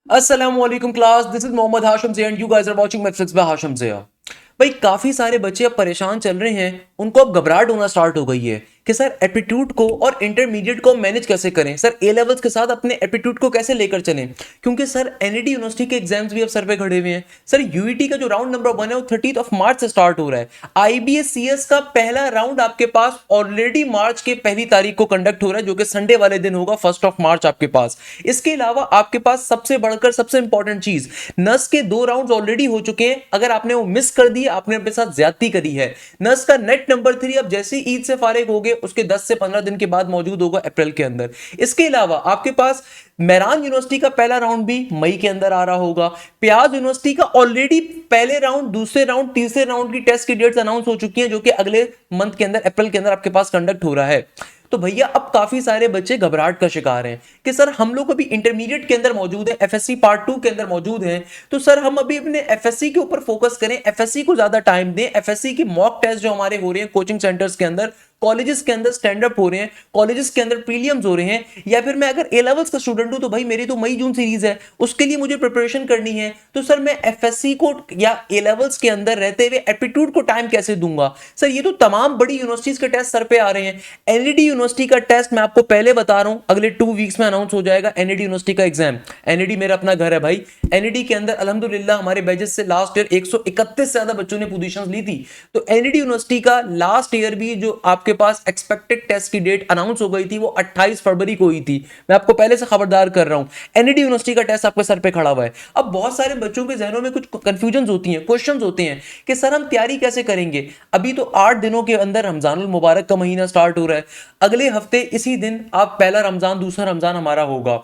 Assalamualaikum class, this is Mohammad Hashim Zia and you guys are watching Netflix by Hashim Zia। भाई काफी सारे बच्चे अब परेशान चल रहे हैं, उनको अब घबराहट होना स्टार्ट हो गई है कि सर एप्टीट्यूड को और इंटरमीडिएट को मैनेज कैसे करें, सर ए लेवल्स के साथ अपने एप्टीट्यूड को कैसे लेकर चलें, क्योंकि सर एनईडी यूनिवर्सिटी के एग्जाम्स भी अब सर पे खड़े हुए हैं। सर यूईटी का जो राउंड नंबर 1 है वो 30 ऑफ मार्च से स्टार्ट हो रहा है। आईबीएससीएस का पहला राउंड आपके पास ऑलरेडी मार्च के पहली तारीख को कंडक्ट हो रहा है, जो कि संडे वाले दिन होगा, 1 ऑफ मार्च आपके पास। इसके अलावा आपके पास सबसे बढ़कर सबसे इंपॉर्टेंट चीज, नस के 2 राउंड ऑलरेडी हो चुके हैं। अगर आपने वो मिस कर दी, आपने अपने साथ ज्यादती करी है। नस का नेट नंबर 3 अब जैसे ही ईद से फारिग हो गए उसके 10 से 15 दिन के बाद मौजूद होगा अप्रैल के अंदर। इसके अलावा आपके पास मेरान यूनिवर्सिटी का पहला राउंड भी मई के अंदर आ रहा होगा। प्याज यूनिवर्सिटी का ऑलरेडी पहले राउंड, दूसरे राउंड, तीसरे राउंड की टेस्ट की डेट्स अनाउंस हो चुकी हैं, जो कि अगले मंथ के अंदर अप्रैल के अंदर आपके पास कंडक्ट हो रहा है। तो भैया अब काफी सारे बच्चे घबराहट का शिकार हैं कि सर हम लोग अभी इंटरमीडिएट के अंदर मौजूद हैं, एफएससी पार्ट 2 के अंदर मौजूद हैं, तो सर हम अभी अपने एफएससी के ऊपर फोकस करें, एफएससी को ज्यादा टाइम दें। एफएससी की मॉक टेस्ट जो हमारे हो रहे हैं कोचिंग सेंटर्स के अंदर, कॉलेजेस के अंदर स्टैंड अप हो रहे हैं, कॉलेजेस के अंदर प्रीलियम्स हो रहे हैं, या फिर मैं अगर ए लेवल्स का स्टूडेंट हूं तो भाई मेरी तो मई जून सीरीज है, उसके लिए मुझे प्रिपरेशन करनी है। तो सर मैं एफएससी को या ए लेवल्स के अंदर रहते हुए एप्टीट्यूड को टाइम कैसे दूंगा? सर ये तो तमाम बड़ी यूनिवर्सिटीज के टेस्ट सर पे आ रहे हैं। एनईडी यूनिवर्सिटी का टेस्ट मैं आपको पहले बता रहा हूं, अगले 2 वीक्स में अनाउंस हो जाएगा एनईडी यूनिवर्सिटी का एग्जाम। एनईडी मेरा अपना घर है भाई। एनईडी के अंदर अल्हम्दुलिल्लाह हमारे बैचेस से लास्ट ईयर 131 से ज्यादा बच्चों ने पोजीशंस ली थी। तो एनईडी यूनिवर्सिटी का लास्ट ईयर भी जो आपके पास एक्सपेक्टेड टेस्ट की डेट अनाउंस हो गई थी वो 28 फरवरी को हुई थी। मैं आपको पहले से खबरदार कर रहा हूं, एनईडी यूनिवर्सिटी का टेस्ट आपके सर पे खड़ा हुआ है। अब बहुत सारे बच्चों के जहनों में कुछ कंफ्यूजन होती हैं, क्वेश्चंस होते हैं कि सर हम तैयारी कैसे करेंगे? अभी तो 8 दिनों के अंदर रमजानुल मुबारक का महीना स्टार्ट हो रहा है। अगले हफ्ते इसी दिन आप पहला रमजान, दूसरा रमजान हमारा होगा।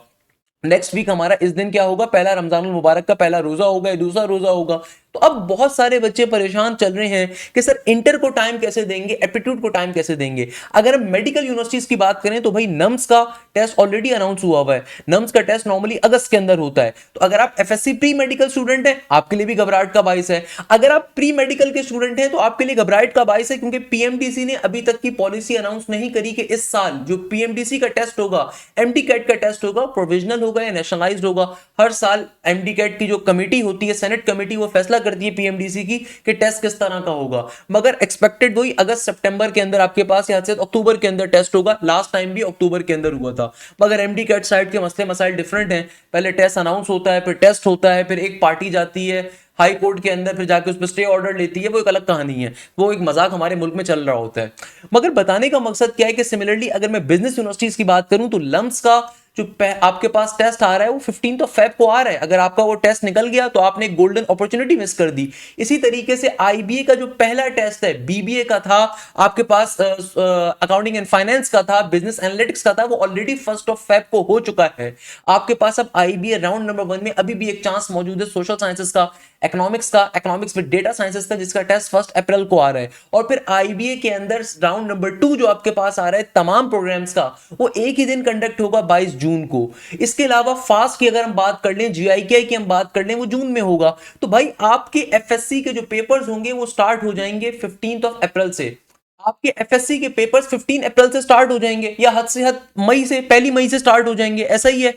नेक्स्ट वीक हमारा इस दिन क्या होगा, पहला रमजानुल मुबारक का पहला रोजा होगा, दूसरा रोजा होगा। तो अब बहुत सारे बच्चे परेशान चल रहे हैं कि सर इंटर को टाइम कैसे देंगे, एप्टीट्यूड को टाइम कैसे देंगे। अगर हम मेडिकल यूनिवर्सिटीज की बात करें तो भाई नम्स का टेस्ट ऑलरेडी अनाउंस हुआ है। नम्स का टेस्ट नॉर्मली अगस्त के अंदर होता है। तो अगर आप एफएससी प्री मेडिकल स्टूडेंट हैं, आपके लिए भी घबराहट का बाइस है। अगर आप प्री मेडिकल के स्टूडेंट हैं तो आपके लिए घबराहट का बाइस है, क्योंकि पीएमडीसी ने अभी तक की पॉलिसी अनाउंस नहीं करी कि इस साल जो पीएमडीसी का टेस्ट होगा, एमडी कैट का टेस्ट होगा, प्रोविजनल होगा या नेशनलाइज्ड होगा। हर साल एमडी कैट की जो कमेटी होती है, सेनेट कमेटी, वो फैसला करती है पीएमडीसी की कि टेस्ट किस तरह का होगा। मगर एक्सपेक्टेड वही अगस्त सितंबर के अंदर आपके पास, या अक्टूबर के अंदर टेस्ट होगा। लास्ट टाइम भी अक्टूबर के अंदर हुआ था। मगर एमडी कैट साइड के मसले मसाइल डिफरेंट हैं। पहले टेस्ट अनाउंस होता है, फिर टेस्ट होता है, फिर एक पार्टी जाती है हाई कोर्ट के अंदर, फिर जाके उस पर स्टे ऑर्डर लेती है। वो एक अलग कहानी है, वो एक मजाक हमारे मुल्क में चल रहा होता है। मगर बताने का मकसद क्या है कि सिमिलरली अगर मैं बिजनेस यूनिवर्सिटीज की बात करूं तो लम्स का जो आपके पास टेस्ट आ रहा है वो 15 फेब को आ रहा है। अगर आपका वो टेस्ट निकल गया तो आपने एक गोल्डन अपॉर्चुनिटी मिस कर दी। इसी तरीके से आईबीए का जो पहला टेस्ट है, बीबीए का था आपके पास, अकाउंटिंग एंड फाइनेंस का था, बिजनेस एनालिटिक्स का था, वो ऑलरेडी 1 फेब को हो चुका है। आपके पास अब आईबीए राउंड नंबर 1 में अभी भी एक चांस मौजूद है सोशल साइंसेस का, इकोनॉमिक्स विद डेटा साइंसेस का, जिसका टेस्ट 1 अप्रैल को आ रहा है। और फिर आईबीए के अंदर राउंड नंबर 2 जो आपके पास आ रहा है तमाम प्रोग्राम्स का, वो एक ही दिन कंडक्ट होगा 22 जून को। इसके अलावा फास्ट की अगर हम बात कर लें, जीआईकेआई की हम बात कर लें, वो जून में होगा। तो भाई आपके एफएससी के जो पेपर्स होंगे वो स्टार्ट हो जाएंगे 15 अप्रैल से। आपके एफएससी के पेपर्स 15 अप्रैल से स्टार्ट हो जाएंगे, या हद से हद मई से, पहली मई से स्टार्ट हो जाएंगे। ऐसा ही है,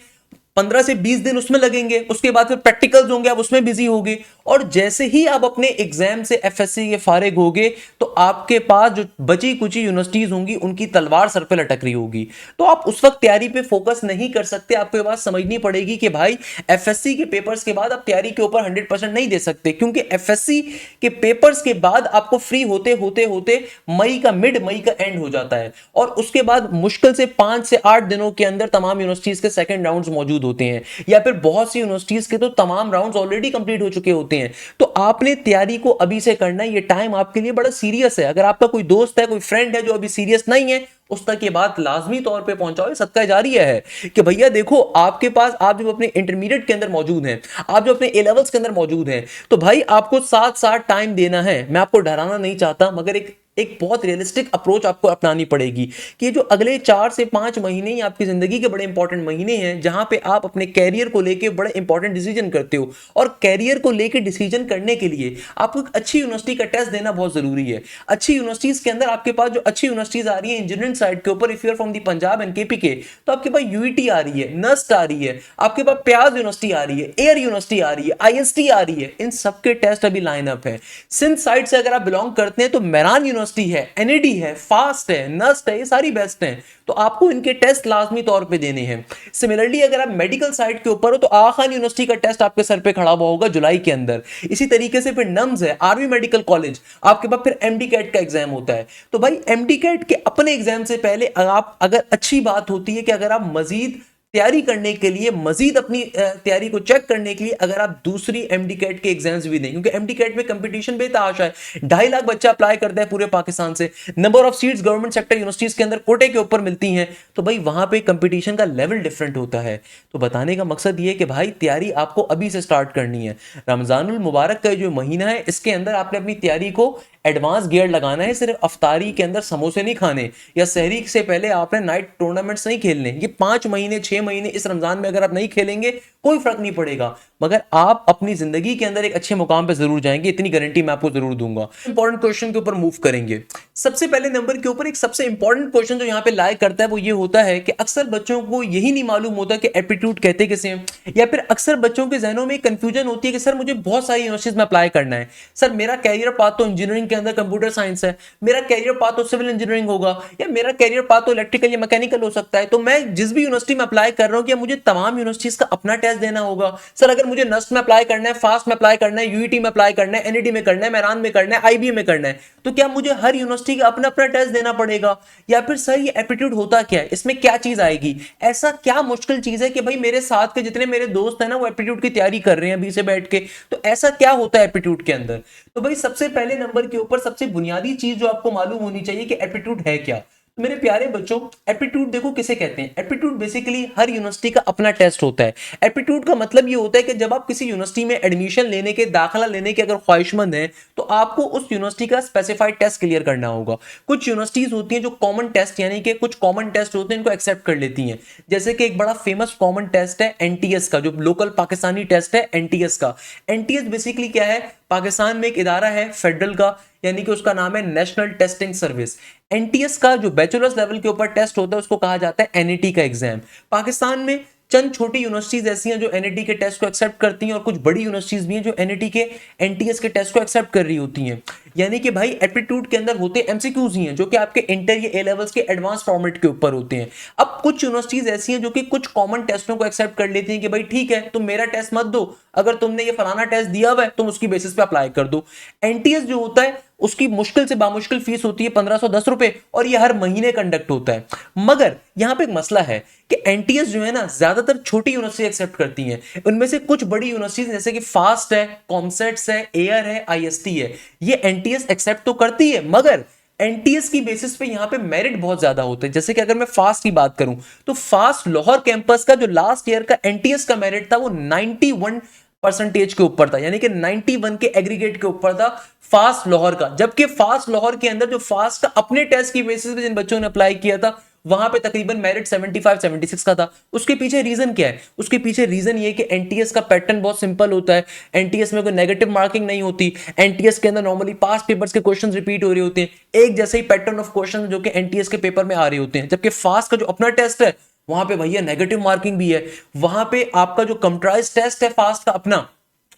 15 से 20 दिन उसमें लगेंगे। उसके बाद फिर प्रैक्टिकल्स होंगे, आप उसमें बिजी होगे। और जैसे ही आप अपने एग्जाम से एफएससी के फारिग होगे तो आपके पास जो बची कुची यूनिवर्सिटीज होंगी उनकी तलवार सर पे लटक रही होगी। तो आप उस वक्त तैयारी पे फोकस नहीं कर सकते। आपको ये बात समझनी पड़ेगी कि भाई एफएससी के पेपर्स के बाद आप तैयारी के ऊपर 100% नहीं दे सकते, क्योंकि एफएससी के पेपर्स के बाद आपको फ्री होते होते होते मई का मिड मई का एंड हो जाता है। और उसके बाद मुश्किल से 5 से 8 दिनों के अंदर तमाम यूनिवर्सिटीज के सेकंड राउंड्स मौजूद होते हैं, या फिर बहुत सी यूनिवर्सिटीज के तो तमाम राउंड्स ऑलरेडी कंप्लीट हो चुके होते हैं। तो आपने तैयारी को अभी से करना है। ये टाइम आपके लिए बड़ा सीरियस है। अगर आपका कोई दोस्त है, कोई फ्रेंड है जो अभी सीरियस नहीं है, उस तक ये बात लाजमी तौर पे पहुंचाओ। सदका जारिया है कि भैया देखो, आपके पास, आप जब अपने इंटरमीडिएट के अंदर मौजूद हैं, आप जो अपने ए लेवल्स के अंदर मौजूद हैं, तो भाई आपको साथ साथ टाइम देना है। मैं आपको डराना नहीं चाहता, मगर एक एक बहुत रियलिस्टिक अप्रोच आपको अपनानी पड़ेगी कि जो अगले 4 से 5 महीने ही आपकी जिंदगी के बड़े इंपॉर्टेंट महीने हैं, जहां पे आप अपने कैरियर को लेके बड़े इंपॉर्टेंट डिसीजन करते हो, और कैरियर को लेके डिसीजन करने के लिए आपको एक अच्छी यूनिवर्सिटी का टेस्ट देना बहुत जरूरी है। अच्छी यूनिवर्सिटीज के अंदर आपके पास जो अच्छी यूनिवर्सिटीज आ रही है इंजीनियरिंग साइड के ऊपर, if you are from the Punjab and KP के, तो आपके पास यूईटी आ रही है, नस्ट आ रही है, आपके पास प्याज यूनिवर्सिटी आ रही है, एयर यूनिवर्सिटी आ रही है, आईएसटी आ रही है। इन सबके टेस्ट अभी लाइनअप है। सिंध साइड से अगर आप बिलोंग करते हैं तो मेरान यूनिवर्सिटी है, एनईडी है, फास्ट है, नस्ट है, ये सारी बेस्ट हैं, तो आपको इनके टेस्ट लाजमी तौर पे देने हैं। सिमिलरली अगर आप मेडिकल साइड के ऊपर हो तो आगा खान यूनिवर्सिटी का टेस्ट आपके सर पे खड़ा हुआ होगा जुलाई के अंदर। इसी तरीके से फिर नम्स है, आर्मी मेडिकल कॉलेज, आपके पास फिर एमडी कैट का एग्जाम होता है। तो भाई एमडी कैट के अपने एग्जाम से पहले आप, अगर अच्छी बात होती है कि अगर आप मजीद तैयारी करने के लिए, मजीद अपनी तैयारी को चेक करने के लिए अगर आप दूसरी एमडी कैट के एग्जाम्स भी दें, क्योंकि एमडी कैट में कंपटीशन बेतहाशा है, 2.5 लाख बच्चा अप्लाई करता है पूरे पाकिस्तान से, number of seats government sector universities के अंदर कोटे के ऊपर मिलती हैं, तो भाई वहां पे कंपटीशन का लेवल डिफरेंट होता है। तो बताने का मकसद ये है कि भाई तैयारी आपको अभी से स्टार्ट करनी है। रमजानुल मुबारक का जो महीना है, इसके अंदर आपने अपनी तैयारी को एडवांस गियर लगाना है। सिर्फ अफ्तारी के अंदर समोसे नहीं खाने, या सहरी से पहले आपने नाइट टूर्नामेंट्स नहीं खेलने। ये 5 महीने 6 महीने इस रमजान में अगर आप नहीं खेलेंगे कोई फर्क नहीं पड़ेगा, मगर आप अपनी जिंदगी के अंदर एक अच्छे मुकाम पे जरूर जाएंगे, इतनी गारंटी मैं आपको जरूर दूंगा। इंपॉर्टेंट क्वेश्चन के ऊपर मूव करेंगे। सबसे पहले नंबर के ऊपर एक सबसे इंपॉर्टेंट क्वेश्चन जो यहाँ पे लाइक करता है वो ये होता है कि अक्सर बच्चों को यही नहीं मालूम होता कि एप्टीट्यूड कहते किसे हैं, या फिर अक्सर बच्चों के जहनों में कंफ्यूजन होती है कि सर मुझे बहुत सारी यूनिवर्सिटीज में अप्लाई करना है, सर मेरा कैरियर पाथ तो इंजीनियरिंग के अंदर कंप्यूटर साइंस है, मेरा कैरियर पाथ तो सिविल इंजीनियरिंग होगा, या मेरा कैरियर पाथ तो इलेक्ट्रिकल या मैकेनिकल हो सकता है, तो मैं जिस भी यूनिवर्सिटी में अप्लाई कर रहा हूं क्या मुझे तमाम यूनिवर्सिटीज का अपना टेस्ट देना होगा? सर अगर मुझे नस्ट में अप्लाई करना है, फास्ट में अप्लाई करना है, यूईटी में अप्लाई करना है, एनईडी में करना है, मेरान में करना है, आईबीएम में करना है, तो क्या मुझे हर यूनिवर्सिटी का अपना अपना टेस्ट देना पड़ेगा? या फिर सर ये एप्टीट्यूड होता क्या है, इसमें क्या चीज आएगी? ऐसा क्या मुश्किल चीज है कि भाई मेरे साथ के जितने मेरे दोस्त हैं ना वो एप्टीट्यूड की तैयारी कर रहे हैं अभी से बैठ के, तो ऐसा क्या होता है एप्टीट्यूड के अंदर? तो भाई सबसे पहले नंबर के ऊपर सबसे बुनियादी चीज जो आपको मालूम होनी चाहिए कि एप्टीट्यूड है क्या। तो मेरे प्यारे बच्चों, एप्टीट्यूड देखो किसे कहते हैं। एप्टीट्यूड बेसिकली हर यूनिवर्सिटी का अपना टेस्ट होता है। एप्टीट्यूड का मतलब ये होता है कि जब आप किसी यूनिवर्सिटी में एडमिशन लेने के, दाखिला लेने के अगर ख्वाहिशमंद हैं, तो आपको उस यूनिवर्सिटी का स्पेसिफाइड टेस्ट क्लियर करना होगा। कुछ यूनिवर्सिटीज होती हैं जो कॉमन टेस्ट, यानी कि कुछ कॉमन टेस्ट होते हैं इनको एक्सेप्ट कर लेती हैं। जैसे कि एक बड़ा फेमस कॉमन टेस्ट है एनटीएस का, जो लोकल पाकिस्तानी टेस्ट है एनटीएस का। एनटीएस बेसिकली क्या है, पाकिस्तान में एक इदारा है फेडरल का, यानी कि उसका नाम है नेशनल टेस्टिंग सर्विस। एनटीएस का जो बैचलर्स लेवल के ऊपर टेस्ट होता है उसको कहा जाता है एनईटी का एग्जाम। पाकिस्तान में चंद छोटी यूनिवर्सिटीज ऐसी हैं जो एनईटी के टेस्ट को एक्सेप्ट करती हैं, और कुछ बड़ी यूनिवर्सिटीज भी हैं जो एनईटी के एनटीएस के टेस्ट को एक्सेप्ट कर रही होती हैं। यानी कि भाई एप्टीट्यूड के अंदर होते एमसीक्यूज ही हैं जो कि आपके इंटर या ए लेवल्स के एडवांस फॉर्मेट के ऊपर होते हैं। अब कुछ यूनिवर्सिटीज ऐसी हैं जो कि कुछ कॉमन टेस्टों को एक्सेप्ट कर लेती हैं कि भाई ठीक है तुम मेरा टेस्ट मत दो, अगर तुमने ये फलाना टेस्ट दिया हुआ है तुम उसकी बेसिस पे अप्लाई कर दो। एनटीएस जो होता है उसकी मुश्किल से बामुश्किल फीस होती है 1510 रुपए, और ये हर महीने कंडक्ट होता है। मगर यहां पे एक मसला है कि एनटीएस जो है ना ज्यादातर छोटी यूनिवर्सिटी एक्सेप्ट करती हैं। उनमें से कुछ बड़ी यूनिवर्सिटीज जैसे कि फास्ट है, कॉमसेट्स है, एयर है, आईएसटी है, ये एनटीएस एक्सेप्ट तो करती है, मगर एनटीएस की बेसिस पे यहां पे मेरिट बहुत ज्यादा होते हैं। जैसे कि अगर मैं फास्ट की बात करूं तो फास्ट लाहौर कैंपस का जो लास्ट ईयर का एनटीएस का मेरिट था वो 91% के ऊपर था, यानी कि 91 के एग्रीगेट के ऊपर था फास्ट लाहौर का। जबकि फास्ट लाहौर के अंदर जो फास्ट का अपने टेस्ट की बेसिस पे जिन बच्चों ने अप्लाई किया था वहां पे तकरीबन मेरिट 75-76 का था। उसके पीछे रीजन क्या है? उसके पीछे रीजन ये कि एनटीएस का पैटर्न बहुत सिंपल होता है। एनटीएस में कोई नेगेटिव मार्किंग नहीं होती। एनटीएस के अंदर नॉर्मली पास्ट पेपर्स के क्वेश्चंस रिपीट हो रहे होते हैं, एक जैसे ही पैटर्न ऑफ क्वेश्चन जो कि एनटीएस के पेपर में आ रहे होते हैं। जबकि फास्ट का जो अपना टेस्ट है वहां पे भैया नेगेटिव मार्किंग भी है। वहां पे आपका जो कंप्यूटराइज्ड टेस्ट है फास्ट का अपना,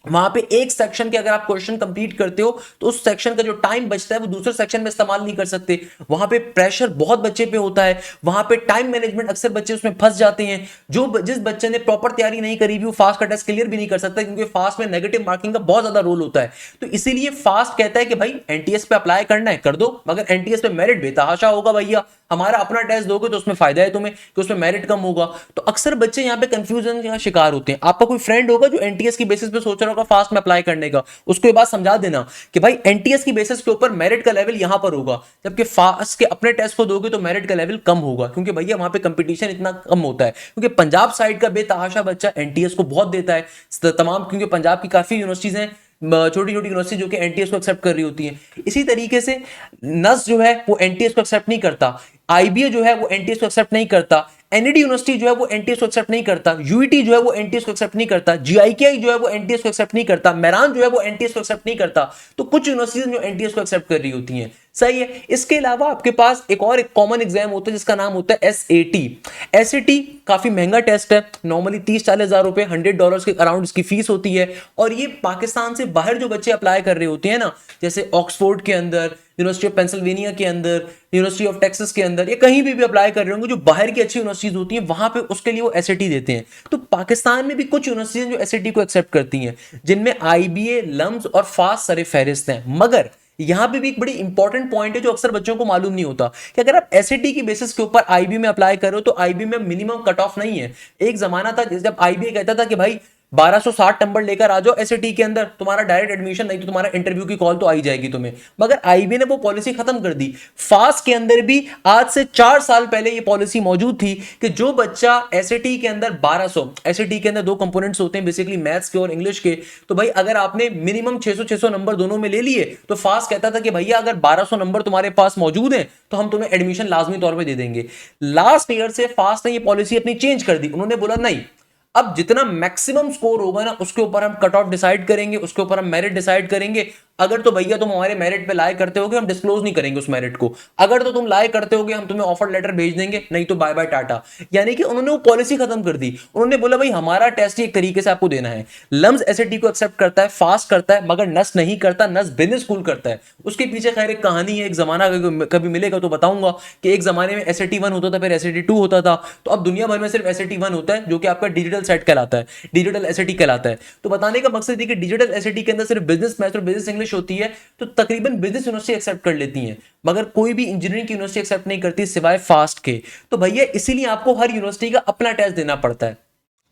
वहां पे एक सेक्शन के अगर आप क्वेश्चन कंप्लीट करते हो तो उस सेक्शन का जो टाइम बचता है वो दूसरे सेक्शन में इस्तेमाल नहीं कर सकते। वहां पे प्रेशर बहुत बच्चे पे होता है, वहां पे टाइम मैनेजमेंट अक्सर बच्चे उसमें फंस जाते हैं। जिस बच्चे ने प्रॉपर तैयारी नहीं करी भी वो फास्ट का टेस्ट क्लियर भी नहीं कर सकता, क्योंकि फास्ट में नेगेटिव मार्किंग का बहुत ज्यादा रोल होता है। तो इसीलिए फास्ट कहता है कि भाई एनटीएस पे अप्लाई करना है कर दो, मगर एनटीएस पे मेरिट बेतहाशा होगा भैया। हमारा अपना टेस्ट दोगे तो उसमें फायदा है तुम्हें कि उसमें मेरिट कम होगा। तो अक्सर बच्चे यहाँ पे कंफ्यूजन का शिकार होते हैं। आपका कोई फ्रेंड होगा जो एनटीएस की बेसिस पे सोच रहा होगा फास्ट में अप्लाई करने का, उसको ये बात समझा देना कि भाई एनटीएस की बेसिस के ऊपर मेरिट का लेवल यहां पर होगा, जबकि फास्ट के अपने टेस्ट को दोगे तो मेरिट का लेवल कम होगा, क्योंकि भैया वहां पे कंपटीशन इतना कम होता है। क्योंकि पंजाब साइड का बेतहाशा बच्चा एनटीएस को बहुत देता है तमाम, क्योंकि पंजाब की काफी यूनिवर्सिटीज हैं छोटी छोटी यूनिवर्सिटी जो कि एनटीएस को एक्सेप्ट कर रही होती हैं। इसी तरीके से नस जो है वो एनटीएस को एक्सेप्ट नहीं करता, आईबीए जो है वो एनटीएस को एक्सेप्ट नहीं करता, एनईडी यूनिवर्सिटी जो है वो एनटीएस को एक्सेप्ट नहीं करता, यूईटी जो है वो एनटीएस को एक्सेप्ट नहीं करता, जीआईकेआई जो है वो एनटीएस को एक्सेप्ट नहीं करता, मेरान जो है वो एनटीएस को एक्सेप्ट नहीं करता। तो कुछ यूनिवर्सिटीज जो एनटीएस को एक्सेप्ट कर रही होती हैं, सही है। इसके अलावा आपके पास एक और एक कॉमन एग्जाम होता है जिसका नाम होता है एसएटी। एसएटी काफी महंगा टेस्ट है, नॉर्मली 30-40 हजार रुपए, $100 के अराउंड इसकी फीस होती है। और ये पाकिस्तान से बाहर जो बच्चे अप्लाई कर रहे होते हैं ना, जैसे ऑक्सफोर्ड के अंदर, यूनिवर्सिटी ऑफ पेंसिल्वेनिया के अंदर, यूनिवर्सिटी ऑफ टेक्सास के अंदर, या कहीं भी अप्लाई कर रहे होंगे जो बाहर की अच्छी यूनिवर्सिटीज होती हैं, वहां पे उसके लिए वो एसएटी देते हैं। तो पाकिस्तान में भी कुछ यूनिवर्सिटीज जो एसएटी को एक्सेप्ट करती हैं, जिनमें आईबीए, लम्स और फास्ट सरे फहरिस्त हैं। मगर यहां पे भी एक बड़ी इंपॉर्टेंट पॉइंट है जो अक्सर बच्चों को मालूम नहीं होता कि अगर आप एसएटी की बेसिस के ऊपर आईबी में अप्लाई करो तो आईबी में मिनिमम कट ऑफ नहीं है। एक जमाना था जब आईबी कहता था कि भाई 1260 नंबर लेकर आ जाओ एसएटी के अंदर, तुम्हारा डायरेक्ट एडमिशन, नहीं तो तुम्हारा इंटरव्यू की कॉल तो आई जाएगी तुम्हें। मगर आईबी ने वो पॉलिसी खत्म कर दी। फास्ट के अंदर भी आज से 4 साल पहले ये पॉलिसी मौजूद थी कि जो बच्चा एसएटी के अंदर 1200, एसएटी के अंदर 2 कंपोनेंट्स होते हैं बेसिकली, मैथ्स के और इंग्लिश के, तो भाई अगर आपने मिनिमम 600 नंबर दोनों में ले लिए तो फास्ट कहता था कि भैया अगर 1200 नंबर तुम्हारे पास मौजूद है तो हम तुम्हें एडमिशन लाजमी तौर पर दे देंगे। लास्ट ईयर से फास्ट ने ये पॉलिसी अपनी चेंज कर दी। उन्होंने बोला नहीं, अब जितना मैक्सिमम स्कोर होगा ना उसके ऊपर हम कट ऑफ डिसाइड करेंगे, उसके ऊपर हम मेरिट डिसाइड करेंगे। अगर तो भैया तुम हमारे मेरिट पे लाए करते होगे हम डिस्क्लोज नहीं करेंगे उस मेरिट को, अगर तो तुम लाए करते होगे हम तुम्हें ऑफर लेटर भेज देंगे, नहीं तो बाय बाय टाटा। यानी कि उन्होंने वो पॉलिसी खत्म कर दी। उन्होंने बोला भाई हमारा टेस्ट एक तरीके से आपको देना है। लम्स एसएटी को एक्सेप्ट करता है, फास्ट करता है, मगर नस नहीं करता। नस बिजनेस स्कूल करता है। उसके पीछे खैर एक कहानी है, एक जमाना कभी मिलेगा तो बताऊंगा कि एक जमाने में एसएटी 1 होता था, फिर एसएटी 2 होता था। तो अब दुनिया भर में सिर्फ एसएटी 1 होता है जो कि आपका डिजिटल सेट कहलाता है, डिजिटल एसएटी कहलाता है। तो बताने का मकसद ये कि डिजिटल एसएटी के अंदर सिर्फ बिजनेस मैथ्स और बिजनेस इंग्लिश होती है, तो तकरीबन बिजनेस यूनिवर्सिटी एक्सेप्ट कर लेती हैं, मगर कोई भी इंजीनियरिंग की यूनिवर्सिटी एक्सेप्ट नहीं करती सिवाय फास्ट के। तो भैया इसीलिए आपको हर यूनिवर्सिटी का अपना टेस्ट देना पड़ता है।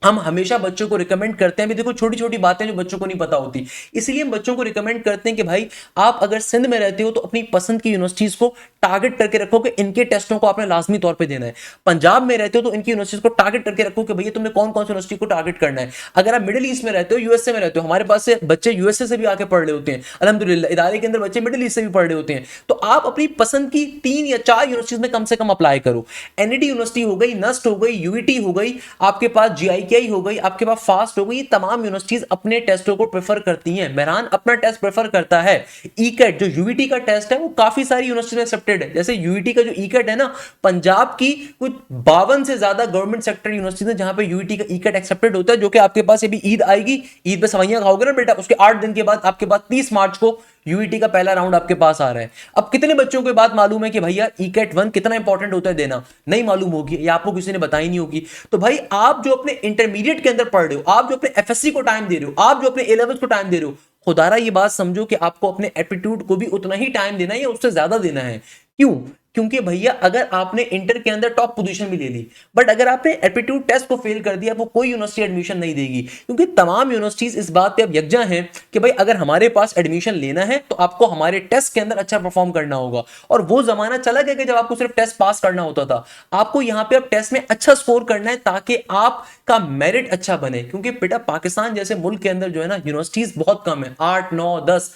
हम हमेशा बच्चों को रिकमेंड करते हैं, भी देखो छोटी छोटी बातें जो बच्चों को नहीं पता होती, इसलिए हम बच्चों को रिकमेंड करते हैं कि भाई आप अगर सिंध में रहते हो तो अपनी पसंद की यूनिवर्सिटीज को टारगेट करके रखो कि इनके टेस्टों को आपने लाजमी तौर पे देना है। पंजाब में रहते हो तो इनकी यूनिवर्सिटीज को टारगेट करके रखो कि भैया तुमने कौन कौन सी यूनिवर्सिटी को टारगेट करना है। अगर आप मिडिल ईस्ट में रहते हो, यूएसए में रहते हो, हमारे पास से बच्चे यूएसए से भी आके पढ़ रहे होते हैं अल्हम्दुलिल्लाह, इदारे के अंदर बच्चे मिडिल ईस्ट से भी पढ़ रहे होते हैं। तो आप अपनी पसंद की 3 या 4 यूनिवर्सिटीज में कम से कम अप्लाई करो। एनईडी यूनिवर्सिटी हो गई, नस्ट हो गई, यूईटी हो गई, आपके पास जीआईकेआई हो गई, आपके फास्ट हो गई, ये तमाम यूनिवर्सिटीज अपने टेस्टों को प्रेफर करती हैं। मेहरान अपना टेस्ट प्रेफर करता है। ईकेट जो यूईटी का टेस्ट है वो काफी सारी यूनिवर्सिटी में एक्सेप्टेड है। जैसे यूईटी का जो ईकेट है ना, पंजाब की कुछ 52 से ज्यादा गवर्नमेंट सेक्टर यूनिवर्सिटीज है जहां पे यूईटी का ईकेट एक्सेप्टेड होता है, जो कि आपके पास अभी ईद आएगी, ईद पे सवाइयां खाओगे ना बेटा, उसके 8 दिन के बाद आपके पास 30 मार्च को यूईटी का पहला राउंड आपके पास आ रहा है। अब कितने बच्चों को बात मालूम है कि भैया ईकेट 1 कितना इंपॉर्टेंट होता है देना, नहीं मालूम होगी या आपको किसी ने बताई नहीं होगी। तो भाई आप जो अपने इंटरमीडिएट के अंदर पढ़ रहे हो, आप जो अपने एफएससी को टाइम दे रहे हो, आप जो अपने ए लेवल्स को टाइम दे रहे हो, खुदारा ये बात समझो कि आपको अपने एप्टीट्यूड को भी उतना ही टाइम देना है या उससे ज्यादा देना है। क्यों? क्योंकि भैया अगर आपने इंटर के अंदर टॉप पोजीशन भी ले ली, बट अगर आपने एप्टीट्यूड टेस्ट को फेल कर दिया, वो कोई यूनिवर्सिटी एडमिशन नहीं देगी। क्योंकि तमाम यूनिवर्सिटीज इस बात पे अब यकजा हैं कि भाई अगर हमारे पास एडमिशन लेना है तो आपको हमारे टेस्ट के अंदर अच्छा परफॉर्म करना होगा। और वो जमाना चला गया कि जब आपको सिर्फ टेस्ट पास करना होता था। आपको यहाँ पे अब टेस्ट में अच्छा स्कोर करना है ताकि आपका मेरिट अच्छा बने। क्योंकि बेटा पाकिस्तान जैसे मुल्क के अंदर जो है ना यूनिवर्सिटीज बहुत कम है, 8, 9, 10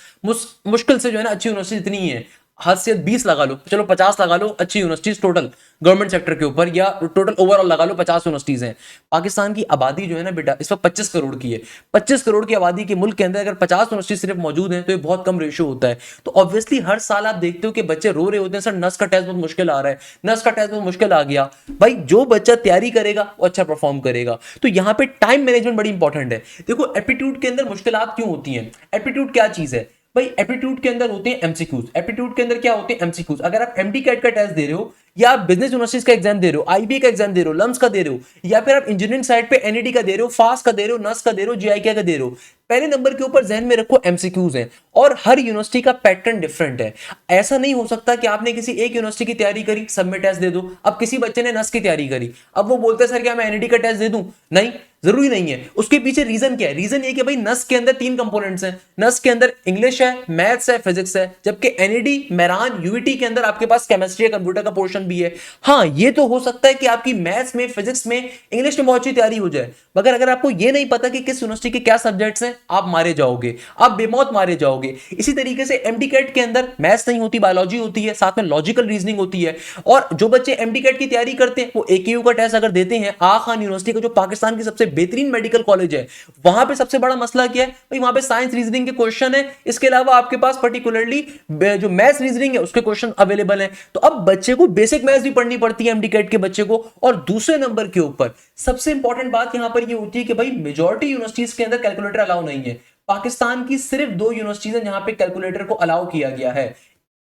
मुश्किल से जो है ना अच्छी यूनिवर्सिटी इतनी ही है। हद से 20 लगा लो, चलो 50 लगा लो अच्छी यूनिवर्सिटीज टोटल गवर्नमेंट सेक्टर के ऊपर, या टोटल ओवरऑल लगा लो 50 यूनिवर्सिटीज हैं। पाकिस्तान की आबादी जो है ना बेटा इस वक्त 25 करोड़ की है। 25 करोड़ की आबादी के मुल्क के अंदर अगर 50 यूनिवर्सिटी सिर्फ मौजूद हैं तो ये बहुत कम रेशियो होता है। तो ऑब्वियसली हर साल आप देखते हो कि बच्चे रो रहे होते हैं, सर नस का टेस्ट बहुत मुश्किल आ रहा है, नस का टेस्ट बहुत मुश्किल आ गया। भाई जो बच्चा तैयारी करेगा वो अच्छा परफॉर्म करेगा। तो यहाँ पे टाइम मैनेजमेंट बड़ी इंपॉर्टेंट है। देखो एप्टीट्यूड के अंदर मुश्किलात क्यों होती हैं? एप्टीट्यूड क्या चीज है भाई? एप्टीट्यूड के अंदर होते हैं एमसीक्यूज। एप्टीट्यूड के अंदर क्या होते हैं? एमसीक्यूज। अगर आप एमडी कैट का टेस्ट दे रहे हो, या आप बिजनेस यूनिवर्सिटीज का एग्जाम दे रहे हो, आईबी का एग्जाम दे रहे हो, लम्स का दे रहे हो, या फिर आप इंजीनियरिंग साइड पे एनईडी का दे रहे हो, फास्ट का दे रहे हो, नस का दे रहे हो, जीआईके का दे रहे हो, पहले नंबर के ऊपर जहन में रखो एमसीक्यूज हैं। और हर यूनिवर्सिटी का पैटर्न डिफरेंट है। ऐसा नहीं हो सकता कि आपने किसी एक यूनिवर्सिटी की तैयारी करी, सब में टेस्ट दे दो। अब किसी बच्चे ने नस की तैयारी करी, अब वो बोलते हैं सर क्या मैं एनईडी का टेस्ट दे दूं? नहीं, जरूरी नहीं है। उसके पीछे रीजन क्या है? रीजन ये कि भाई नस के अंदर 3 कंपोनेंट्स हैं। नस के अंदर इंग्लिश है, मैथ्स है, फिजिक्स है, जबकि एनईडी, मेरान, यूईटी के अंदर आपके पास केमिस्ट्री, कंप्यूटर का पोर्शन भी है। हाँ, ये तो हो सकता है कि आपकी मैथ्स में, फिजिक्स में, इंग्लिश में बहुत अच्छी तैयारी हो जाए, मगर अगर आपको ये नहीं पता कि किस यूनिवर्सिटी के क्या सब्जेक्ट्स हैं, आप मारे जाओगे, आप बेमौत मारे जाओगे। इसी तरीके से एमडी कैट के अंदर मैथ्स नहीं होती, बायोलॉजी होती है, साथ में लॉजिकल रीजनिंग होती है। और जो बच्चे एमडी कैट की तैयारी करते हैं, वो एकेयू का टेस्ट अगर देते हैं, आगा खान यूनिवर्सिटी का जो पाकिस्तान की सबसे बेहतरीन मेडिकल कॉलेज है, वहां पे सबसे बड़ा मसला क्या है भाई, वहां पे साइंस रीजनिंग के क्वेश्चन है, इसके अलावा आपके पास पर्टिकुलरली जो मैथ्स रीजनिंग है उसके क्वेश्चन अवेलेबल है। तो अब बच्चे को बेसिक मैथ्स भी पढ़नी पड़ती है एमडी कैट के बच्चे को। और दूसरे नंबर के ऊपर सबसे इंपॉर्टेंट बात यहां पर ये होती है कि भाई मेजॉरिटी यूनिवर्सिटीज के अंदर कैलकुलेटर अलाउ नहीं है। पाकिस्तान की सिर्फ 2 यूनिवर्सिटीज हैं जहां पे कैलकुलेटर को अलाउ किया गया है।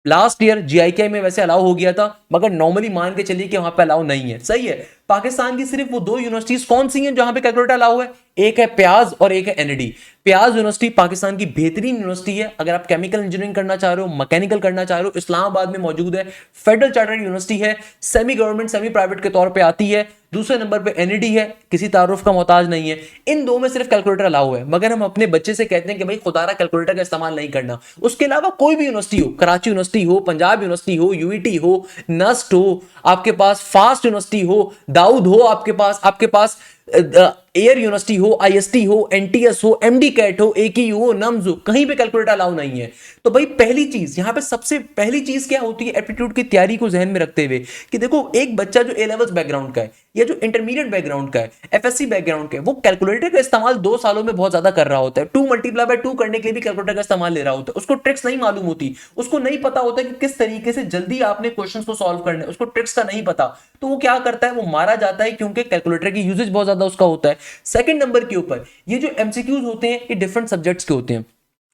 लास्ट ईयर जीआईके में वैसे अलाउ हो गया था, मगर नॉर्मली मान के चलिए कि वहां पे अलाउ नहीं है। सही है, पाकिस्तान की सिर्फ वो 2 यूनिवर्सिटीज कौन सी हैं जहां पे कैलकुलेटर अलाउ है? एक है प्याज और एक है एनडी। प्याज यूनिवर्सिटी पाकिस्तान की बेहतरीन यूनिवर्सिटी है, अगर आप केमिकल इंजीनियरिंग करना चाह रहे हो, मैकेनिकल करना चाह रहे हो, इस्लामाबाद में मौजूद है, फेडरल चार्टर्ड यूनिवर्सिटी है, सेमी गवर्नमेंट सेमी प्राइवेट के तौर पे आती है। दूसरे नंबर पे एनईडी है, किसी तारुफ का मोहताज नहीं है। इन दो में सिर्फ कैलकुलेटर अलाउ है, मगर हम अपने बच्चे से कहते हैं कि भाई खुदारा कैलकुलेटर का इस्तेमाल नहीं करना। उसके अलावा कोई भी यूनिवर्सिटी हो, कराची यूनिवर्सिटी हो, पंजाब यूनिवर्सिटी हो, यूईटी हो, नस्ट हो, आपके पास फास्ट यूनिवर्सिटी हो, दाऊद हो, आपके पास एयर यूनिवर्सिटी हो, आईएसटी हो, एनटीएस हो, एमडी कैट हो, एकेयू हो, नम्स हो, कहीं पे कैलकुलेटर अलाउ नहीं है। तो भाई पहली चीज यहां पे सबसे पहली चीज क्या होती है एप्टीट्यूड की तैयारी को जहन में रखते हुए कि देखो एक बच्चा जो ए लेवल्स बैकग्राउंड का है या जो इंटरमीडिएट बैकग्राउंड का है, एफएससी बैकग्राउंड का है, वो कैलकुलेटर का इस्तेमाल 2 सालों में बहुत ज्यादा कर रहा होता है। 2 × 2 करने के लिए भी कैलकुलेटर का इस्तेमाल ले रहा होता है। उसको ट्रिक्स नहीं मालूम होती, उसको नहीं पता होता कि किस तरीके से जल्दी आपने क्वेश्चन को सॉल्व करना है, उसको ट्रिक्स का नहीं पता। तो वो क्या करता है, वो मारा जाता है क्योंकि कैलकुलेटर की यूजेज बहुत ज्यादा उसका होता है। सेकंड नंबर के ऊपर ये जो एमसीक्यूज होते हैं ये डिफरेंट सब्जेक्ट्स के होते हैं।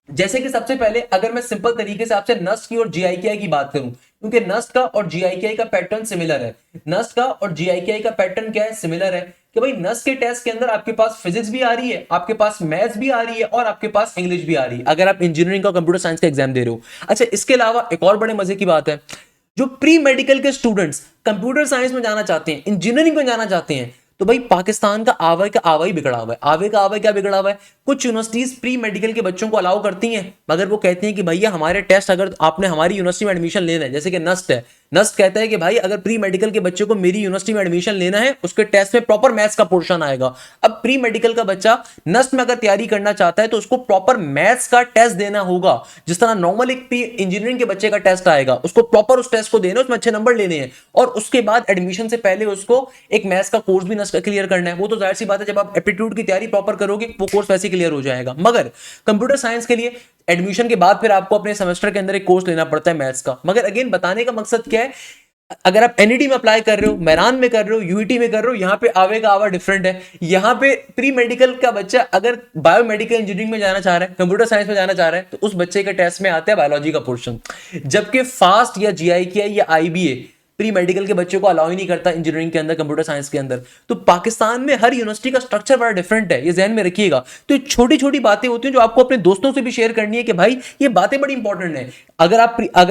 जैसे कि सबसे पहले अगर मैं सिंपल तरीके से आपसे नस्ट की और जीआईकेआई की बात करूं, क्योंकि नस्ट का और जीआईकेआई का पैटर्न सिमिलर है। नस्ट का और जीआईकेआई का पैटर्न क्या है, सिमिलर है कि भाई नस्ट के टेस्ट के अंदर आपके पास फिजिक्स भी आ रही है, आपके पास मैथ्स भी आ रही है और आपके पास इंग्लिश भी आ रही है, अगर आप इंजीनियरिंग का कंप्यूटर साइंस का एग्जाम दे रहे हो। अच्छा, इसके अलावा एक और बड़े मजे की बात है, जो प्री मेडिकल के स्टूडेंट्स कंप्यूटर साइंस में जाना चाहते हैं, इंजीनियरिंग में जाना चाहते हैं, तो भाई पाकिस्तान का आवा का आवा ही बिगड़ा हुआ है। आवे का आवा क्या बिगड़ा हुआ है, कुछ यूनिवर्सिटीज प्री मेडिकल के बच्चों को अलाउ करती हैं, मगर वो कहती हैं कि भैया हमारे टेस्ट अगर आपने हमारी यूनिवर्सिटी में एडमिशन लेना है, जैसे कि नस्ट है, नस्ट कहता है कि भाई अगर प्री मेडिकल के बच्चे को मेरी यूनिवर्सिटी में एडमिशन लेना है, उसके टेस्ट में प्रॉपर मैथ्स का पोर्शन आएगा। अब प्री मेडिकल का बच्चा नस्ट में अगर तैयारी करना चाहता है तो उसको प्रॉपर मैथ्स का टेस्ट देना होगा। जिस तरह नॉर्मल एक प्री इंजीनियरिंग के बच्चे का टेस्ट आएगा, उसको प्रॉपर उस टेस्ट को देना है, उसमें अच्छे नंबर लेने हैं, और उसके बाद एडमिशन से पहले उसको एक मैथ्स का कोर्स भी नस्ट का क्लियर करना है। वो तो जाहिर सी बात है, जब आप एप्टीट्यूड की तैयारी प्रॉपर करोगे वो कोर्स वैसे क्लियर हो जाएगा। मगर कंप्यूटर साइंस के लिए एडमिशन के बाद फिर आपको अपने सेमेस्टर के अंदर एक कोर्स लेना पड़ता है मैथ्स का। मगर अगेन बताने का मकसद क्या है, अगर आप एनईडी में अप्लाई कर रहे हो, मैरान में कर रहे हो, यूईटी में कर रहे हो, यहां पे आवे का आवा डिफरेंट है। यहां पे प्री मेडिकल का बच्चा अगर बायोमेडिकल इंजीनियरिंग में जाना चाह रहा है, कंप्यूटर साइंस में जाना चाह रहा है, तो उस बच्चे के टेस्ट में आता है बायोलॉजी का पोर्शन। जबकि फास्ट या जीआईकेआई या आईबीए प्री मेडिकल के बच्चों को अलाउ ही नहीं करता इंजीनियरिंग के अंदर, कंप्यूटर साइंस के अंदर। तो पाकिस्तान में हर यूनिवर्सिटी का स्ट्रक्चर बड़ा डिफरेंट है, ये ध्यान में रखिएगा। तो छोटी छोटी बातें होती हैं जो आपको अपने दोस्तों से भी शेयर करनी है कि भाई ये बातें बड़ी इंपॉर्टेंट है। अगर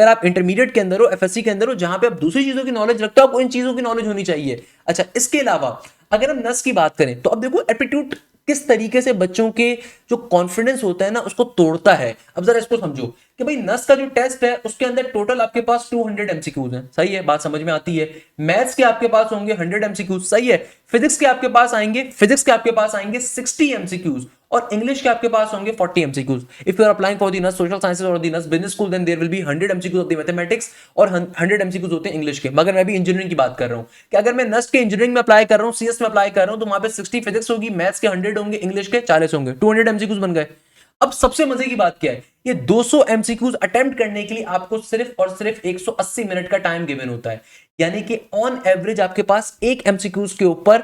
आप इंटरमीडिएट के अंदर हो, एफएससी के अंदर हो, जहां पे आप दूसरी चीजों की नॉलेज रखते हो, आपको इन चीजों की नॉलेज होनी चाहिए। अच्छा, इसके अलावा अगर हम नस की बात करें तो अब देखो एप्टीट्यूड किस तरीके से बच्चों के जो कॉन्फिडेंस होता है ना उसको तोड़ता है। अब जरा इसको समझो कि भाई नस का जो टेस्ट है उसके अंदर टोटल आपके पास 200 एमसीक्यूज हैं, सही है, बात समझ में आती है। मैथ्स के आपके पास होंगे 100 एमसीक्यूज, सही है। फिजिक्स के आपके पास आएंगे 60 एमसीक्यूज, और इंग्लिश के आपके पास होंगे 40 MCQs. If you are applying for the NUST social sciences और the NUST business school, then there will be 100 MCQs of the mathematics और 100 एमसीक्यूज होते हैं इंग्लिश के। मगर मैं भी इंजीनियरिंग की बात कर रहा हूं कि अगर मैं नस के इंजीनियरिंग में अप्लाई कर रहा हूं, सीएस में अप्लाई कर रहा हूं, तो वहां पे 60 फिजिक्स होगी, मैथ्स के 100 होंगे, इंग्लिश के 40 होंगे, 200 एमसीक्यूज बन गए। अब सबसे मजे की बात क्या है, ये 200 एमसीक्यूज अटेम्प्ट करने के लिए आपको सिर्फ और सिर्फ 180 मिनट का टाइम गिवन होता है। यानी कि ऑन एवरेज आपके पास एक एमसीक्यूज के ऊपर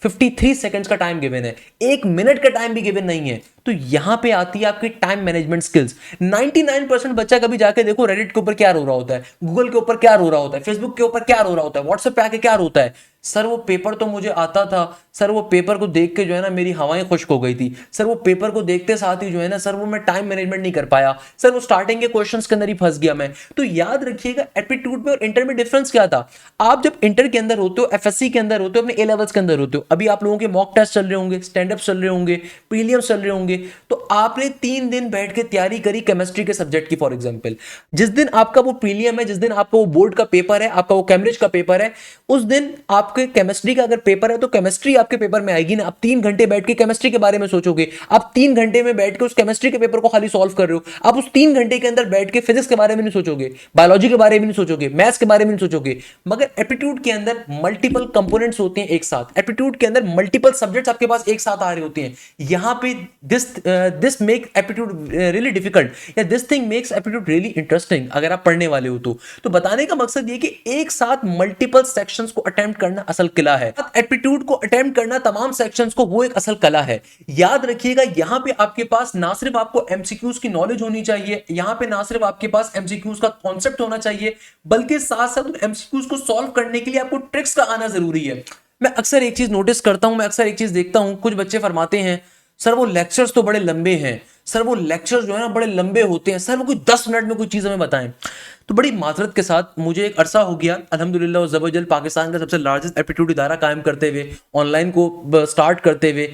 53 सेकंड्स का टाइम गिवन है, 1 मिनट का टाइम भी गिवन नहीं है। तो यहां पे आती है आपकी टाइम मैनेजमेंट स्किल्स। 99% बच्चा कभी जाके देखो रेडिट के ऊपर क्या रो रहा होता है, गूगल के ऊपर क्या रो रहा होता है, फेसबुक के ऊपर क्या रो रहा होता है, व्हाट्सएप पे आके क्या रोता है, सर वो पेपर तो मुझे आता था, सर वो पेपर को देख के जो है ना मेरी हवाएं खुश्क हो गई थी, सर वो पेपर को देखते साथ ही जो है ना सर वो मैं टाइम मैनेजमेंट नहीं कर पाया, सर वो स्टार्टिंग के क्वेश्चंस के अंदर ही फंस गया मैं। तो याद रखिएगा एप्टीट्यूड में और इंटर में डिफरेंस क्या था। आप जब इंटर के अंदर होते हो, एफएससी के अंदर होते हो, अपने ए लेवल्स के अंदर होते हो, अभी आप लोगों के मॉक टेस्ट चल रहे होंगे, स्टैंड अप चल रहे होंगे, प्रीलियम्स चल रहे होंगे, तो आपने 3 दिन बैठ के तैयारी करी केमिस्ट्री के सब्जेक्ट की। फॉर एग्जांपल जिस दिन आपका वो प्रीलियम है, जिस दिन आपका वो बोर्ड का पेपर है, आपका वो कैम्ब्रिज का पेपर है, उस दिन आपके केमिस्ट्री का अगर पेपर है तो केमिस्ट्री आपके पेपर में आएगी ना। आप 3 घंटे बैठ के केमिस्ट्री के बारे में सोचोगे, आप 3 घंटे में बैठ के उस केमिस्ट्री के पेपर को खाली सॉल्व कर रहे हो। आप उस 3 घंटे के अंदर बैठ के फिजिक्स के बारे में नहीं सोचोगे, बायोलॉजी के बारे में नहीं सोचोगे, मैथ्स के बारे में नहीं सोचोगे। मगर एप्टीट्यूड के अंदर मल्टीपल कंपोनेंट्स होते हैं एक साथ, एप्टीट्यूड के अंदर मल्टीपल सब्जेक्ट्स आपके पास एक साथ आ रहे होते हैं। यहां पे this make aptitude really difficult, या this thing makes aptitude really interesting अगर आप पढ़ने वाले हो तो बताने का मकसद ये कि एक साथ मल्टीपल सेक्शंस को अटेम्प्ट करना असल कला है। एप्टीट्यूड को अटेम्प्ट करना तमाम सेक्शंस को, वो एक असल कला है। याद रखिएगा यहां पे आपके पास ना सिर्फ आपको एमसीक्यूज की नॉलेज होनी चाहिए, यहां पे ना सिर्फ आपके पास एमसीक्यूज का कॉन्सेप्ट होना चाहिए, बल्कि साथ साथ एमसीक्यूज को सॉल्व करने के लिए आपको ट्रिक्स का आना जरूरी है। मैं अक्सर एक चीज नोटिस करता हूं, मैं अक्सर एक चीज देखता हूं, कुछ बच्चे फरमाते हैं सर वो लेक्चर्स तो बड़े लंबे हैं, सर वो लेक्चर्स जो है ना बड़े लंबे होते हैं, सर वो कोई 10 मिनट में कोई चीज हमें बताएं। तो बड़ी माजरत के साथ मुझे एक अरसा हो गया अल्हम्दुलिल्लाह और ज़बरजल पाकिस्तान का सबसे लार्जेस्ट एप्टीट्यूड इदारा कायम करते हुए, ऑनलाइन को स्टार्ट करते हुए,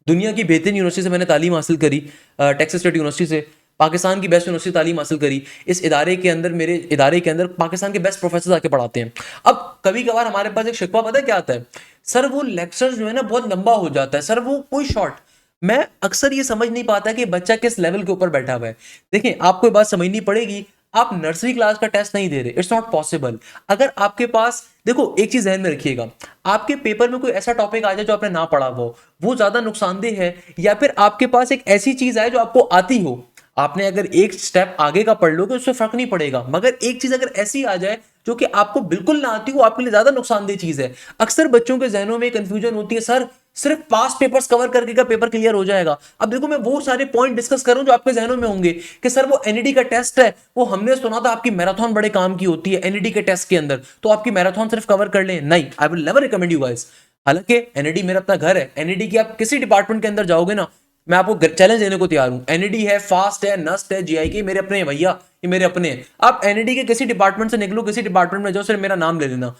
दुनिया की बेहतरीन यूनिवर्सिटी से मैंने तालीम हासिल करी, टेक्सास स्टेट यूनिवर्सिटी से, पाकिस्तान की बेस्ट यूनिवर्सिटी तालीम हासिल करी। इस इदारे के अंदर, मेरे इदारे के अंदर पाकिस्तान के बेस्ट प्रोफेसर आके पढ़ाते हैं। अब कभी कभार हमारे पास एक शिकवा पता है क्या आता है, सर वो लेक्चर जो है ना बहुत लंबा हो जाता है, सर वो कोई शॉर्ट। मैं अक्सर ये समझ नहीं पाता कि बच्चा किस लेवल के ऊपर बैठा हुआ है। देखिए आपको ये बात समझनी पड़ेगी, आप नर्सरी क्लास का टेस्ट नहीं दे रहे, इट्स नॉट पॉसिबल। अगर आपके पास, देखो एक चीज ध्यान में रखिएगा, आपके पेपर में कोई ऐसा टॉपिक आ जाए जो आपने ना पढ़ा हो, वो ज्यादा नुकसानदेह है, या फिर आपके पास एक ऐसी चीज आए जो आपको आती हो, आपने अगर एक स्टेप आगे का पढ़ लोगे उससे फर्क नहीं पड़ेगा, मगर एक चीज अगर ऐसी आ जाए जो कि आपको बिल्कुल ना आती हो, आपके लिए ज्यादा नुकसानदेह चीज है। अक्सर बच्चों के जहनों में कंफ्यूजन होती है, सर सिर्फ पास पेपर्स कवर करके का पेपर क्लियर हो जाएगा। अब देखो मैं वो सारे पॉइंट डिस्कस करूं जो आपके जहनों में होंगे कि सर वो एनईडी का टेस्ट है, वो हमने सुना था आपकी मैराथन बड़े काम की होती है एनईडी के टेस्ट के अंदर, तो आपकी मैराथन सिर्फ कवर कर लें। नहीं, I will never recommend you guys. हालांकि एनईडी मेरा अपना घर है, एनईडी की आप किसी डिपार्टमेंट के अंदर जाओगे ना, मैं आपको चैलेंज देने को तैयार हूं, एनईडी है, फास्ट है, नस्ट है, जीआईके मेरे अपने हैं भैया, ये मेरे अपने हैं। आप एनईडी के किसी डिपार्टमेंट से निकलो, किसी डिपार्टमेंट में जाओ, सिर्फ मेरा नाम ले लेना,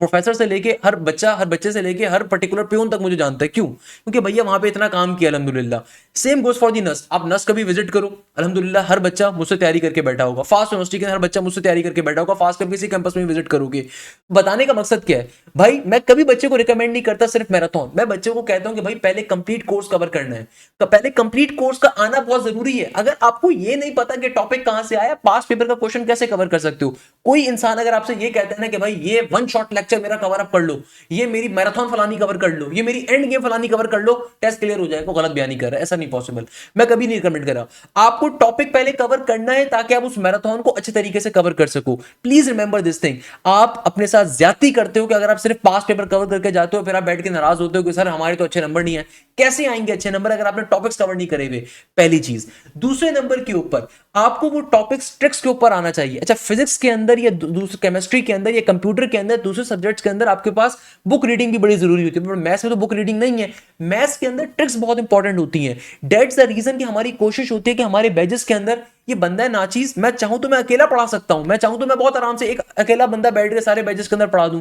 प्रोफेसर से लेके हर बच्चे से लेके हर पर्टिकुलर प्यून तक मुझे जानता है। क्यों? क्योंकि भैया वहां पे इतना काम किया अल्हम्दुलिल्लाह। सेम गोज फॉर दी नस, आप नस कभी विजिट करो, अल्हम्दुलिल्लाह हर बच्चा मुझसे तैयारी करके बैठा होगा, फास्ट यूनिवर्सिटी के हर बच्चा मुझसे तैयारी करके बैठा होगा, फास्ट कभी किसी कैंपस में विजिट करोगे। बताने का मकसद क्या है भाई, मैं कभी बच्चे को रिकमेंड नहीं करता सिर्फ मैराथन, मैं बच्चे को कहता हूं कि भाई पहले कंप्लीट कोर्स कवर करना है, तो पहले कंप्लीट कोर्स का आना बहुत जरूरी है। अगर आपको ये नहीं पता कि टॉपिक कहां से आया, पास पेपर का क्वेश्चन कैसे कवर कर सकते हो। कोई इंसान अगर आपसे ये कहता है ना कि भाई ये वन शॉट लेक्चर मेरा कवर अप कर लो, ये मेरी मैराथन फलानी कवर कर लो, ये मेरी एंड गेम फलानी कवर कर लो, टेस्ट क्लियर हो जाएगा, गलत बयानी कर रहा है, ऐसा नहीं पॉसिबल, मैं कभी नहीं रिकमेंड कर रहा। आपको टॉपिक पहले कवर करना है ताकि आप उस मैराथन को अच्छे तरीके से कवर कर सको। Please remember this thing. आप अपने साथ ज्यादती करते हो कि अगर आप सिर्फ पास पेपर कवर करके जाते हो, फिर आप बैठ के नाराज होते हो कि सर हमारे तो अच्छे नंबर नहीं है। कैसे आएंगे अच्छे नंबर अगर आपने टॉपिक्स कवर नहीं करे हुए? पहली चीज। दूसरे नंबर के ऊपर आपको वो टॉपिक्स ट्रिक्स के ऊपर आना चाहिए। अच्छा, फिजिक्स के अंदर या दूसरे केमिस्ट्री के अंदर या कंप्यूटर के अंदर, दूसरे सब्जेक्ट्स के अंदर आपके पास बुक रीडिंग भी बड़ी जरूरी होती है, पर मैथ्स में तो बुक रीडिंग नहीं है। मैथ्स के अंदर ट्रिक्स बहुत इंपॉर्टेंट होती हैं। दैट्स द रीजन कि हमारी कोशिश होती है कि हमारे बैचेस के अंदर ये बंदा है नाचीज, मैं चाहूं तो मैं अकेला पढ़ा सकता हूं, मैं चाहूं तो मैं बहुत आराम से एक अकेला बंदा बैठ के सारे बैचेस के अंदर पढ़ा दूं।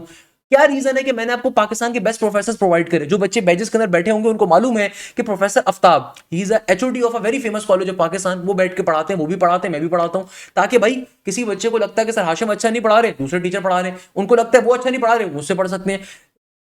क्या रीजन है कि मैंने आपको पाकिस्तान के बेस्ट प्रोफेसर प्रोवाइड करे। जो बच्चे बैचेस के अंदर बैठे होंगे उनको मालूम है कि professor Aftab, he is HOD of a very famous college of Pakistan, वो बैठ के पढ़ाते हैं, वो भी पढ़ाते हैं, मैं भी पढ़ाता हूं, ताकि भाई किसी बच्चे को लगता है कि सर हाशिम अच्छा नहीं पढ़ा रहे, दूसरे टीचर पढ़ा रहे हैं, उनको लगता है वो अच्छा नहीं पढ़ा रहे, मुझसे पढ़ सकते हैं,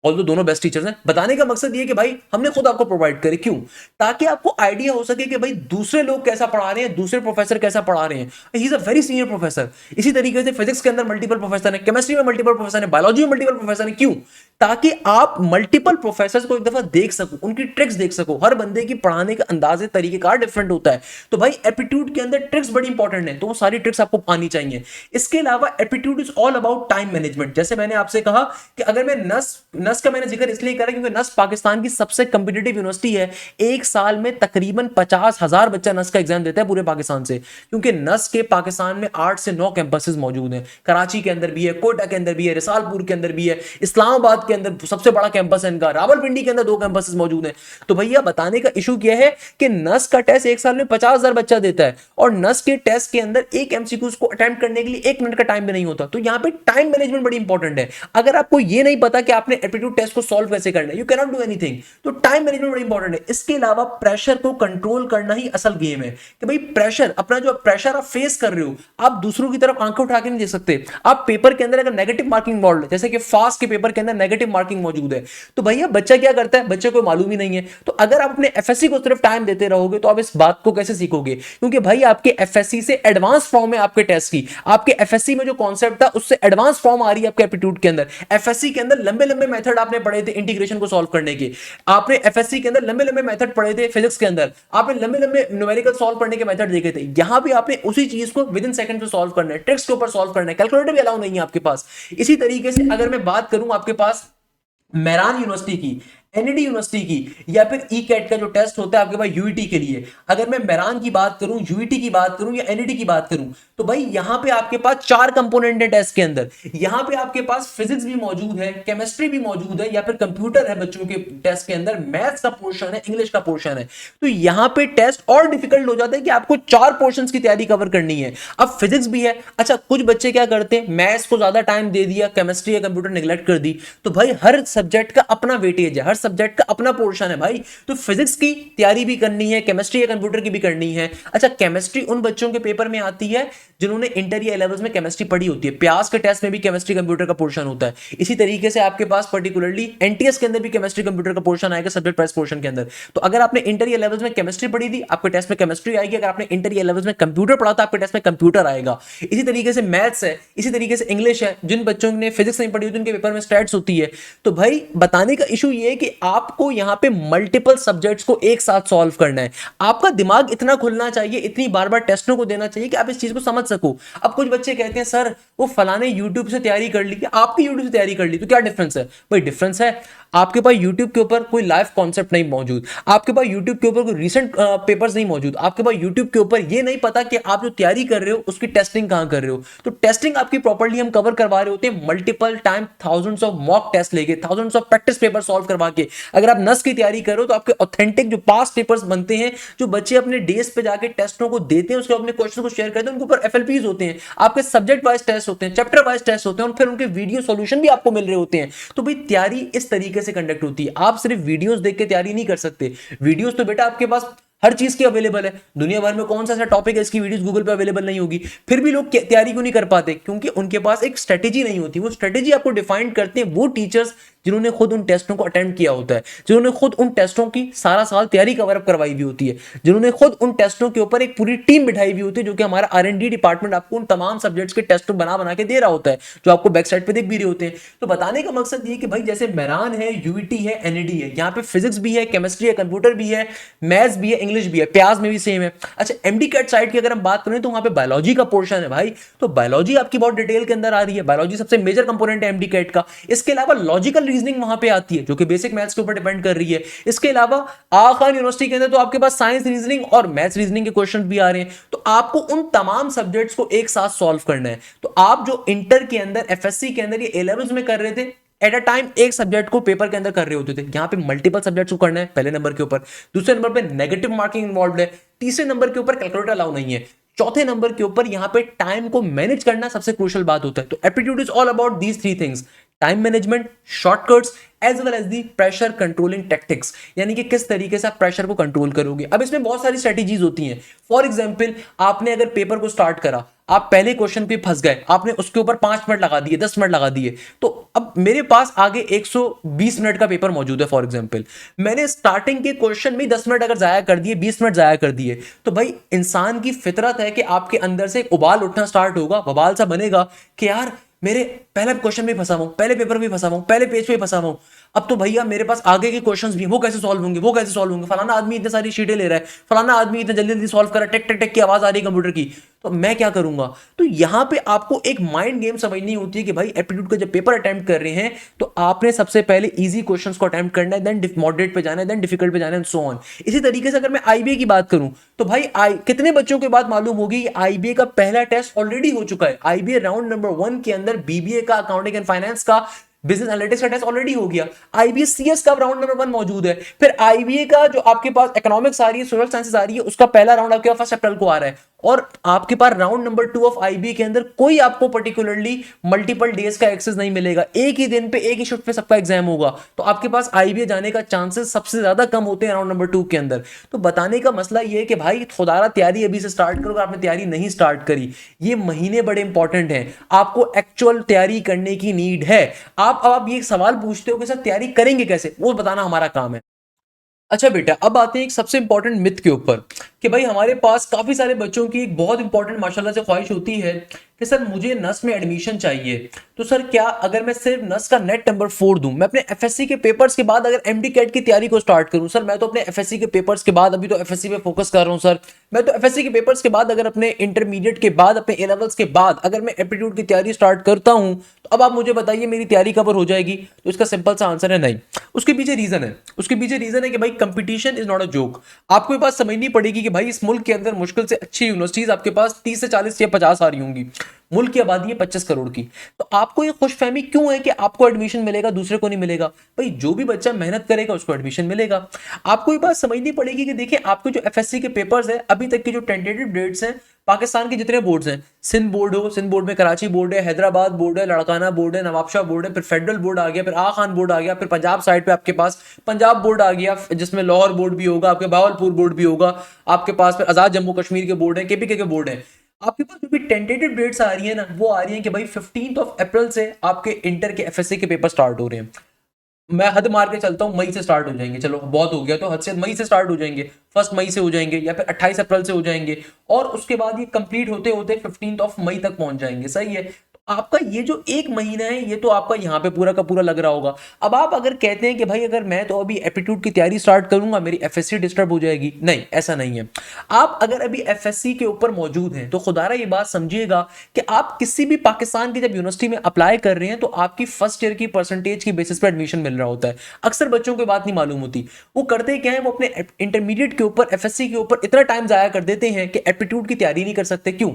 और दोनों बेस्ट टीचर्स हैं। बताने का मकसद ये कि भाई हमने खुद आपको प्रोवाइड करे। क्यों? ताकि आपको आइडिया हो सके कि भाई दूसरे लोग कैसा पढ़ा रहे हैं, दूसरे प्रोफेसर कैसा पढ़ा रहे हैं। He is a very senior professor. इसी तरीके से फिजिक्स के अंदर मल्टीपल प्रोफेसर है, केमिस्ट्री में मल्टीपल प्रोफेसर है, बायोलॉजी में मल्टीपल प्रोफेसर है। क्यों? ताकि आप मल्टीपल प्रोफेसर को एक दफा देख सको, उनकी ट्रिक्स देख सको। हर बंदे की पढ़ाने का अंदाजे तरीकेकार डिफरेंट होता है, तो भाई एप्टीट्यूड के अंदर ट्रिक्स बड़ी इंपॉर्टेंट है, तो वो सारी ट्रिक्स आपको आनी चाहिए। इसके अलावा aptitude is all about time management. जैसे मैंने आपसे कहा कि अगर मैं नस का मैंने जिक्र इसलिए करा क्योंकि नस पाकिस्तान की सबसे कंपिटिटिव यूनिवर्सिटी है। एक साल में तकरीबन 50,000 बच्चा नस का एग्जाम देता है पूरे पाकिस्तान से, क्योंकि नस के पाकिस्तान में 8 से 9 कैंपसेस मौजूद हैं। कराची के अंदर भी है, कोयटा के अंदर भी है, रिसालपुर के अंदर भी है, इस्लामाबाद के के अंदर सबसे बड़ा कैंपस है इनका, रावलपिंडी के अंदर 2 कैंपसेस मौजूद हैं। तो भैया बताने का इशू क्या है कि नस का टेस्ट एक साल में 50,000 बच्चा देता है, और नस के टेस्ट के अंदर एक एमसीक्यूज को अटेम्प्ट करने के लिए 1 मिनट का टाइम भी नहीं होता। तो यहां पे टाइम मैनेजमेंट बड़ी इंपॉर्टेंट है। अगर आपको ये नहीं पता कि आपने एप्टीट्यूड टेस्ट को सॉल्व कैसे करना है, you can not do anything. तो टाइम मैनेजमेंट बड़ी इंपॉर्टेंट है। इसके अलावा प्रेशर को कंट्रोल करना ही असल गेम है कि भाई प्रेशर, अपना जो प्रेशर आप फेस कर रहे हो, आप दूसरों की तरफ आंखें उठा के नहीं देख सकते। आप पेपर के अंदर अगर नेगेटिव मार्किंग मॉडल, जैसे कि फास्ट के पेपर के अंदर नेगेटिव मार्किंग मौजूद है, तो भैया बच्चा क्या करता है, बच्चे को मालूम ही नहीं है। तो अगर आप अपने एफएससी को सिर्फ टाइम देते रहोगे तो आप इस बात को कैसे सीखोगे? क्योंकि भाई आपके एफएससी से एडवांस फॉर्म है आपके टेस्ट की, आपके एफएससी में जो कॉन्सेप्ट था उससे एडवांस फॉर्म आ रही है आपके एप्टीट्यूड के अंदर। एफएससी के अंदर लंबे लंबे मेथड आपने पढ़े थे इंटीग्रेशन को सॉल्व करने के, आपने एफएससी के अंदर लंबे लंबे मेथड पढ़े थे फिजिक्स के अंदर, आपने लंबे लंबे न्यूमेरिकल सॉल्व करने के मेथड देखे थे। यहां भी आपने उसी चीज को विद इन सेकंड में सॉल्व करना है, ट्रिक्स के ऊपर सॉल्व करना है, कैलकुलेटर भी अलाउ नहीं है आपके पास। इसी तरीके से अगर मैं बात करूं आपके पास मेरान यूनिवर्सिटी की, एनईडी यूनिवर्सिटी की, या फिर ई कैट का जो टेस्ट होता है आपके पास यूईटी के लिए, अगर मैं मेरान की बात करूं, यूईटी की बात करूं या एनईडी की बात करूं, तो भाई यहां पे आपके पास 4 कंपोनेंट है टेस्ट के अंदर। यहां पे आपके पास फिजिक्स भी मौजूद है, केमिस्ट्री भी मौजूद है, या फिर कंप्यूटर है बच्चों के टेस्ट के अंदर, मैथ्स का पोर्शन है, इंग्लिश का पोर्शन है। तो यहां पे टेस्ट और डिफिकल्ट हो जाता है कि आपको 4 पोर्शंस की तैयारी कवर करनी है। अब फिजिक्स भी है, अच्छा कुछ बच्चे क्या करते हैं, मैथ्स को ज्यादा टाइम दे दिया, केमिस्ट्री या कंप्यूटर निगलेक्ट कर दी। तो भाई हर सब्जेक्ट का अपना वेटेज है, हर सब्जेक्ट का अपना पोर्शन है भाई। तो फिजिक्स की तैयारी भी करनी है, केमिस्ट्री या कंप्यूटर की भी करनी है। अच्छा केमिस्ट्री उन बच्चों के पेपर में आती है जिन्होंने इंटर या लेवल्स में केमिस्ट्री पढ़ी होती है। प्यास के टेस्ट में भी केमिस्ट्री कंप्यूटर का पोर्शन होता है। इसी तरीके से आपके पास पर्टिकुलरली एनटीएस के अंदर भी केमिस्ट्री कंप्यूटर का पोर्शन आएगा सब्जेक्ट वाइज पोर्शन के अंदर। तो अगर आपने इंटर या लेवल्स में केमिस्ट्री पढ़ी थी, आपके टेस्ट में केमिस्ट्री आएगी। अगर आपने इंटर या लेवल्स में कंप्यूटर पढ़ा था, आपके टेस्ट में कंप्यूटर आएगा। इसी तरीके से मैथ्स है, इसी तरीके से इंग्लिश है। जिन बच्चों ने फिजिक्स नहीं पढ़ी होती उनके पेपर में स्टैट्स होती है। तो भाई बताने का इशू ये है कि आपको यहां पे मल्टीपल सब्जेक्ट्स को एक साथ सॉल्व करना है। आपका दिमाग इतना खुलना चाहिए, इतनी बार बार टेस्टों को देना चाहिए कि आप इस चीज को समझ सको। अब कुछ बच्चे कहते हैं सर वो फलाने यूट्यूब से तैयारी कर ली, आपकी यूट्यूब से तैयारी कर ली, तो क्या डिफरेंस है? भाई डिफरेंस है, आपके पास यूट्यूब के ऊपर कोई लाइव कॉन्सेप्ट नहीं मौजूद, आपके पास यूट्यूब के ऊपर कोई रीसेंट पेपर्स नहीं मौजूद, आपके पास यूट्यूब के ऊपर ये नहीं पता कि आप जो तैयारी कर रहे हो उसकी टेस्टिंग कहां कर रहे हो। तो टेस्टिंग आपकी प्रॉपर्ली हम कवर करवा रहे होते हैं multiple time, thousands of mock test लेके, thousands of practice paper solve करवा के। अगर आप नस की तैयारी करो तो आपके ऑथेंटिक जो पास्ट पेपर्स बनते हैं, जो बच्चे अपने डेज पे जाके टेस्टों को देते हैं, उसके अपने क्वेश्चन को शेयर करते हैं, उनके ऊपर एफएलपीज होते हैं, आपके सब्जेक्ट वाइज टेस्ट होते हैं, चैप्टर वाइज टेस्ट होते हैं, और फिर उनके वीडियो सॉल्यूशन भी आपको मिल रहे होते हैं। तो भाई तैयारी इस तरीके से कंडक्ट होती है। आप सिर्फ वीडियोस देख के तैयारी नहीं कर सकते। वीडियोस तो बेटा आपके पास हर चीज की अवेलेबल है, दुनिया भर में कौन सा ऐसा टॉपिक है इसकी वीडियोस गूगल पे अवेलेबल नहीं होगी। फिर भी लोग तैयारी क्यों नहीं कर पाते? क्योंकि उनके पास एक स्ट्रेटेजी नहीं होती। वो स्ट्रेटेजी आपको डिफाइन करते हैं वो टीचर्स जिन्होंने खुद उन टेस्टों को अटेम्प्ट किया होता है, जिन्होंने खुद उन टेस्टों की सारा साल तैयारी कवर अप करवाई हुई होती है, जिन्होंने खुद उन टेस्टों के ऊपर एक पूरी टीम बिठाई हुई होती है, जो कि हमारा R&D डिपार्टमेंट आपको उन तमाम सब्जेक्ट्स के टेस्ट बना बना के दे रहा होता है, जो आपको बैक साइड पे देख भी रहे होते हैं। तो बताने का मकसद ये कि भाई जैसे मेरान है, यूईटी है, एनईडी है, यहाँ पे फिजिक्स भी है, केमिस्ट्री है, कंप्यूटर भी है, मैथ्स भी है, इंग्लिश भी है, प्याज में भी सेम है। अच्छा एमडी कैट साइड की अगर हम बात करें तो वहां पे बायोलॉजी का पोर्शन है भाई। तो बायोलॉजी आपकी बहुत डिटेल के अंदर आ रही है, बायोलॉजी सबसे मेजर कंपोनेंट है एमडी कैट का। इसके अलावा लॉजिकल रीजनिंग वहां पे आती है, जो कि बेसिक मैथ्स के ऊपर डिपेंड कर रही है। इसके अलावा आगा खान यूनिवर्सिटी के अंदर तो आपके पास साइंस रीजनिंग और मैथ्स रीजनिंग के क्वेश्चन भी आ रहे हैं। तो आपको उन तमाम सब्जेक्ट्स को एक साथ सॉल्व करना है। तो आप जो इंटर के अंदर, एफएससी के अंदर, ये ए लेवल्स में कर रहे थे, एट अ टाइम एक सब्जेक्ट को पेपर के अंदर कर रहे होते थे, यहां पे मल्टीपल सब्जेक्ट्स को करना है पहले नंबर के ऊपर, दूसरे नंबर पे नेगेटिव मार्किंग इन्वॉल्व है, तीसरे नंबर के ऊपर कैलकुलेटर अलाउ नहीं है, चौथे नंबर के ऊपर यहां पे टाइम को मैनेज करना सबसे क्रूशियल बात होता है। तो aptitude is all about these 3 things: time management, shortcuts, as well as the pressure controlling tactics, यानी कि किस तरीके से आप प्रेशर को कंट्रोल करोगे। अब इसमें बहुत सारी स्ट्रेटेजीज होती हैं। फॉर एग्जांपल आपने अगर पेपर को स्टार्ट करा, आप पहले क्वेश्चन पे फंस गए, आपने उसके ऊपर 5 मिनट लगा दिए, 10 मिनट लगा दिए, तो अब मेरे पास आगे 120 मिनट का पेपर मौजूद है। फॉर एग्जांपल मैंने स्टार्टिंग के क्वेश्चन में 10 मिनट अगर जाया कर दिए, 20 मिनट जाया कर दिए, तो भाई इंसान की फितरत है कि आपके अंदर से एक उबाल उठना स्टार्ट होगा, बवाल सा बनेगा कि यार मेरे पहले क्वेश्चन में फंसा हूं, पहले पेपर में फंसा हूं, पहले पेज पे फंसा हूं, अब तो भैया मेरे पास आगे के क्वेश्चंस भी, वो कैसे सॉल्व होंगे, वो कैसे सॉल्व होंगे, फलाना आदमी इतने सारी शीटें ले रहा है, फलाना आदमी इतने जल्दी जल्दी सॉल्व कर रहा है, टेक टेक टेक की आवाज आ रही है कंप्यूटर की, तो मैं क्या करूंगा। तो यहां पे आपको एक माइंड गेम समझनी होती है कि भाई एप्टीट्यूड का जब पेपर अटेम्प्ट कर रहे हैं तो आपने सबसे पहले इजी क्वेश्चंस को अटेम्प्ट करना है, देन मॉडरेट पे जाना है, देन डिफिकल्ट पे जाना है, सो ऑन। इसी तरीके से अगर मैं आईबीए की बात करूं तो भाई कितने बच्चों के बाद मालूम होगी आईबीए का पहला टेस्ट ऑलरेडी हो चुका है। आईबीए राउंड नंबर 1 के अंदर बीबीए का, अकाउंटिंग एंड फाइनेंस का बिजनेस एनालिटिक्स का टेस्ट ऑलरेडी हो गया, आईबीसीएस का राउंड नंबर 1 मौजूद है, फिर आईबीए का जो आपके पास इकोनॉमिक्स आ रही है, सोशल साइंसेस आ रही है, उसका पहला राउंड आपके पास 1 अप्रैल को आ रहा है, और आपके पास राउंड नंबर 2 ऑफ आईबीए के अंदर कोई आपको पर्टिकुलरली मल्टीपल डेज का एक्सेस नहीं मिलेगा, एक ही दिन पे एक ही शिफ्ट पे सबका एग्जाम होगा, तो आपके पास आईबीए जाने का चांसेस सबसे ज्यादा कम होते हैं राउंड नंबर 2 के अंदर। तो बताने का मसला ये है कि भाई खुदारा तैयारी अभी से स्टार्ट करो, आपने तैयारी नहीं स्टार्ट करी, ये महीने बड़े इंपॉर्टेंट हैं, आपको एक्चुअल तैयारी करने की नीड है। आप ये सवाल पूछते हो कि सर तैयारी करेंगे कैसे, वो बताना हमारा काम है। अच्छा बेटा, अब आते हैं एक सबसे इंपॉर्टेंट मिथ के ऊपर कि भाई हमारे पास काफी सारे बच्चों की एक बहुत इंपॉर्टेंट माशाल्लाह से ख्वाहिश होती है कि सर मुझे नस में एडमिशन चाहिए, तो सर क्या अगर मैं सिर्फ नस का नेट नंबर 4 दूं, मैं अपने एफएससी के पेपर्स के बाद अगर एमडी कैट की तैयारी को स्टार्ट करूं, सर मैं तो अपने एफएससी के पेपर्स के बाद, अभी तो एफएससी पे फोकस कर रहा हूं सर, मैं तो एफएससी के पेपर्स के बाद अगर अपने इंटरमीडिएट के बाद, अपने ए लेवल्स के बाद अगर मैं एप्टीट्यूड की तैयारी स्टार्ट करता हूं, तो अब आप मुझे बताइए मेरी तैयारी कवर हो जाएगी? तो इसका सिंपल सा आंसर है नहीं। उसके पीछे रीजन है, उसके पीछे रीजन है कि भाई competition is not a joke. आपको ये बात समझनी पड़ेगी कि भाई इस मुल्क के अंदर मुश्किल से अच्छी यूनिवर्सिटीज आपके पास 30 से 40 या 50 आ रही होंगी, मुल्क की आबादी है 25 करोड़ की, तो आपको ये खुशफहमी क्यों है कि आपको एडमिशन मिलेगा दूसरे को नहीं मिलेगा? भाई जो भी बच्चा मेहनत करेगा उसको एडमिशन मिलेगा। आपको ये बात समझनी पड़ेगी कि देखिए आपके जो एफएससी के पेपर्स है, अभी तक के जो टेंटेटिव डेट्स हैं, पाकिस्तान के जितने बोर्ड्स हैं, सिंध बोर्ड हो, सिंध बोर्ड में कराची बोर्ड है, हैदराबाद बोर्ड है, लड़काना बोर्ड है, नवाबशाह बोर्ड है, फिर फेडरल बोर्ड आ गया, फिर आ खान बोर्ड आ गया, फिर पंजाब साइड पे आपके पास पंजाब बोर्ड आ गया, जिसमें लाहौर बोर्ड भी होगा, आपके भावलपुर बोर्ड भी होगा, आपके पास फिर आजाद जम्मू कश्मीर के बोर्ड है, केपीके के बोर्ड है। आपके पास जो भी टेंटेटिव डेट्स आ रही है ना, वो आ रही है कि भाई 15 अप्रैल से आपके इंटर के एफएससी के पेपर स्टार्ट हो रहे हैं। मैं हद मार के चलता हूं मई से स्टार्ट हो जाएंगे, चलो बहुत हो गया, तो हद से मई से स्टार्ट हो जाएंगे, 1 मई से हो जाएंगे, या फिर 28 अप्रैल से हो जाएंगे, और उसके बाद ये कंप्लीट होते होते 15 मई तक पहुंच जाएंगे। सही है, तो आपका ये जो एक महीना है, ये तो आपका यहाँ पे पूरा का पूरा लग रहा होगा। अब आप अगर कहते हैं कि भाई अगर मैं तो अभी एप्टीट्यूड की तैयारी स्टार्ट करूंगा मेरी एफएससी डिस्टर्ब हो जाएगी, नहीं, ऐसा नहीं है। आप अगर अभी एफएससी के ऊपर मौजूद हैं तो खुदारा ये बात समझिएगा कि आप किसी भी पाकिस्तान की जब यूनिवर्सिटी में अप्लाई कर रहे हैं तो आपकी फर्स्ट ईयर की परसेंटेज की बेसिस पर एडमिशन मिल रहा होता है। अक्सर बच्चों को बात नहीं मालूम होती, वो करते क्या है, वो अपने इंटरमीडिएट के ऊपर एफएससी के ऊपर इतना टाइम जाया कर देते हैं कि एप्टीट्यूड की तैयारी नहीं कर सकते। क्यों?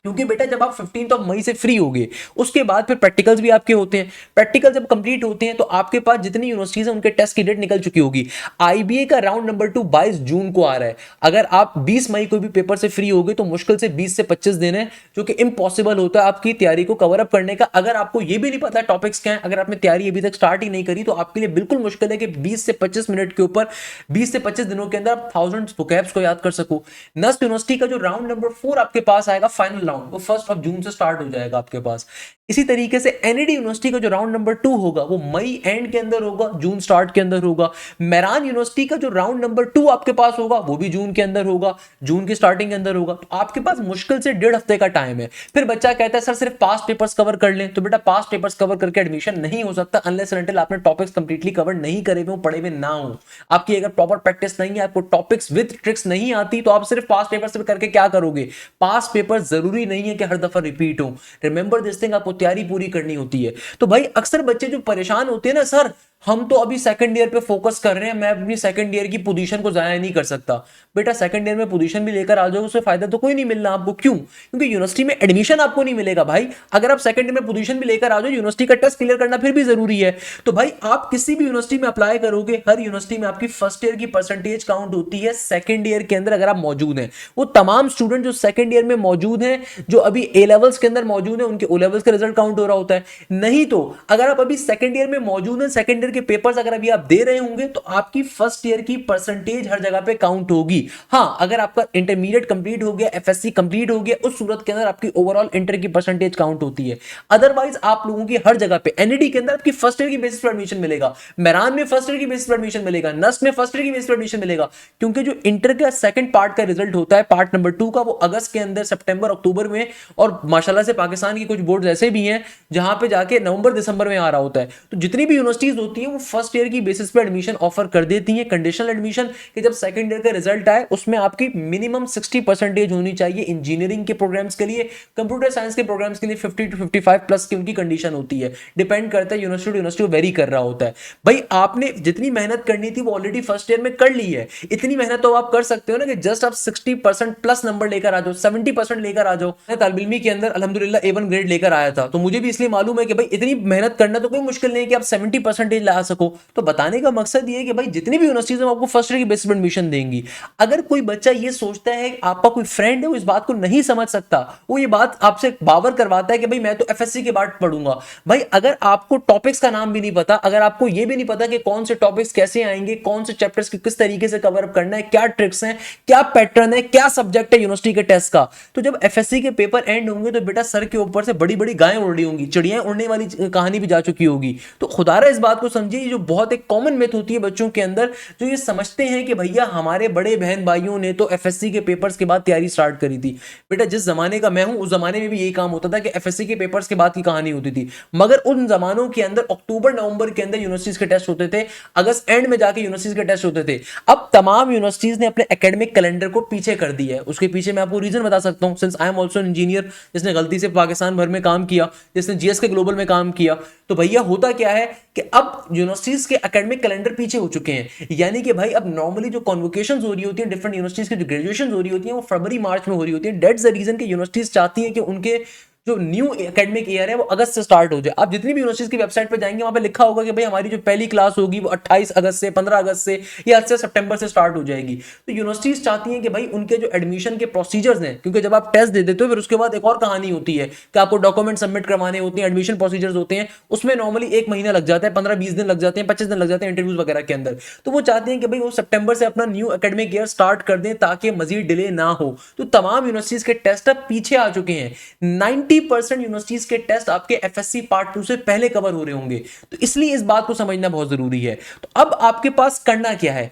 क्योंकि बेटा जब आप 15 मई से फ्री हो गए, उसके बाद फिर प्रैक्टिकल्स भी आपके होते हैं, प्रैक्टिकल जब कंप्लीट होते हैं तो आपके पास जितनी यूनिवर्सिटीज हैं उनके टेस्ट की डेट निकल चुकी होगी। आईबीए का राउंड नंबर 2 22 जून को आ रहा है, अगर आप 20 मई को भी पेपर से फ्री हो गए तो मुश्किल से 20 से 25 दिन है, जो कि इम्पॉसिबल होता है आपकी तैयारी को कवर अप करने का। अगर आपको ये भी नहीं पता टॉपिक्स क्या है, अगर आपने तैयारी अभी तक स्टार्ट ही नहीं करी, तो आपके लिए बिल्कुल मुश्किल है कि 20 से 25 मिनट के ऊपर 20 से 25 दिनों के अंदर आप 1000 वोकैब्स को याद कर सको। नस्ट यूनिवर्सिटी का जो राउंड नंबर 4 आपके पास आएगा फाइनल राउंड, वो 1 जून से स्टार्ट हो जाएगा आपके पास। इसी तरीके से एनईडी यूनिवर्सिटी का जो राउंड नंबर 2 होगा वो मई एंड के अंदर होगा, जून स्टार्ट के अंदर होगा। मेरान यूनिवर्सिटी का जो राउंड नंबर 2 आपके पास होगा वो भी जून के अंदर होगा, जून की स्टार्टिंग के अंदर होगा। तो आपके पास मुश्किल से 1.5 हफ्ते का टाइम है। फिर बच्चा कहता है सर सिर्फ पास्ट पेपर्स कवर कर लें, तो बेटा पास्ट पेपर्स कवर करके एडमिशन नहीं हो सकता अनलेस एंड अनटिल आपने टॉपिक्स कंप्लीटली कवर नहीं करे हुए, पढ़े हुए ना हो। आपकी अगर प्रॉपर प्रैक्टिस नहीं है, आपको टॉपिक्स विद ट्रिक्स नहीं आती, तो आप सिर्फ पास्ट पेपर्स करके क्या करोगे? पास्ट पेपर जरूरी नहीं है कि हर दफा रिपीट हो। रिमेंबर दिस थिंग, आपको तैयारी पूरी करनी होती है। तो भाई अक्सर बच्चे जो परेशान होते हैं ना, सर हम तो अभी सेकंड ईयर पे फोकस कर रहे हैं, मैं अपनी सेकंड ईयर की पोजीशन को जाया नहीं कर सकता। बेटा सेकंड ईयर में पोजीशन भी लेकर आ जाओगे, उससे फायदा तो कोई नहीं मिलना आपको। क्यों? क्योंकि यूनिवर्सिटी में एडमिशन आपको नहीं मिलेगा भाई। अगर आप सेकंड ईयर में पोजीशन भी लेकर आ जाओ, यूनिवर्सिटी का टेस्ट क्लियर करना फिर भी जरूरी है। तो भाई आप किसी भी यूनिवर्सिटी में अप्लाई करोगे, हर यूनिवर्सिटी में आपकी फर्स्ट ईयर की परसेंटेज काउंट होती है सेकंड ईयर के अंदर अगर आप मौजूद हैं। वो तमाम स्टूडेंट जो सेकंड ईयर में मौजूद हैं, जो अभी ए लेवल्स के अंदर मौजूद हैं, उनके ओ लेवल्स का रिजल्ट काउंट हो रहा होता है। नहीं तो अगर आप अभी सेकंड ईयर में मौजूद हैं, सेकंड ईयर के पेपर्स अगर अभी आप दे रहे होंगे, तो आपकी फर्स्ट ईयर की परसेंटेज हर जगह पे काउंट होगी। हां, अगर आपका इंटरमीडिएट कंप्लीट हो गया, एफएससी कंप्लीट हो गया, उस सूरत के अंदर आपकी ओवरऑल इंटर की परसेंटेज काउंट होती है। अदरवाइज आप लोगों की हर जगह पे एनईडी के अंदर आपकी फर्स्ट ईयर की बेसिस पर एडमिशन मिलेगा, मेरान में फर्स्ट ईयर की बेसिस पर एडमिशन मिलेगा, नस्ट में फर्स्ट ईयर की बेसिस पर एडमिशन मिलेगा। क्योंकि जो इंटर का सेकंड पार्ट का रिजल्ट होता है, पार्ट नंबर 2 का, वो अगस्त के अंदर, सितंबर अक्टूबर में, और माशाल्लाह से पाकिस्तान की कुछ बोर्ड ऐसे भी हैं जहां पे जाके नवंबर दिसंबर में आ रहा होता है। तो जितनी भी यूनिवर्सिटीज होती होती है वो फर्स्ट ईयर की बेसिस पे एडमिशन ऑफर कर देती है, कंडीशनल एडमिशन, कि जब सेकंड ईयर का रिजल्ट आए उसमें आपकी मिनिमम 60% होनी चाहिए इंजीनियरिंग के प्रोग्राम्स के लिए, कंप्यूटर साइंस के प्रोग्राम्स के लिए 50 to 55 प्लस की उनकी कंडीशन होती है, डिपेंड करता है यूनिवर्सिटी टू यूनिवर्सिटी, वेरी कर रहा होता है। भाई आपने जितनी मेहनत करनी थी वो ऑलरेडी फर्स्ट ईयर में कर ली है, इतनी मेहनत तो आप कर सकते हो ना कि जस्ट आप 60% प्लस नंबर लेकर आ जाओ, 70% लेकर आ जाओ। मैं तालिब इल्मी के अंदर अल्हम्दुलिल्लाह A1 ग्रेड लेकर आया था, तो मुझे भी इसलिए मालूम है कि भाई इतनी मेहनत करना तो कोई मुश्किल नहीं है कि आप 70% ला सको। तो बताने का मकसद ये है कि भाई जितनी भी यूनिवर्सिटीज आपको फर्स्ट ईयर की बेसिस पर एडमिशन देंगी, अगर कोई बच्चा ये सोचता है आपका कोई फ्रेंड है वो इस बात को नहीं समझ सकता, वो ये बात आपसे बावर करवाता है कि भाई मैं तो एफएससी के बाद पढ़ूंगा, भाई अगर आपको टॉपिक्स का नाम भी नहीं पता, अगर आपको ये भी नहीं पता कि कौन से टॉपिक्स कैसे आएंगे, कौन से चैप्टर्स किस तरीके से कवर अप करना है, क्या ट्रिक्स हैं, क्या पैटर्न है, क्या सब्जेक्ट है यूनिवर्सिटी के टेस्ट का, तो जब एफएससी के पेपर एंड होंगे तो बेटा सर के ऊपर से बड़ी बड़ी गायें उड़ रही होंगी, चिड़ियां उड़ने वाली कहानी भी जा चुकी होगी। तो खुदारा इस बात को समझिए, जो बहुत एक कॉमन मिथ होती है बच्चों के अंदर, जो ये समझते हैं कि भैया हमारे बड़े बहन भाइयों ने तो एफएससी के पेपर्स के बाद तैयारी स्टार्ट करी थी। बेटा जिस जमाने का मैं हूं उस जमाने में भी यही काम होता था कि एफएससी के पेपर्स के बाद की कहानी होती थी, मगर उन जमानों के अंदर अक्टूबर नवंबर के अंदर यूनिवर्सिटीज के टेस्ट होते थे, अगस्त एंड में जाके यूनिवर्सिटीज के टेस्ट होते थे। अब तमाम यूनिवर्सिटीज ने अपने एकेडमिक कैलेंडर को पीछे कर दिया है। उसके पीछे मैं आपको रीजन बता सकता हूं, since I am also an engineer जिसने गलती से पाकिस्तान भर में काम किया, जिसने जीएस के ग्लोबल में काम किया। तो भैया होता क्या है कि अब यूनिवर्सिटीज के एकेडमिक कैलेंडर पीछे हो चुके हैं, यानी कि भाई अब नॉर्मली जो कॉन्वोकेशंस हो रही होती हैं डिफरेंट यूनिवर्सिटीज की, जो ग्रेजुएशन हो रही होती है वो फरवरी मार्च में हो रही होती है। दैट्स द रीजन कि यूनिवर्सिटीज चाहती हैं कि उनके जो न्यू एकेडमिक ईयर है वो अगस्त से स्टार्ट हो जाए। आप जितनी भी यूनिवर्सिटीज की वेबसाइट पे जाएंगे वहां पे लिखा होगा कि भाई हमारी जो पहली क्लास होगी वो 28 अगस्त से 15 अगस्त से या 8 सितंबर से स्टार्ट हो जाएगी। तो यूनिवर्सिटीज चाहती हैं कि भाई उनके जो एडमिशन के प्रोसीजर्स हैं, क्योंकि जब आप टेस्ट दे देते हो फिर उसके बाद एक और कहानी होती है कि आपको डॉक्यूमेंट सबमिट करवाने होते हैं, एडमिशन प्रोसीजर्स होते हैं, उसमें नॉर्मली 1 महीना लग जाता है, 15-20 दिन लग जाते हैं, 25 दिन लग जाते हैं इंटरव्यूज वगैरह के अंदर। तो वो चाहते हैं कि भाई वो सितंबर से अपना न्यू एकेडमिक ईयर स्टार्ट कर दें ताकि मजीद डिले ना हो। तो तमाम यूनिवर्सिटीज के टेस्ट अब पीछे आ चुके हैं। 90% यूनिवर्सिटीज के टेस्ट आपके एफएससी पार्ट 2 से पहले कवर हो रहे होंगे। तो इसलिए इस बात को समझना बहुत जरूरी है। तो अब आपके पास करना क्या है,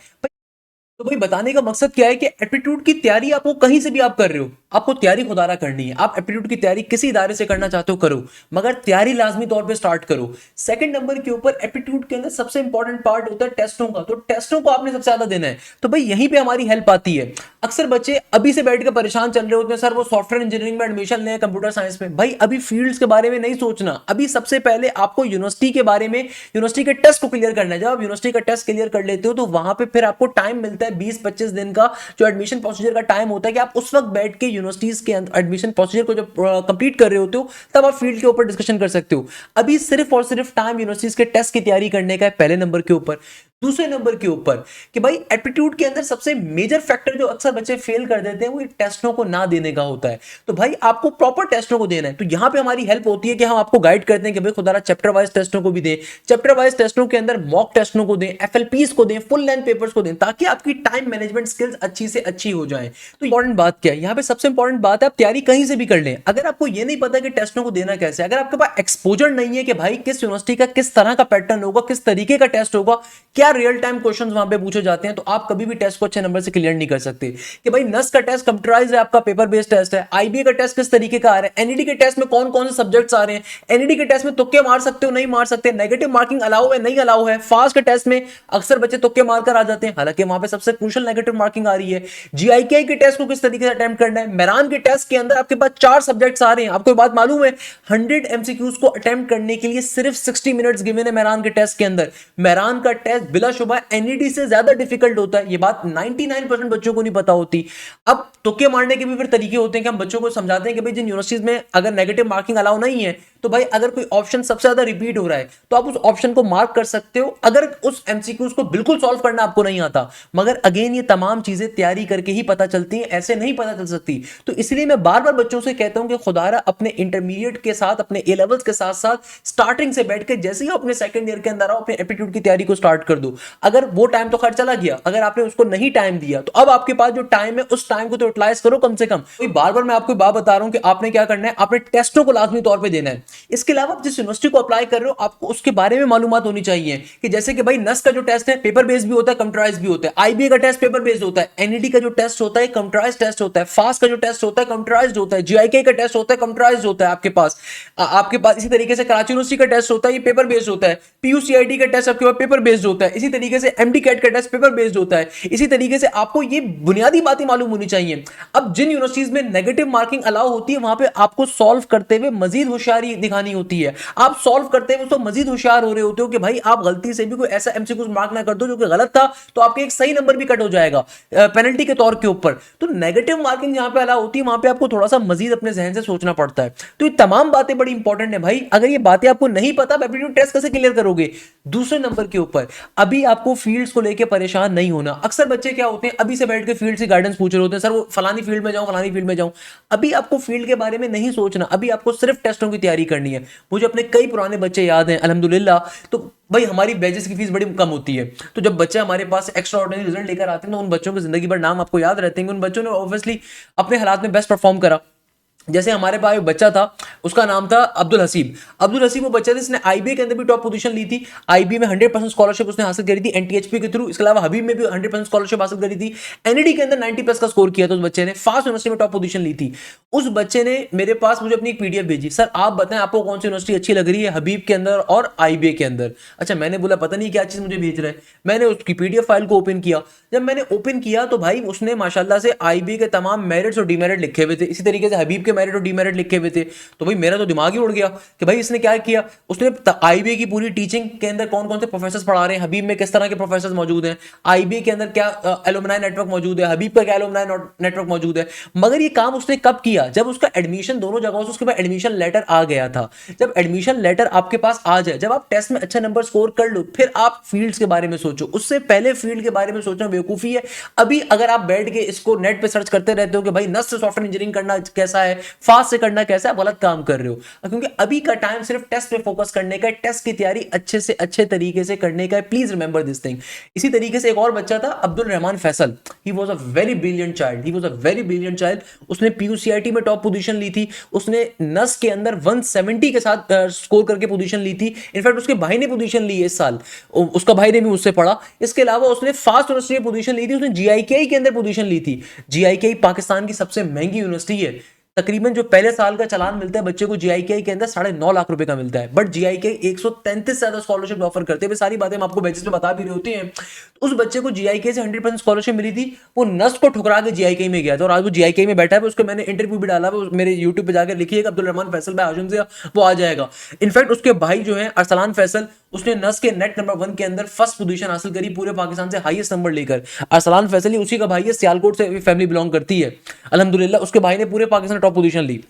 तो भाई बताने का मकसद क्या है कि एप्टीट्यूड की तैयारी आपको कहीं से भी आप कर रहे हो, आपको तैयारी खुदारा करनी है। आप एप्टीट्यूड की तैयारी किसी इदारे से करना चाहते हो करो, मगर तैयारी लाजमी तौर पे स्टार्ट करो। सेकंड नंबर के ऊपर एप्टीट्यूड के अंदर सबसे इंपॉर्टेंट पार्ट होता है टेस्टों का, तो टेस्टों को आपने सबसे ज्यादा देना है। तो भाई यहीं पे हमारी हेल्प आती है। अक्सर बच्चे अभी से बैठकर परेशान चल रहे होते हैं, सर वो सॉफ्टवेयर इंजीनियरिंग में एडमिशन लें, कंप्यूटर साइंस में। भाई अभी फील्ड्स के बारे में नहीं सोचना, अभी सबसे पहले आपको यूनिवर्सिटी के बारे में, यूनिवर्सिटी के टेस्ट को क्लियर करना है। जब आप यूनिवर्सिटी का टेस्ट क्लियर कर लेते हो तो वहां पे फिर आपको टाइम मिलता है 20-25 दिन का, जो एडमिशन प्रोसीजर का टाइम होता है कि आप उस वक्त बैठ के यूनिवर्सिटीज के एडमिशन प्रोसीजर को जब कंप्लीट कर रहे होते हो तब आप फील्ड के ऊपर डिस्कशन कर सकते हो। अभी सिर्फ और सिर्फ टाइम यूनिवर्सिटीज के टेस्ट की तैयारी करने का है पहले नंबर के ऊपर। दूसरे नंबर के ऊपर कि भाई एप्टीट्यूड के अंदर सबसे मेजर फैक्टर जो अक्सर बच्चे फेल कर देते हैं वो टेस्टों को ना देने का होता है। तो भाई आपको प्रॉपर टेस्टों को देना है। तो यहां पे हमारी हेल्प होती है कि हम आपको गाइड करते हैं कि भाई खुदारा चैप्टर वाइज टेस्टों को भी दें, चैप्टर वाइज टेस्टों के अंदर मॉक टेस्टों को दें, एफएलपीस को दें, फुल लेंथ पेपर्स को दें, ताकि आपकी टाइम मैनेजमेंट स्किल्स अच्छी से अच्छी हो जाए। तो इंपॉर्टेंट बात क्या है यहाँ पे, सबसे इंपॉर्टेंट बात है आप तैयारी कहीं से भी कर लें। अगर आपको ये नहीं पता कि टेस्टों को देना कैसे, अगर आपके पास एक्सपोजर नहीं है कि भाई किस यूनिवर्सिटी का किस तरह का पैटर्न होगा, किस तरीके का टेस्ट होगा, क्या रियल टाइम क्वेश्चन वहां पे पूछे जाते हैं, तो आप कभी भी टेस्ट को अच्छे नंबर से क्लियर नहीं कर सकते। कि भाई नस का टेस्ट कंप्यूटराइज्ड है, आपका पेपर बेस्ड टेस्ट है, आईबीए का टेस्ट किस तरीके का आ रहा है, एनईडी के टेस्ट में कौन कौन से सब्जेक्ट्स आ रहे हैं, एनईडी के टेस्ट में तुक्के मार सकते हो नहीं मार सकते, नेगेटिव मार्किंग अलाउ है नहीं अलाउ है, फास्ट के टेस्ट में अक्सर बच्चे तुक्के मारकर आ जाते हैं, हालांकि वहां पे सबसे क्रूशियल नेगेटिव मार्किंग आ रही है। जीआईके के टेस्ट को किस तरीके से अटेम्प्ट करना है, मेरान के टेस्ट के अंदर आपके पास 4 सब्जेक्ट्स आ रहे हैं। आपको बात मालूम है 100 एमसीक्यूज को अटेम्प्ट करने के लिए सिर्फ 60 मिनट्स गिवन है मेरान के टेस्ट के अंदर। मेरान का टेस्ट बिलाशुबा एनईडी से ज्यादा डिफिकल्ट होता है, ये बात 99% बच्चों को नहीं पता होती। अब तुक्के मारने के भी फिर तरीके होते हैं कि हम बच्चों को समझाते हैं कि भाई जिन यूनिवर्सिटीज में अगर नेगेटिव मार्किंग अलाउ नहीं है तो भाई अगर कोई ऑप्शन सबसे ज्यादा रिपीट हो रहा है तो आप उस ऑप्शन को मार्क कर सकते हो, अगर उस एमसीक्यूज को बिल्कुल सॉल्व करना आपको नहीं आता। मगर अगेन ये तमाम चीजें तैयारी करके ही पता चलती हैं, ऐसे नहीं पता चल सकती। तो इसलिए मैं बार बार बच्चों से कहता हूं कि खुदारा अपने इंटरमीडिएट के साथ, अपने ए लेवल्स के साथ साथ स्टार्टिंग से बैठ के जैसे ही अपने सेकंड ईयर के अंदर आओ अपने एप्टीट्यूड की तैयारी को स्टार्ट कर दो। अगर वो टाइम तो खैर चला गया, अगर आपने उसको नहीं टाइम दिया तो अब आपके पास जो टाइम है उस टाइम को तो यूटिलाइज करो कम से कम। बार बार मैं आपको बात बता रहा हूं कि आपने क्या करना है, आपने टेस्टों को लाजमी तौर पे देना है। इसके अलावा आप जिस यूनिवर्सिटी को अप्लाई कर रहे हो आपको उसके बारे में मालूमात होनी चाहिए कि जैसे कि भाई नस का जो टेस्ट है पेपर बेस्ड भी होता है, कंप्यूटराइज भी होता है। आईबीए का टेस्ट पेपर बेस्ड होता है, एनईटी का जो टेस्ट होता है कंप्यूटराइज टेस्ट होता है, फास्ट का जो टेस्ट होता है कंप्यूटराइज होता है, जीआईके का टेस्ट होता है कंप्यूटराइज होता है आपके पास इसी तरीके से कराची यूनिवर्सिटी का टेस्ट होता है, ये पेपर बेस्ड होता है। पीयूसीआईटी का टेस्ट आपके पास पेपर बेस्ड होता है, इसी तरीके से एमडी कैट का टेस्ट पेपर बेस्ड होता है। इसी तरीके से आपको ये बुनियादी बातें मालूम होनी चाहिए। अब जिन यूनिवर्सिटीज में नेगेटिव मार्किंग अलाउ होती है वहां पे आपको सॉल्व करते हुए मजीद होशियारी दिखानी होती है। आप सॉल्व करते हुए तो मजीद होशियार हो रहे होते हो कि भाई आप गलती से भी कोई ऐसा एमसीक्यू मार्क ना कर दो जो कि गलत था, तो आपके एक सही नंबर भी कट हो जाएगा पेनल्टी के तौर के ऊपर। तो नेगेटिव मार्किंग जहां पे अलाउ होती है वहां पे आपको थोड़ा सा मजीद अपने जहन से सोचना पड़ता है। तो ये तमाम बातें बड़ी इंपॉर्टेंट है भाई। अगर ये बातें आपको नहीं पता, एप्टीट्यूड टेस्ट कैसे क्लियर करोगे? दूसरे नंबर के ऊपर अभी आपको फील्ड्स को लेकर परेशान नहीं होना। अक्सर बच्चे क्या होते हैं अभी से बैठ के फील्ड से गाइडेंस पूछ रहे होते हैं, सर वो फलानी फील्ड में जाऊं, फलानी फील्ड में जाऊं। अभी आपको फील्ड के बारे में नहीं सोचना, अभी आपको सिर्फ टेस्टों की तैयारी करनी है। मुझे अपने कई पुराने बच्चे याद हैं अल्हम्दुलिल्लाह। तो भाई हमारी बैचेस की फीस बड़ी कम होती है, तो जब बच्चे हमारे पास एक्स्ट्रा ऑर्डिनरी रिजल्ट लेकर आते हैं तो उन बच्चों की जिंदगी भर नाम आपको याद रहते हैं। उन बच्चों ने ऑब्वियसली अपने हालात में बेस्ट परफॉर्म करा। जैसे हमारे पास एक बच्चा था, उसका नाम था अब्दुल हसीब। अब्दुल हसीब वो बच्चा था जिसने आईबीए के अंदर भी टॉप पोजीशन ली थी। आईबीए में 100% स्कॉलरशिप उसने हासिल करी थी एनटीएचपी के थ्रू। इसके अलावा हबीब में भी 100% स्कॉलरशिप हासिल करी थी। एनईडी के अंदर 90+ का स्कोर किया था उस बच्चे ने। फास्ट यूनिवर्सिटी में टॉप पोजीशन ली थी। उस बच्चे ने मेरे पास मुझे अपनी एक पीडीएफ भेजी, सर आप बताएं आपको कौन सी यूनिवर्सिटी अच्छी लग रही है हबीब के अंदर और आईबीए के अंदर। अच्छा, मैंने बोला पता नहीं क्या चीज मुझे भेज रहा है। मैंने उसकी पीडीएफ फाइल को ओपन किया। जब मैंने ओपन किया तो भाई उसने माशाल्लाह से आईबीए के तमाम मेरिट्स और डीमेरिट लिखे हुए थे, इसी तरीके से हबीब के मेरिट और डीमेरिट लिखे हुए थे। तो भाई मेरा तो दिमाग ही उड़ गया कि भाई इसने क्या किया। उसने आईबीए की पूरी टीचिंग के अंदर कौन कौन से प्रोफेसर पढ़ा रहे हैं, हबीब में किस तरह के प्रोफेसर मौजूद हैं, आईबीए के अंदर क्या एलुमनाई नेटवर्क मौजूद है, हबीब का क्या एलुमनाई नेटवर्क मौजूद है। मगर ये काम उसने कब किया? जब उसका एडमिशन दोनों जगहों से उसके पास एडमिशन लेटर आ गया था। जब एडमिशन लेटर आपके पास आ जाए, जब आप टेस्ट में अच्छा नंबर स्कोर कर लो, फिर आप फील्ड्स के बारे में सोचो। उससे पहले फील्ड के बारे में सोचना बेवकूफी है। अभी अगर आप बैठ के इसको नेट पे सर्च करते रहते हो कि भाई नस से सॉफ्टवेयर इंजीनियरिंग करना कैसा है, फास्ट से करना कैसा है, आप गलत काम कर रहे हो। क्योंकि अभी का टाइम सिर्फ टेस्ट पे फोकस करने का है, टेस्ट की तैयारी अच्छे से अच्छे तरीके से करने का है। Please remember this thing. इसी तरीके से एक और बच्चा था Abdul Rahman Faisal. He was a very brilliant child, he was a very brilliant child. उसने पीयूसीआईटी में टॉप पोजीशन ली थी। उसने नस के अंदर 170 के साथ स्कोर करके पोजीशन ली थी। इनफैक्ट उसके भाई ने पोजीशन ली है इस साल, उसका भाई ने भी उससे पढ़ा। इसके अलावा उसने फास्ट यूनिवर्सिटी में पोजीशन ली थी। उसने जीआईकेई के अंदर पोजीशन ली थी। जीआईकेई पाकिस्तान की सबसे महंगी यूनिवर्सिटी है। तकरीबन जो पहले साल का चालान मिलता है बच्चे को जीआईके के अंदर 9.5 लाख रुपए का मिलता है। बट जीआईके 133 ज्यादा स्कॉलरशिप ऑफर करते हैं। सारी बातें हम आपको बैचेस में बता भी रही होती हैं। उस बच्चे को जीआईके से 100% स्कॉलरशिप मिली थी। वो नस को ठुकरा के जीआईके में गया था और आज वो जीआईके में बैठा है। उसको मैंने इंटरव्यू भी डाला है, मेरे यूट्यूब पे जाकर लिखिएगा अब्दुल रहमान फैसल भाई हाशिम से, वो आ जाएगा। इनफैक्ट उसके भाई जो है अरसलान फैसल, उसने नस के नेट नंबर 1 के अंदर फर्स्ट पोजीशन हासिल करी पूरे पाकिस्तान से हाईएस्ट नंबर लेकर। अरसलान फैसल ही उसी का भाई है, सियालकोट से फैमिली बिलोंग करती है। अल्हम्दुलिल्लाह उसके भाई ने पूरे पाकिस्तान टॉप पोजीशन ली।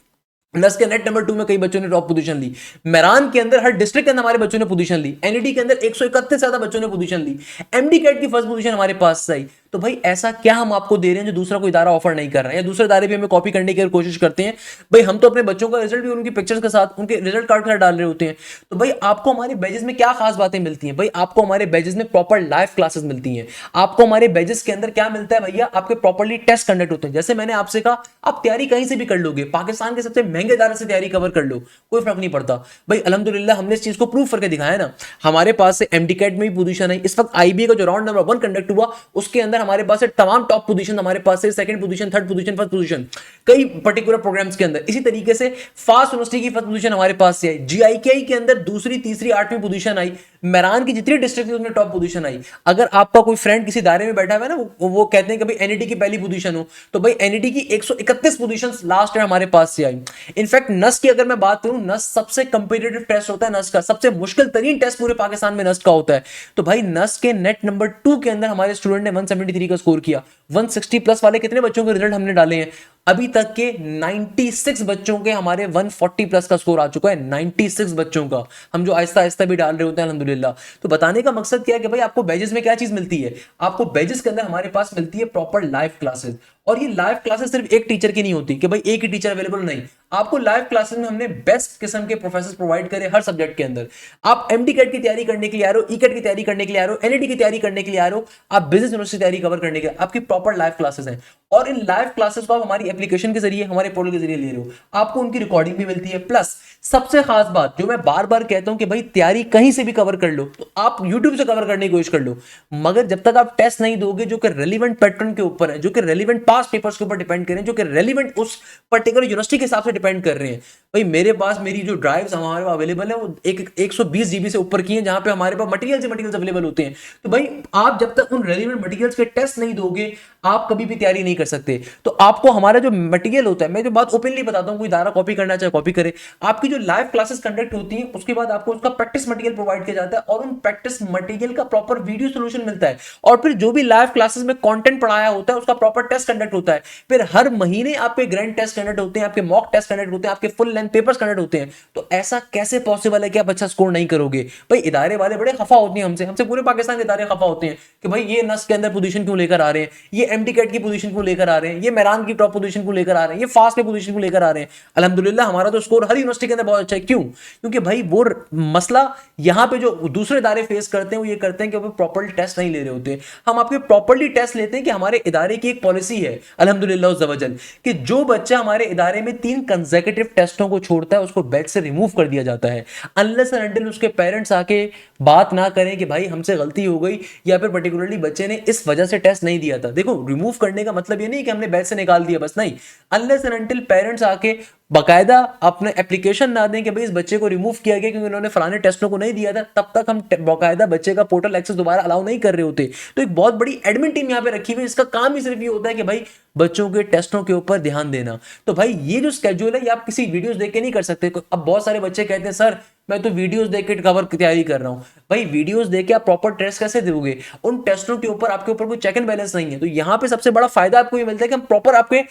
नस के नेट नंबर 2 में कई बच्चों ने टॉप पोजीशन ली। मेरान के अंदर हर डिस्ट्रिक्ट के अंदर हमारे बच्चों ने पोजीशन ली। एनईडी के अंदर 131 ज्यादा बच्चों ने पोजीशन ली। एमडी कैट की फर्स्ट पोजीशन हमारे पास आई। तो भाई ऐसा क्या हम आपको दे रहे हैं जो दूसरा कोई इदारा ऑफर नहीं कर रहा है, या दूसरे इदारे भी हमें कॉपी करने की कोशिश करते हैं। भाई हम तो अपने बच्चों का रिजल्ट भी उनकी पिक्चर्स के साथ, उनके रिजल्ट कार्ड के साथ डाल रहे होते हैं। तो भाई आपको हमारे बैचेस में क्या खास बातें मिलती हैं? भाई आपको हमारे बैचेस में प्रॉपर लाइव क्लासेस मिलती हैं। आपको हमारे बैचेस के अंदर क्या मिलता है भैया? आपके प्रॉपर्ली टेस्ट कंडक्ट होते हैं। जैसे मैंने आपसे कहा, आप तैयारी कहीं से भी कर लोगे, पाकिस्तान के सबसे महंगे इदारे से तैयारी कवर कर लो, कोई फर्क नहीं पड़ता। भाई अल्हम्दुलिल्लाह हमने इस चीज को प्रूव करके दिखाया ना। हमारे पास से एमडी कैट में भी पोजीशन है। इस वक्त आईबीए का जो राउंड नंबर 1 कंडक्ट हुआ उसके अंदर हमारे पास से तमाम टॉप पोजीशन हमारे पास से, second position, third position, first position, कई पर्टिकुलर प्रोग्राम्स के अंदर। इसी तरीके से फास्ट यूनिवर्सिटी की फर्स्ट पोजीशन हमारे पास से आई। जीआईकेई के अंदर दूसरी, तीसरी, 8वीं पोजीशन आई। मेरान की जितनी डिस्ट्रिक्ट थी उसमें टॉप पोजीशन आई। अगर आपका कोई फ्रेंड किसी दायरे में बैठा हुआ है ना, वो कहते हैं कि भाई एनईटी की पहली पोजीशन हो, तो भाई एनईटी की 131 पोजीशन लास्ट ईयर हमारे पास से आई। इनफैक्ट नस की अगर मैं बात करूं, नस सबसे कंपीटिटिव टेस्ट होता है। नस का सबसे मुश्किल तरीन टेस्ट पूरे पाकिस्तान में नस का होता है। तो भाई नस के नेट नंबर 2 के अंदर हमारे स्टूडेंट ने 173 का स्कोर किया। 160+ वाले कितने बच्चों के रिजल्ट हमने डाले हैं? अभी तक के 96 बच्चों के हमारे 140+ का स्कोर आ चुका है। 96 बच्चों का, हम जो आहिस्ता आहिस्ता भी डाल रहे होते हैं अल्हम्दुलिल्लाह। तो बताने का मकसद क्या है कि भाई आपको बैजेस में क्या चीज मिलती है? आपको बैजेस के अंदर हमारे पास मिलती है प्रॉपर लाइव क्लासेस। और ये लाइव क्लासेस सिर्फ एक टीचर की नहीं होती कि भाई एक ही टीचर अवेलेबल, नहीं। आपको लाइव क्लासेस में हमने बेस्ट किस्म के प्रोफेसर प्रोवाइड करे हर सब्जेक्ट के अंदर। आप एमडी कैट की तैयारी करने के लिए आ रहे हो, ई कैट की तैयारी करने के लिए आ रहे हो, एनईटी की तैयारी करने के लिए आ रहे हो, आप बिजनेस यूनिवर्सिटी तैयारी कवर करने के लिए, आपकी प्रॉपर लाइव क्लासेस हैं। और इन लाइव क्लासेस को आप हमारी एप्लीकेशन के जरिए, हमारे पोर्टल के जरिए ले रहे हो, आपको उनकी रिकॉर्डिंग भी मिलती है। प्लस सबसे खास बात जो मैं बार बार कहता हूं कि भाई तैयारी कहीं से भी कवर कर लो, तो आप यूट्यूब से कवर करने की कोशिश कर लो, मगर जब तक आप टेस्ट नहीं दोगे जो कि रेलिवेंट पैटर्न के ऊपर है, जो कि रेलिवेंट पास पेपर्स के ऊपर डिपेंड करें, जो कि रेलिवेंट उस पर्टिकुलर यूनिवर्सिटी के हिसाब से डिपेंड कर रहे हैं। भाई मेरे पास मेरी जो ड्राइव्स हमारे पास अवेलेबल है वो 120 जीबी से ऊपर की हैं, जहां पे हमारे पास मटेरियल्स अवेलेबल होते हैं। तो भाई आप जब तक उन रेलिवेंट मटेरियल्स के टेस्ट नहीं दोगे, आप कभी भी तैयारी नहीं कर सकते। तो आपको हमारा जो मटेरियल होता है, मैं जो बात ओपनली बताता हूं, कोई दायरा कॉपी करना चाहे कॉपी करे, आपकी जो लाइव क्लासेस कंडक्ट होती हैं उसके बाद आपको उसका प्रैक्टिस मटेरियल प्रोवाइड किया जाता है और उन प्रैक्टिस मटेरियल का प्रॉपर वीडियो सोल्यूशन मिलता है, और फिर जो भी लाइव क्लासेस में कंटेंट पढ़ाया होता है उसका प्रॉपर टेस्ट कंडक्ट होता है। फिर हर महीने आपके ग्रैंड टेस्ट कंडक्ट होते हैं, आपके मॉक टेस्ट कंडक्ट होते हैं, आपके फुल लेंथ पेपर्स कंडक्ट होते हैं। तो ऐसा कैसे पॉसिबल है कि आप अच्छा स्कोर नहीं करोगे? भाई इदारे वाले बड़े खफा होते हैं हमसे, हमसे पूरे पाकिस्तान के इदारे खफा होते हैं कि भाई ये नस के अंदर पोजीशन क्यों लेकर आ रहे हैं, ये एमडी कैट की पोजीशन क्यों लेकर आ रहे हैं, ये मेरान की टॉप पोजीशन क्यों लेकर आ रहे हैं, ये फास्ट में पोजीशन क्यों लेकर आ रहे हैं। अल्हम्दुलिल्लाह हमारा तो स्कोर हर यूनिवर्सिटी के अंदर बहुत अच्छा है। क्यों? क्योंकि भाई वो मसला यहाँ पे जो दूसरे इदारे फेस करते हैं वो ये करते हैं कि वो प्रॉपर्ली टेस्ट नहीं ले रहे होते। हम आपके प्रॉपर्ली टेस्ट लेते हैं कि हमारे इदारे की एक पॉलिसी है अल्हम्दुलिल्लाह उस वजल कि जो बच्चा हमारे इदारे में 3 कंसेक्यूटिव टेस्टों को छोड़ता है उसको बैच से रिमूव कर दिया जाता है, अनलेस एंड अनटिल उसके पेरेंट्स आके बात ना करें कि भाई हमसे गलती हो गई या फिर पर्टिकुलरली बच्चे ने इस वजह से टेस्ट नहीं दिया था। देखो रिमूव करने का मतलब ये नहीं कि हमने बैच से निकाल दिया बस, नहीं, अनलेस एंड अनटिल पेरेंट्स आके बाकायदा अपने एप्लीकेशन ना दें कि भाई इस बच्चे को रिमूव किया गया क्योंकि उन्होंने फलाने टेस्टों को नहीं दिया था, तब तक हम बाकायदा बच्चे का पोर्टल एक्सेस दोबारा अलाउ नहीं कर रहे होते। तो एक बहुत बड़ी एडमिन टीम यहाँ पे रखी हुई है, इसका काम ही सिर्फ ये होता है कि भाई बच्चों के टेस्टों के ऊपर ध्यान देना। तो भाई ये जो स्केड्यूल है ये आप किसी वीडियोस देख के नहीं कर सकते। अब बहुत सारे बच्चे कहते हैं सर मैं तो वीडियोस देख के कवर की तैयारी कर रहा हूं। भाई वीडियोस देख के आप प्रॉपर टेस्ट कैसे दोगे? उन टेस्टों के ऊपर आपके ऊपर कोई चेक एंड बैलेंस नहीं है। तो यहां पे सबसे बड़ा फायदा आपको ये मिलता है कि हम प्रॉपर आपके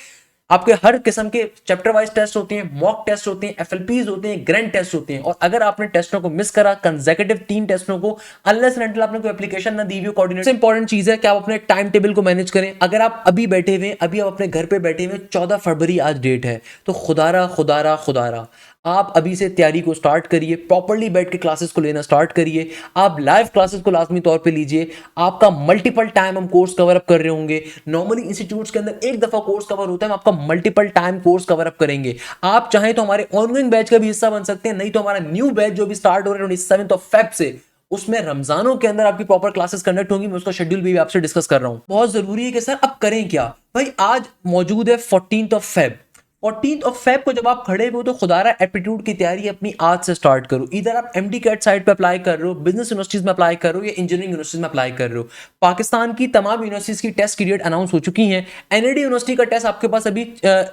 आपके हर किस्म के चैप्टर वाइज टेस्ट होते हैं, मॉक टेस्ट होते हैं, एफएलपीज होते हैं, ग्रैंड टेस्ट होते हैं। और अगर आपने टेस्टों को मिस करा, कंसेक्यूटिव 3 टेस्टों को, अनलेस एंड अनटिल आपने कोई एप्लीकेशन ना दी हुई कोऑर्डिनेटर, इंपॉर्टेंट चीज है कि आप अपने टाइम टेबल को मैनेज करें। अगर आप अभी बैठे हुए, अभी आप अपने घर पे बैठे हुए, 14 फरवरी आज डेट है, तो खुदारा खुदारा खुदारा आप अभी से तैयारी को स्टार्ट करिए, प्रॉपर्ली बैठ के क्लासेस को लेना स्टार्ट करिए। आप लाइव क्लासेस को लाजमी तौर पे लीजिए। आपका मल्टीपल टाइम हम कोर्स कवर अप कर रहे होंगे। नॉर्मली इंस्टीट्यूट्स के अंदर एक दफा कोर्स कवर होता है, हम आपका multiple time course cover up करेंगे। आप चाहें तो हमारे ऑनगोइंग बैच का भी हिस्सा बन सकते हैं, नहीं तो हमारा न्यू बैच जो भी स्टार्ट हो रहा है 27 फेब से, उसमें रमजानों के अंदर आपकी प्रॉपर क्लासेस कंडक्ट होंगी। मैं उसका शेड्यूल भी आपसे डिस्कस कर रहा हूं। बहुत जरूरी है कि सर अब करें क्या? भाई आज मौजूद है 14 फेब। 14 फेब को जब आप खड़े हो तो खुदारा एप्टीट्यूड की तैयारी अपनी आज से स्टार्ट करो। इधर आप एमडी कैट साइट पे अप्लाई कर रहे हो, बिजनेस यूनिवर्सिटीज में अप्लाई कर रहे हो या इंजीनियरिंग यूनिवर्सिटीज में अप्लाई कर रहे हो। पाकिस्तान की तमाम यूनिवर्सिटीज की टेस्ट की डेट अनाउंस हो चुकी हैं। एनएडी यूनिवर्सिटी का टेस्ट आपके पास अभी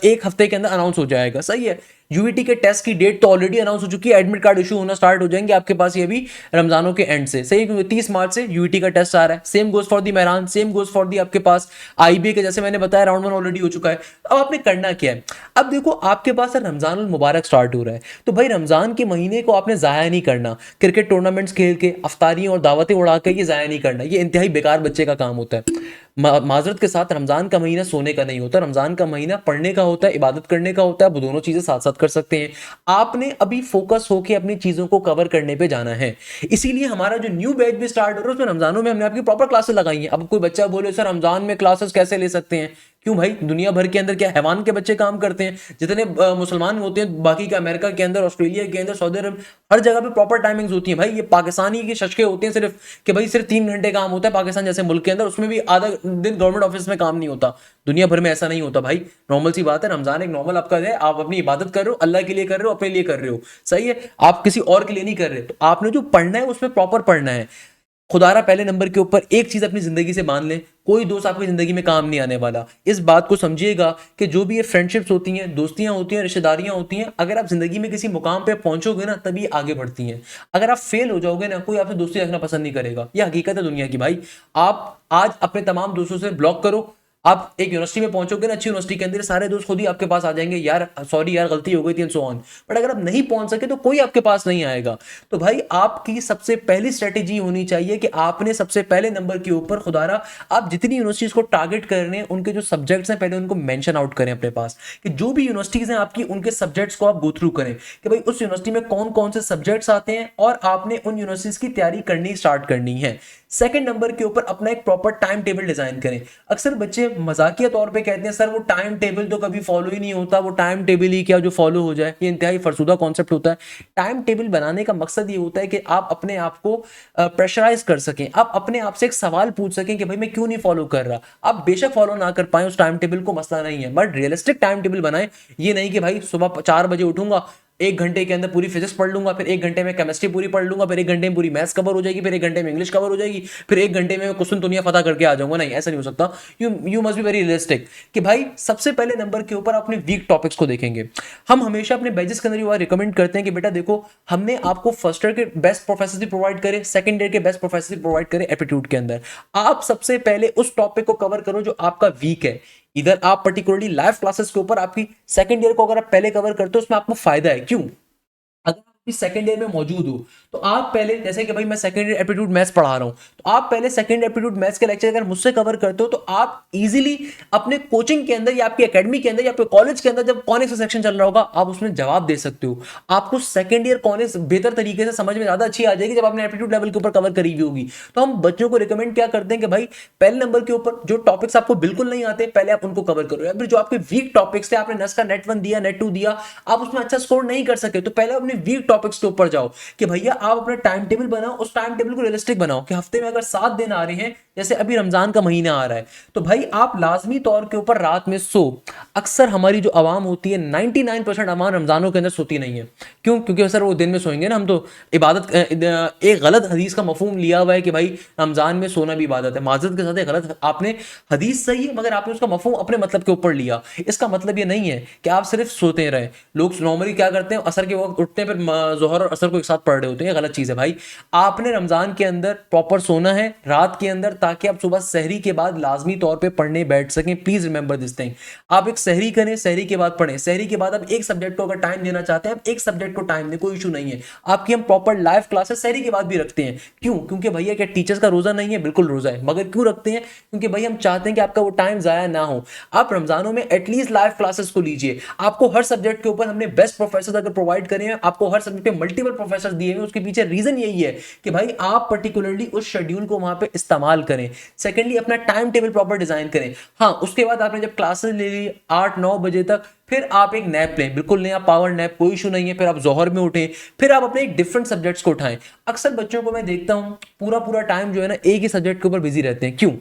एक हफ्ते के अंदर अनाउंस हो जाएगा, सही है। यूईटी के टेस्ट की डेट तो ऑलरेडी अनाउंस हो चुकी है, एडमिट कार्ड इशू होना स्टार्ट हो जाएंगे आपके पास ये भी रमजानों के एंड से, सही, क्योंकि 30 मार्च से यूईटी का टेस्ट आ रहा है। Same goes for the Mehran, same goes for दी आपके पास आईबीए के, जैसे मैंने बताया राउंड 1 ऑलरेडी हो चुका है। अब आपने करना क्या है? अब देखो आपके पास रमजान मुबारक स्टार्ट हो रहा है, तो भाई रमजान के महीने को आपने जाया नहीं करना। क्रिकेट टूर्नामेंट्स खेल के, अफ्तारियां और दावतें उड़ा के ये जाया नहीं करना, ये इंतहाई बेकार बच्चे का काम होता है। माजरत के साथ रमजान का महीना सोने का नहीं होता, रमजान का महीना पढ़ने का होता है, इबादत करने का होता है। वो दोनों चीजें साथ साथ कर सकते हैं। आपने अभी फोकस होकर अपनी चीजों को कवर करने पे जाना है। इसीलिए हमारा जो न्यू बैच भी स्टार्ट हो रहा है उसमें रमजानों में हमने आपकी प्रॉपर क्लासेस लगाई हैं। अब कोई बच्चा बोले सर रमजान में क्लासेस कैसे ले सकते हैं? क्यों भाई, दुनिया भर के अंदर क्या हैवान के बच्चे काम करते हैं? जितने मुसलमान होते हैं बाकी के, अमेरिका के अंदर, ऑस्ट्रेलिया के अंदर, सऊदी अरब, हर जगह पे प्रॉपर टाइमिंग्स होती हैं। भाई ये पाकिस्तानी के शशके होते हैं सिर्फ कि भाई सिर्फ 3 घंटे काम होता है पाकिस्तान जैसे मुल्क के अंदर, उसमें भी आधा दिन गवर्नमेंट ऑफिस में काम नहीं होता। दुनिया भर में ऐसा नहीं होता भाई, नॉर्मल सी बात है। रमजान एक नॉर्मल आपका है, आप अपनी इबादत कर रहे हो, अल्लाह के लिए कर रहे हो, अपने लिए कर रहे हो, सही है, आप किसी और के लिए नहीं कर रहे। तो आपने जो पढ़ना है उसमें प्रॉपर पढ़ना है। खुदारा पहले नंबर के ऊपर एक चीज अपनी जिंदगी से मान लें, कोई दोस्त आपकी जिंदगी में काम नहीं आने वाला। इस बात को समझिएगा कि जो भी ये फ्रेंडशिप्स होती हैं, दोस्तियां होती हैं, रिश्तेदारियां होती हैं, अगर आप जिंदगी में किसी मुकाम पे पहुंचोगे ना तभी आगे बढ़ती हैं। अगर आप फेल हो जाओगे ना, कोई आपसे दोस्ती रखना पसंद नहीं करेगा। यह हकीकत है दुनिया की भाई। आप आज अपने तमाम दोस्तों से ब्लॉक करो, आप एक यूनिवर्सिटी में पहुंचोगे ना, अच्छी यूनिवर्सिटी के अंदर, सारे दोस्त खुद ही आपके पास आ जाएंगे, यार सॉरी यार गलती हो गई थी एंड सो ऑन। बट अगर आप नहीं पहुंच सके तो कोई आपके पास नहीं आएगा। तो भाई आपकी सबसे पहली स्ट्रेटेजी होनी चाहिए कि आपने सबसे पहले नंबर के ऊपर खुदारा आप जितनी यूनिवर्सिटीज को टारगेट कर रहे हैं उनके जो सब्जेक्ट्स हैं पहले उनको मेंशन आउट करें अपने पास, कि जो भी यूनिवर्सिटीज हैं आपकी उनके सब्जेक्ट्स को आप गो थ्रू करें कि भाई उस यूनिवर्सिटी में कौन कौन से सब्जेक्ट्स आते हैं और आपने उन यूनिवर्सिटीज की तैयारी करनी स्टार्ट करनी है। सेकंड नंबर के ऊपर अपना एक प्रॉपर टाइम टेबल डिजाइन करें। अक्सर बच्चे मजाकिया तौर पे कहते हैं सर वो टाइम टेबल तो कभी फॉलो ही नहीं होता, वो टाइम टेबल ही क्या जो फॉलो हो जाए। ये इंतहाई फरसुदा कॉन्सेप्ट होता है। टाइम टेबल बनाने का मकसद ये होता है कि आप अपने आप को प्रेशराइज कर सकें, आप अपने आप से एक सवाल पूछ सकें कि भाई मैं क्यों नहीं फॉलो कर रहा। आप बेशक फॉलो ना कर पाए उस टाइम टेबल को, मसला नहीं है, बट रियलिस्टिक टाइम टेबल बनाएं। ये नहीं कि भाई सुबह 4 बजे उठूंगा, 1 घंटे के अंदर पूरी फिजिक्स पढ़ लूंगा, फिर 1 घंटे में केमिस्ट्री पूरी पढ़ लूंगा, फिर 1 घंटे में पूरी मैथ्स कवर हो जाएगी, फिर 1 घंटे में इंग्लिश कवर हो जाएगी, फिर 1 घंटे में क्वेश्चन दुनिया फतह करके आ जाऊंगा। नहीं, ऐसा नहीं हो सकता। You must be very realistic कि भाई सबसे पहले नंबर के ऊपर अपने वीक टॉपिक्स को देखेंगे। हम हमेशा अपने बैचेस के अंदर ये रिकमेंड करते हैं कि बेटा देखो, हमने आपको फर्स्ट ईयर के बेस्ट प्रोफेसर भी प्रोवाइड करे, सेकंड ईयर के बेस्ट प्रोफेसर भी प्रोवाइड करे एप्टीट्यूड के अंदर। आप सबसे पहले उस टॉपिक को कवर करो जो आपका वीक है। इधर आप पर्टिकुलरली लाइव क्लासेस के ऊपर आपकी सेकंड ईयर को अगर आप पहले कवर करते हो उसमें आपको फायदा है। क्यों? अगर आप सेकंड ईयर में मौजूद हो तो आप पहले, जैसे कि भाई मैं सेकंड ईयर एप्टीट्यूड मैथ्स पढ़ा रहा हूं, तो आप पहले सेकंड एप्टीट्यूड मैथ्स के लेक्चर अगर मुझसे कवर करते हो तो आप इजीली अपने कोचिंग के अंदर या आपकी एकेडमी के अंदर या आपके कॉलेज के अंदर जब कॉनिक्स का सेक्शन चल रहा होगा आप उसमें जवाब दे सकते हो। आपको सेकंड ईयर कॉनिक्स बेहतर तरीके से समझ में ज्यादा अच्छी आ जाएगी जब आपने एप्टीट्यूड लेवल के ऊपर कवर करी हुई होगी। तो हम बच्चों को रिकमेंड क्या करते हैं कि भाई पहले नंबर के ऊपर जो टॉपिक्स आपको बिल्कुल नहीं आते पहले आप उनको कवर करो, या फिर जो आपके वीक टॉपिक्स थे, आपने नस का नेट 1 दिया, नेट 2 दिया, आप उसमें अच्छा स्कोर नहीं कर सके तो पहले अपने वीक टॉपिक्स के ऊपर जाओ कि भैया आप अपना टाइम टेबल बनाओ, उस टाइम टेबल को रियलिस्टिक बनाओ कि हफ्ते में अगर 7 दिन आ रहे हैं, जैसे अभी रमजान का महीना आ रहा है, तो भाई आप लाजमी तौर के ऊपर रात में सो। अक्सर हमारी जो आवाम होती है 99% आवाम रमजानों के अंदर सोती नहीं है। क्यों? क्योंकि सर वो दिन में सोएंगे ना, हम तो इबादत, एक गलत हदीस का मफहूम लिया हुआ है कि भाई रमजान में सोना भी इबादत है। माजरत के साथ एक गलत, आपने हदीस सही है मगर आपने उसका मफहूम अपने मतलब के ऊपर लिया। इसका मतलब ये नहीं है कि आप सिर्फ सोते रहें। लोग नॉर्मली क्या करते हैं, असर के वक्त उठते हैं फिर जोहर और असर को एक साथ पढ़ रहे होते हैं, गलत चीज है भाई। आपने रमजान के अंदर प्रॉपर सोना है रात के अंदर, ताकि आप सुबह सहरी के बाद लाजमी तौर पे पढ़ने बैठ सकें। Please remember this thing. आप एक सहरी करें, सहरी के बाद पढ़ें, सहरी के बाद आप एक सब्जेक्ट को अगर टाइम देना चाहते हैं आप एक सब्जेक्ट को टाइम दें, कोई इशू नहीं है। आपकी हम प्रॉपर लाइव क्लासेस सहरी के बाद भी रखते हैं। क्यों? क्योंकि भैया क्या टीचर्स का रोजा नहीं है? बिल्कुल रोजा है, मगर क्यों रखते हैं? क्योंकि भाई हम चाहते हैं कि आपका वो टाइम जाया ना हो। आप रमजानों में एटलीस्ट लाइव क्लासेस को लीजिए। आपको हर सब्जेक्ट के ऊपर हमने बेस्ट प्रोफेसर अगर प्रोवाइड करें हैं, आपको हर सब्जेक्ट पे मल्टीपल प्रोफेसर दिए हुए, उसके पीछे रीजन यही है कि भाई आप पर्टिकुलरली उस शेड्यूल को वहां पे इस्तेमाल करें। सेकेंडली अपना टाइम टेबल प्रॉपर डिजाइन करें। हाँ, उसके बाद आपने जब क्लासेस ले ली 8-9 बजे तक, फिर आप एक नैप लें, बिल्कुल नया पावर नैप, कोई इशू नहीं है। फिर आप जोहर में उठें, फिर आप अपने एक डिफरेंट सब्जेक्ट्स को उठाएं। अक्सर बच्चों को मैं देखता हूं पूरा पूरा टाइम जो है ना एक ही सब्जेक्ट के ऊपर बिजी रहते हैं। क्यों?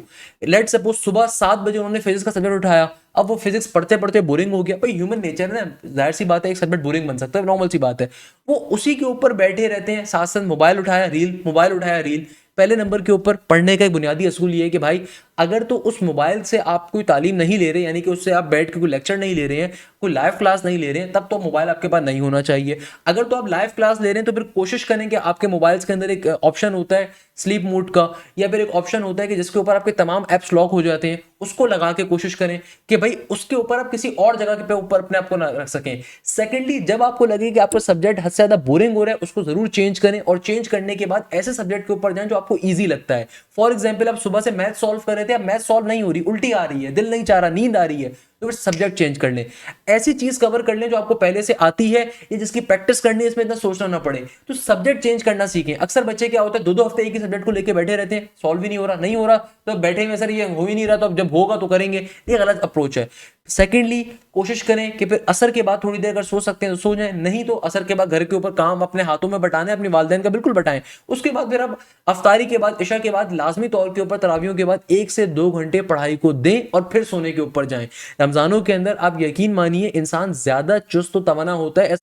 लेट सपोज सुबह 7 बजे उन्होंने फिजिक्स का सब्जेक्ट उठाया, अब वो फिजिक्स पढ़ते पढ़ते बोरिंग हो गया। भाई ह्यूमन नेचर है ना, जाहिर सी बात है एक सब्जेक्ट बोरिंग बन सकता है, नॉर्मल सी बात है। वो उसी के ऊपर बैठे रहते हैं, साथ साथ मोबाइल उठाया रील, मोबाइल उठाया रील। पहले नंबर के ऊपर पढ़ने का एक बुनियादी असूल ये है कि भाई अगर तो उस मोबाइल से आप कोई तालीम नहीं ले रहे, यानी कि उससे आप बैठ के कोई लेक्चर नहीं ले रहे हैं, कोई लाइव क्लास नहीं ले रहे हैं, तब तो मोबाइल आपके पास नहीं होना चाहिए। अगर तो आप लाइव क्लास ले रहे हैं तो फिर कोशिश करें कि आपके मोबाइल्स के अंदर एक ऑप्शन होता है स्लीप मोड का, या फिर एक ऑप्शन होता है कि जिसके ऊपर आपके तमाम ऐप्स लॉक हो जाते हैं, उसको लगा के कोशिश करें कि भाई उसके ऊपर आप किसी और जगह के ऊपर अपने आप को ना रख सकें। सेकेंडली, जब आपको लगे कि आपका सब्जेक्ट हद से ज्यादा बोरिंग हो रहा है, उसको जरूर चेंज करें, और चेंज करने के बाद ऐसे सब्जेक्ट के ऊपर जाएं जो आपको ईजी लगता है। फॉर एग्जाम्पल, आप सुबह से मैथ सॉल्व कर रहे थे, अब मैथ सॉल्व नहीं हो रही, उल्टी आ रही है, दिल नहीं चाह रहा, नींद आ रही है, तो फिर सब्जेक्ट चेंज कर लें। ऐसी चीज कवर कर लें जो आपको पहले से आती है, ये जिसकी प्रैक्टिस करनी है, इसमें इतना सोचना ना पड़े। तो सब्जेक्ट चेंज करना सीखें। अक्सर बच्चे क्या होता है 2-2 हफ्ते एक ही सब्जेक्ट को लेकर बैठे रहते हैं, सॉल्व ही नहीं हो रहा, नहीं हो रहा तो बैठे हुए सर ये हो ही नहीं रहा, तो अब जब होगा तो करेंगे। ये गलत अप्रोच है। सेकेंडली, कोशिश करें कि फिर असर के बाद थोड़ी देर अगर सो सकते हैं तो सो जाएं, नहीं तो असर के बाद घर के ऊपर काम अपने हाथों में बटाने, अपनी वालिदैन का बिल्कुल बटाएं। उसके बाद फिर आप अफ्तारी के बाद, इशा के बाद लाजमी तौर के ऊपर तरावियों के बाद 1 से 2 घंटे पढ़ाई को दें और फिर सोने के ऊपर जाएं। रमजानों के अंदर आप यकीन मानिए इंसान ज्यादा चुस्त तवाना होता है।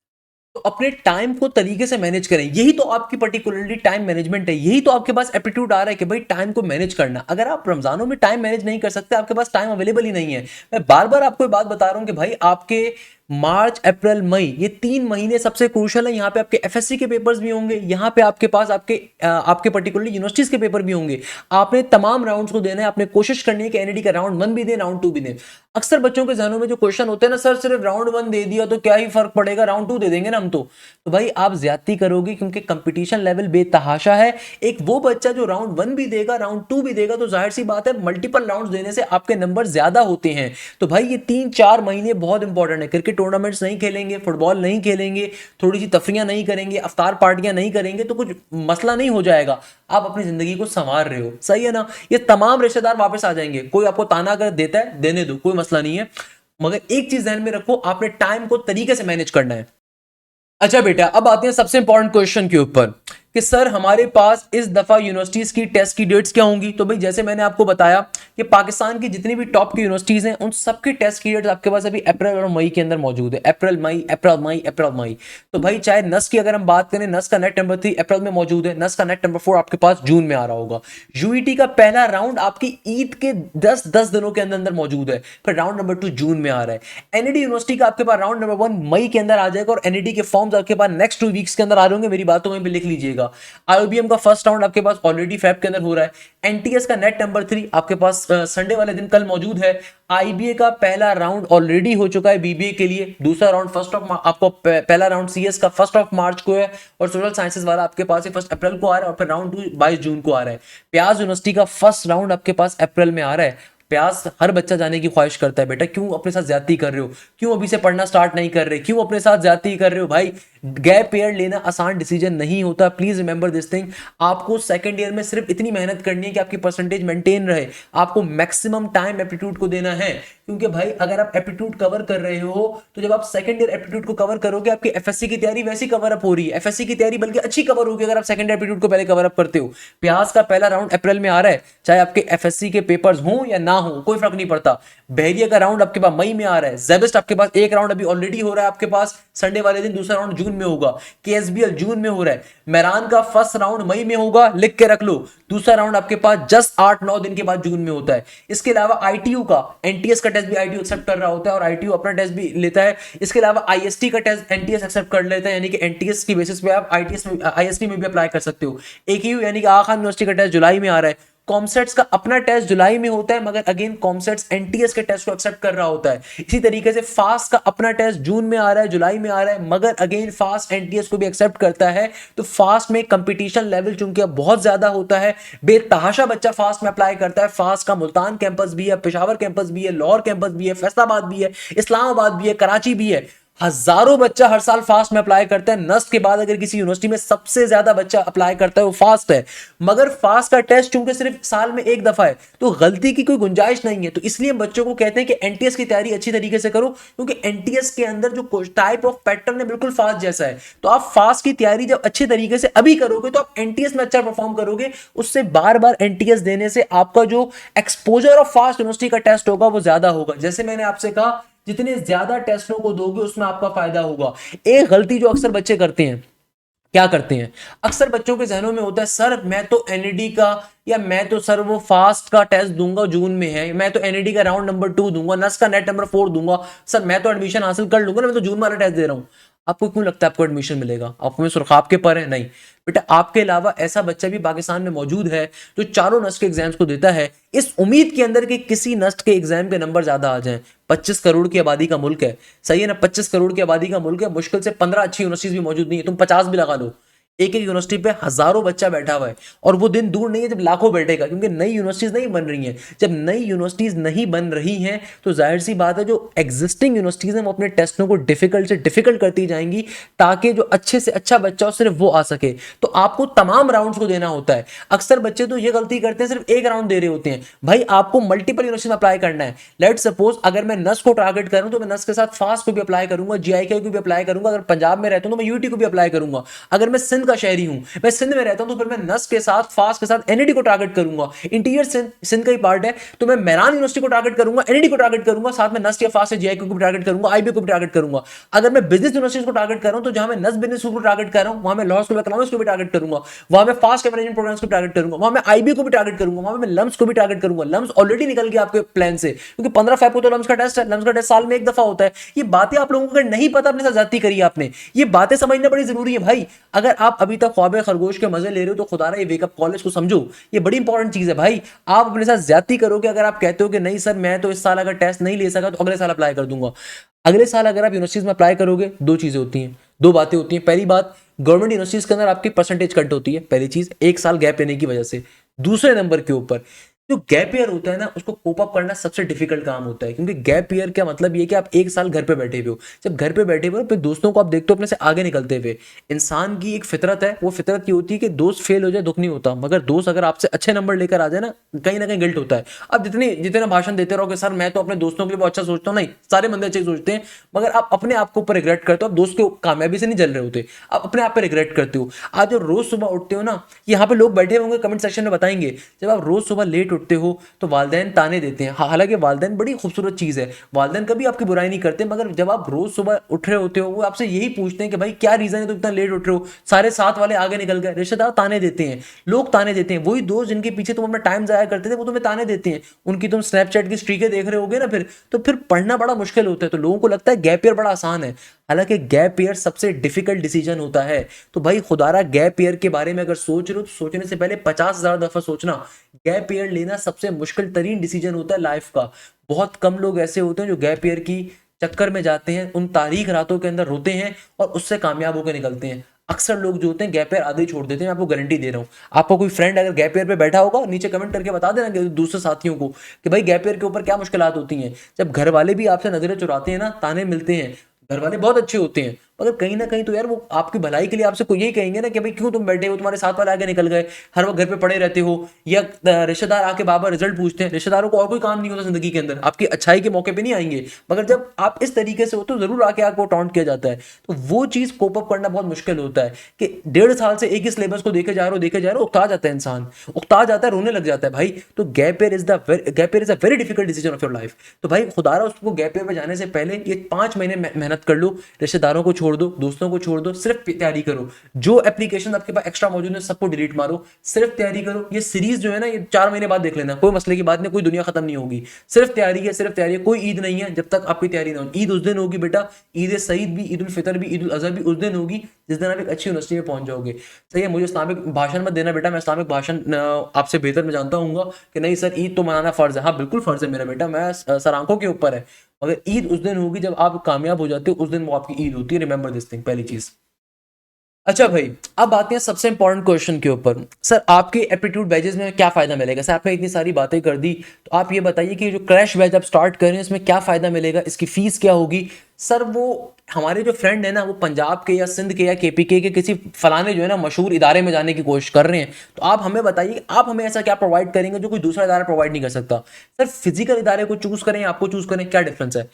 तो अपने टाइम को तरीके से मैनेज करें। यही तो आपकी पर्टिकुलरली टाइम मैनेजमेंट है, यही तो आपके पास एप्टीट्यूड आ रहा है कि भाई टाइम को मैनेज करना। अगर आप रमजानों में टाइम मैनेज नहीं कर सकते, आपके पास टाइम अवेलेबल ही नहीं है। मैं बार बार आपको बात बता रहा हूं कि भाई आपके मार्च, अप्रैल, मई, ये 3 महीने सबसे क्रूशल है। यहाँ पे आपके एफएससी के पेपर्स भी होंगे, यहाँ पे आपके पास आपके पर्टिकुलरली यूनिवर्सिटीज के पेपर भी होंगे। आपने तमाम राउंड्स को देना है। आपने कोशिश करनी है कि एनईडी का राउंड 1 भी दें, राउंड 2 भी दें। अक्सर बच्चों के जहनों में जो क्वेश्चन होते हैं ना, सर सिर्फ राउंड 1 दे दिया तो क्या ही फर्क पड़ेगा, राउंड 2 दे देंगे ना हम तो भाई आप ज्यादती करोगे, क्योंकि कंपटीशन लेवल बेतहाशा है। एक वो बच्चा जो राउंड 1 भी देगा, राउंड 2 भी देगा, तो जाहिर सी बात है मल्टीपल राउंड्स देने से आपके नंबर ज्यादा होते हैं। तो भाई ये 3-4 महीने बहुत इंपॉर्टेंट है। क्रिकेट टूर्नामेंट्स नहीं खेलेंगे, फुटबॉल नहीं खेलेंगे, थोड़ी सी तफरियां नहीं करेंगे, अफ्तार पार्टियां नहीं करेंगे तो कुछ मसला नहीं हो जाएगा। आप अपनी जिंदगी को संवार रहे हो, सही है ना। ये तमाम रिश्तेदार वापस आ जाएंगे, कोई आपको ताना अगर देता है देने दो, कोई मसला नहीं है, मगर एक चीज ध्यान में रखो, आपने टाइम को तरीके से मैनेज करना है। अच्छा बेटा, अब आते हैं सबसे इंपॉर्टेंट क्वेश्चन के ऊपर कि सर हमारे पास इस दफा यूनिवर्सिटीज की टेस्ट की डेट्स क्या होंगी। तो भाई जैसे मैंने आपको बताया कि पाकिस्तान की जितनी भी टॉप की यूनिवर्सिटीज हैं उन सबकी टेस्ट की डेट्स आपके पास अभी अप्रैल और मई के अंदर मौजूद है। अप्रैल मई, अप्रैल मई, अप्रैल मई। तो भाई चाहे नस की अगर हम बात करें, नस का नेट नंबर 3 अप्रैल में मौजूद है, नस का नेट नंबर 4 आपके पास जून में आ रहा होगा। यूईटी का पहला राउंड आपकी ईद के 10 दिनों के अंदर अंदर मौजूद है, फिर राउंड नंबर 2 जून में आ रहा है। एनईडी यूनिवर्सिटी का आपके पास राउंड नंबर 1 मई के अंदर आ जाएगा और एनईडी के फॉर्म्स आपके पास नेक्स्ट 2 वीक्स के अंदर आ रहे होंगे, मेरी बातों में भी लिख लीजिएगा। आईओबीएम का फर्स्ट राउंड आपके पास ऑलरेडी फेब के अंदर हो रहा है। एनटीएस का नेट नंबर 3 आपके पास संडे वाले दिन कल मौजूद है। आईबीए का पहला राउंड ऑलरेडी हो चुका है बीबीए के लिए, दूसरा राउंड फर्स्ट ऑफ आपको पहला राउंड सीएस का 1 मार्च को है और सोशल साइंसेज वाला आपके पास 1 अप्रैल को आ रहा है और फिर राउंड 2 22 जून को आ रहा है। प्याज यूनिवर्सिटी का फर्स्ट राउंड आपके पास अप्रैल में आ रहा है। प्यास हर बच्चा जाने की ख्वाहिश करता है, बेटा क्यों अपने साथ ज्यादती कर रहे हो, क्यों अभी से पढ़ना स्टार्ट नहीं कर रहे, क्यों अपने साथ ज्यादती कर रहे हो। भाई गैप ईयर लेना आसान डिसीजन नहीं होता, प्लीज रिमेंबर दिस थिंग। आपको सेकंड ईयर में सिर्फ इतनी मेहनत करनी है कि आपकी परसेंटेज मेंटेन रहे, आपको मैक्सिमम टाइम एप्टीट्यूड को देना है, क्योंकि भाई अगर आप एप्टीट्यूड कवर कर रहे हो तो जब आप सेकंड ईयर एप्टीट्यूड को कवर करोगे आपकी एफएससी की तैयारी वैसी कवर अप हो रही है, एफएससी की तैयारी बल्कि अच्छी कवर होगी अगर आप सेकंड एप्टीट्यूड को पहले कवर अप करते हो। प्यास का पहला राउंड अप्रैल में आ रहा है, चाहे आपके एफएससी के पेपर्स हों या ना हो कोई फर्क नहीं पड़ता। बहरिया का राउंड आपके पास मई में आ रहा है। जेबिस्ट आपके पास एक राउंड अभी ऑलरेडी हो रहा है आपके पास संडे वाले दिन, दूसरा राउंड जून में होगा। केएसबीएल जून में हो रहा है। मेरान का फर्स्ट राउंड मई में होगा, लिख के रख लो। दूसरा राउंड आपके पास जस्ट 8-9 दिन के बाद जून में होता है। इसके अलावा आईटीयू का, एनटीएस का टेस्ट भी आईटीयू एक्सेप्ट कर रहा होता है और आईटीयू अपना टेस्ट भी लेता है। इसके अलावा आईएसटी का टेस्ट एनटीएस एक्सेप्ट कर लेता है, यानी कि एनटीएस की बेसिस पे आप आईटीएस में आईएसटी में भी अप्लाई कर सकते हो। एकेयू यानी कि आगा खान यूनिवर्सिटी का टेस्ट जुलाई में आ रहा है। कॉमसेट्स का अपना टेस्ट जुलाई में होता है, मगर अगेन कॉमसेट्स एनटीएस के टेस्ट को एक्सेप्ट कर रहा होता है। इसी तरीके से फास्ट का अपना टेस्ट जून में आ रहा है, जुलाई में आ रहा है, मगर अगेन फास्ट एनटीएस को भी एक्सेप्ट करता है। तो फास्ट में कंपटीशन लेवल चूंकि अब बहुत ज्यादा होता है, बेतहाशा बच्चा फास्ट में अप्लाई करता है। फास्ट का मुल्तान कैंपस भी है, पेशावर कैंपस भी है, लाहौर कैंपस भी है, फैसलाबाद भी है, इस्लामाबाद भी है, कराची भी है। हजारों बच्चा हर साल फास्ट में अप्लाई करता है। नस्ट के बाद अगर किसी यूनिवर्सिटी में सबसे ज्यादा बच्चा अप्लाई करता है वो फास्ट है, मगर फास्ट का टेस्ट चूंकि सिर्फ साल में एक दफा है तो गलती की कोई गुंजाइश नहीं है। तो इसलिए बच्चों को कहते हैं कि एनटीएस की तैयारी अच्छी तरीके से करो, क्योंकि एनटीएस के अंदर जो टाइप ऑफ पैटर्न है बिल्कुल फास्ट जैसा है। तो आप फास्ट की तैयारी जब अच्छे तरीके से अभी करोगे तो आप एनटीएस में अच्छा परफॉर्म करोगे। उससे बार बार एनटीएस देने से आपका जो एक्सपोजर ऑफ फास्ट यूनिवर्सिटी का टेस्ट होगा वो ज्यादा होगा। जैसे मैंने आपसे कहा, जितने ज्यादा टेस्टों को दोगे उसमें आपका फायदा होगा। एक गलती जो अक्सर बच्चे करते हैं, क्या करते हैं, अक्सर बच्चों के जहनों में होता है सर मैं तो एनईडी का या मैं तो सर वो फास्ट का टेस्ट दूंगा जून में है, मैं तो एनईडी का राउंड नंबर 2 दूंगा, नस का नेट नंबर 4 दूंगा, सर मैं तो एडमिशन हासिल कर लूंगा ना, मैं तो जून वाला टेस्ट दे रहा हूं। आपको क्यों लगता है आपको एडमिशन मिलेगा? आपको में सुरखाब के पर है? नहीं बेटा, आपके अलावा ऐसा बच्चा भी पाकिस्तान में मौजूद है जो चारों नस्ट के एग्जाम्स को देता है इस उम्मीद के अंदर कि किसी नस्ट के एग्जाम के नंबर ज्यादा आ जाएं। 25 करोड़ की आबादी का मुल्क है, सही है ना, 25 करोड़ की आबादी का मुल्क है, मुश्किल से 15 अच्छी यूनिवर्सिटीज भी मौजूद नहीं है, तुम 50 भी लगा लो, एक एक यूनिवर्सिटी पे हजारों बच्चा बैठा हुआ है। और वो दिन दूर नहीं है जब लाखों बैठेगा, क्योंकि नई यूनिवर्सिटीज नहीं बन रही हैं। जब नई यूनिवर्सिटीज नहीं बन रही हैं तो जाहिर सी बात है जो एग्जिस्टिंग यूनिवर्सिटीज हैं वो अपने टेस्टों को डिफिकल्ट से डिफिकल्ट करती जाएंगी, ताकि जो अच्छे से अच्छा बच्चा हो सिर्फ वो आ सके। तो आपको तमाम राउंड्स को देना होता है। अक्सर बच्चे तो ये गलती करते हैं, सिर्फ एक राउंड दे रहे होते हैं। भाई आपको मल्टीपल यूनिवर्सिटी में अप्लाई करना है। लेट सपोज अगर मैं नस को टारगेट करूं तो मैं नस के साथ फास्ट को भी अप्लाई करूंगा, जीआईके को भी अप्लाई करूंगा। अगर पंजाब में रहता हूं तो मैं यूटी को भी अप्लाई करूंगा। अगर मैं सिंध का शहरी हूं, मैं सिंध में रहता हूं, तो फिर मैं नस के साथ फास्ट के साथ एनईडी को टारगेट करूंगा। इंटीरियर सिंध का ही पार्ट है, तो मैं मेरान यूनिवर्सिटी को टारगेट करूंगा, एनईडी को टारगेट करूंगा, साथ में नस या फास्ट से जीआईके को भी टारगेट करूंगा, आईबी को भी टारगेट करूंगा। अगर मैं बिजनेस यूनिवर्सिटी को टारगेट कर रहा हूं तो जहां मैं नस बिजनेस को टारगेट कर रहा हूं वहां मैं लॉ स्कूल ऑफ इकोनॉमिक्स को भी टारगेट करूंगा, वहां मैं फास्ट के मैनेजमेंट प्रोग्राम्स को टारगेट करूंगा, वहां मैं आईबी को भी टारगेट करूंगा, वहां मैं लम्स को भी टारगेट करूंगा। लम्स ऑलरेडी निकल गया आपके प्लान से, क्योंकि 15 फेब को तो लम्स का टेस्ट है। लम्स का टेस्ट साल में एक दफा होता है। ये बातें आप लोगों को अगर नहीं पता, अपने साथ ज्यादती करी आपने, ये बातें समझना बड़ी जरूरी है भाई। अगर आप अभी तक ख्वाब खरगोश के मजे ले रहे हो तो खुदा ये वेकअप कॉलेज को समझो, ये बड़ी इंपॉर्टेंट चीज है भाई। आप अपने साथ ज्यादती करोगे अगर आप कहते हो कि नहीं सर मैं तो इस साल अगर टेस्ट नहीं ले सका तो अगले साल अप्लाई कर दूंगा। अगले साल अगर आप यूनिवर्सिटीज में अप्लाई करोगे, दो चीजें होती हैं, दो बातें होती हैं। पहली बात, गवर्नमेंट यूनिवर्सिटीज के अंदर आपकी परसेंटेज कट होती है, पहली चीज, एक साल गैप लेने की वजह से। दूसरे नंबर के ऊपर जो गैप ईयर होता है ना उसको कोप अप करना सबसे डिफिकल्ट काम होता है, क्योंकि गैप ईयर का मतलब ये कि आप एक साल घर पे बैठे हुए हो। जब घर पे बैठे हुए हो फिर दोस्तों को आप देखते हो अपने से आगे निकलते हुए। इंसान की एक फितरत है, वो फितरत ये होती है कि दोस्त फेल हो जाए दुख नहीं होता, मगर दोस्त अगर आपसे अच्छे नंबर लेकर आ जाए ना कहीं गिल्ट होता है। आप जितने जितने भाषण देते रहोगे सर मैं तो अपने दोस्तों के लिए बहुत अच्छा सोचता हूँ, नहीं सारे बंदे अच्छे ही सोचते हैं, मगर आप अपने आप को ऊपर रिग्रेट करते हो, आप दोस्त की कामयाबी से नहीं जल रहे होते, आप अपने आप पे रिग्रेट करते हो। आज जब रोज सुबह उठते हो ना, यहाँ पे लोग बैठे होंगे कमेंट सेक्शन में बताएंगे, जब आप रोज सुबह लेट उठते हो तो वालिदैन ताने देते हैं। हालांकि वालिदैन बड़ी खूबसूरत चीज़ है, वालिदैन कभी आपकी बुराई नहीं करते, मगर जब आप रोज सुबह उठ रहे होते हो वो आपसे यही पूछते हैं कि भाई क्या रीज़न है तुम इतना लेट उठ रहे हो, सारे साथ वाले आगे निकल गए। रिश्तेदार ताने देते हैं, लोग ताने देते हैं, वही दोस्त जिनके पीछे तुम अपना टाइम जाया करते थे वो तुम्हें ताने देते हैं। उनकी तुम स्नैपचैट की स्ट्रीकें देख रहे होगे ना फिर, तो फिर पढ़ना बड़ा मुश्किल होता है। तो लोगों को लगता है गैप ईयर बड़ा आसान है, हालांकि गैप ईयर सबसे डिफिकल्ट डिसीजन होता है। तो भाई खुदारा गैप ईयर के बारे में अगर सोच रहे हो तो सोचने से पहले 50,000 दफा सोचना। गैप ईयर लेना सबसे मुश्किल तरीन डिसीजन होता है लाइफ का। बहुत कम लोग ऐसे होते हैं जो गैप ईयर की चक्कर में जाते हैं, उन तारीख रातों के अंदर रोते हैं और उससे कामयाब होकर निकलते हैं। अक्सर लोग जो होते हैं गैप ईयर आधे ही छोड़ देते हैं। मैं आपको गारंटी दे रहा हूँ, आपको कोई फ्रेंड अगर गैप ईयर पे बैठा होगा नीचे कमेंट करके बता देना कि दूसरे साथियों को कि भाई गैप ईयर के ऊपर क्या मुश्किलात होती हैं। जब घर वाले भी आपसे नजरें चुराते हैं ना, ताने मिलते हैं, घर वाले बहुत अच्छे होते हैं, मगर कहीं ना कहीं तो यार वो आपकी भलाई के लिए आपसे कोई यही कहेंगे ना कि भाई क्यों तुम बैठे हो, तुम्हारे साथ वाले आगे निकल गए, हर वक्त घर पे पड़े रहते हो। या रिश्तेदार आके बाबा रिजल्ट पूछते हैं, रिश्तेदारों को और कोई काम नहीं होता जिंदगी के अंदर, आपकी अच्छाई के मौके पे नहीं आएंगे, मगर जब आप इस तरीके से हो तो जरूर आके आपको टॉन्ट किया जाता है। तो वो चीज कोप अप करना बहुत मुश्किल होता है कि 1.5 साल से एक ही सिलेबस को देखे जा रहे हो, उकता जाता है इंसान, उकता जाता है, रोने लग जाता है भाई। तो gap year is a very difficult decision of your life. तो भाई खुदारा उसको गैप ईयर में जाने से पहले ये 5 महीने मेहनत कर लो, रिश्तेदारों को छोड़ दो, दोस्तों को छोड़ दो, सिर्फ तैयारी करो। जो एप्लीकेशन आपके पास एक्स्ट्रा मौजूद है सबको डिलीट मारो, सिर्फ तैयारी करो। ये सीरीज जो है ना ये 4 महीने बाद देख लेना, कोई मसले की बात नहीं, कोई दुनिया खत्म नहीं होगी। सिर्फ तैयारी है, सिर्फ तैयारी है। कोई ईद नहीं है जब तक आपकी तैयारी ना हो। ईद उस दिन होगी बेटा, ईद सईद भी, ईद उल फितर भी, ईद उल अजहा भी उस दिन होगी जिस दिन आप एक अच्छी यूनिवर्सिटी में पहुंच जाओगे। सही है, मुझे इस्लामिक भाषण मत देना बेटा, मैं इस्लामिक भाषण आपसे बेहतर मैं जानता हूँ कि नहीं सर ईद तो मनाना फर्ज है। हाँ बिल्कुल फर्ज है मेरा बेटा, मैं सर आंखों के ऊपर है, मगर ईद उस दिन होगी जब आप कामयाब हो जाते हो, उस दिन वो आपकी ईद होती है। रिमेंबर दिस थिंग, पहली चीज। अच्छा भाई, अब आते हैं सबसे इंपॉर्टेंट क्वेश्चन के ऊपर। सर आपके एप्टीट्यूड बैचेस में क्या फायदा मिलेगा? सर आपने इतनी सारी बातें कर दी, तो आप ये बताइए कि जो क्रैश बैच आप स्टार्ट कर रहे हैं इसमें क्या फायदा मिलेगा, इसकी फीस क्या होगी? सर वो हमारे जो फ्रेंड है ना वो पंजाब के या सिंध के या केपीके के किसी फलाने जो है ना मशहूर इदारे में जाने की कोशिश कर रहे हैं, तो आप हमें बताइए आप हमें ऐसा क्या प्रोवाइड करेंगे जो कोई दूसरा इदारा प्रोवाइड नहीं कर सकता? सर फिजिकल इदारे को चूज करें या आपको चूज करें, क्या डिफरेंस है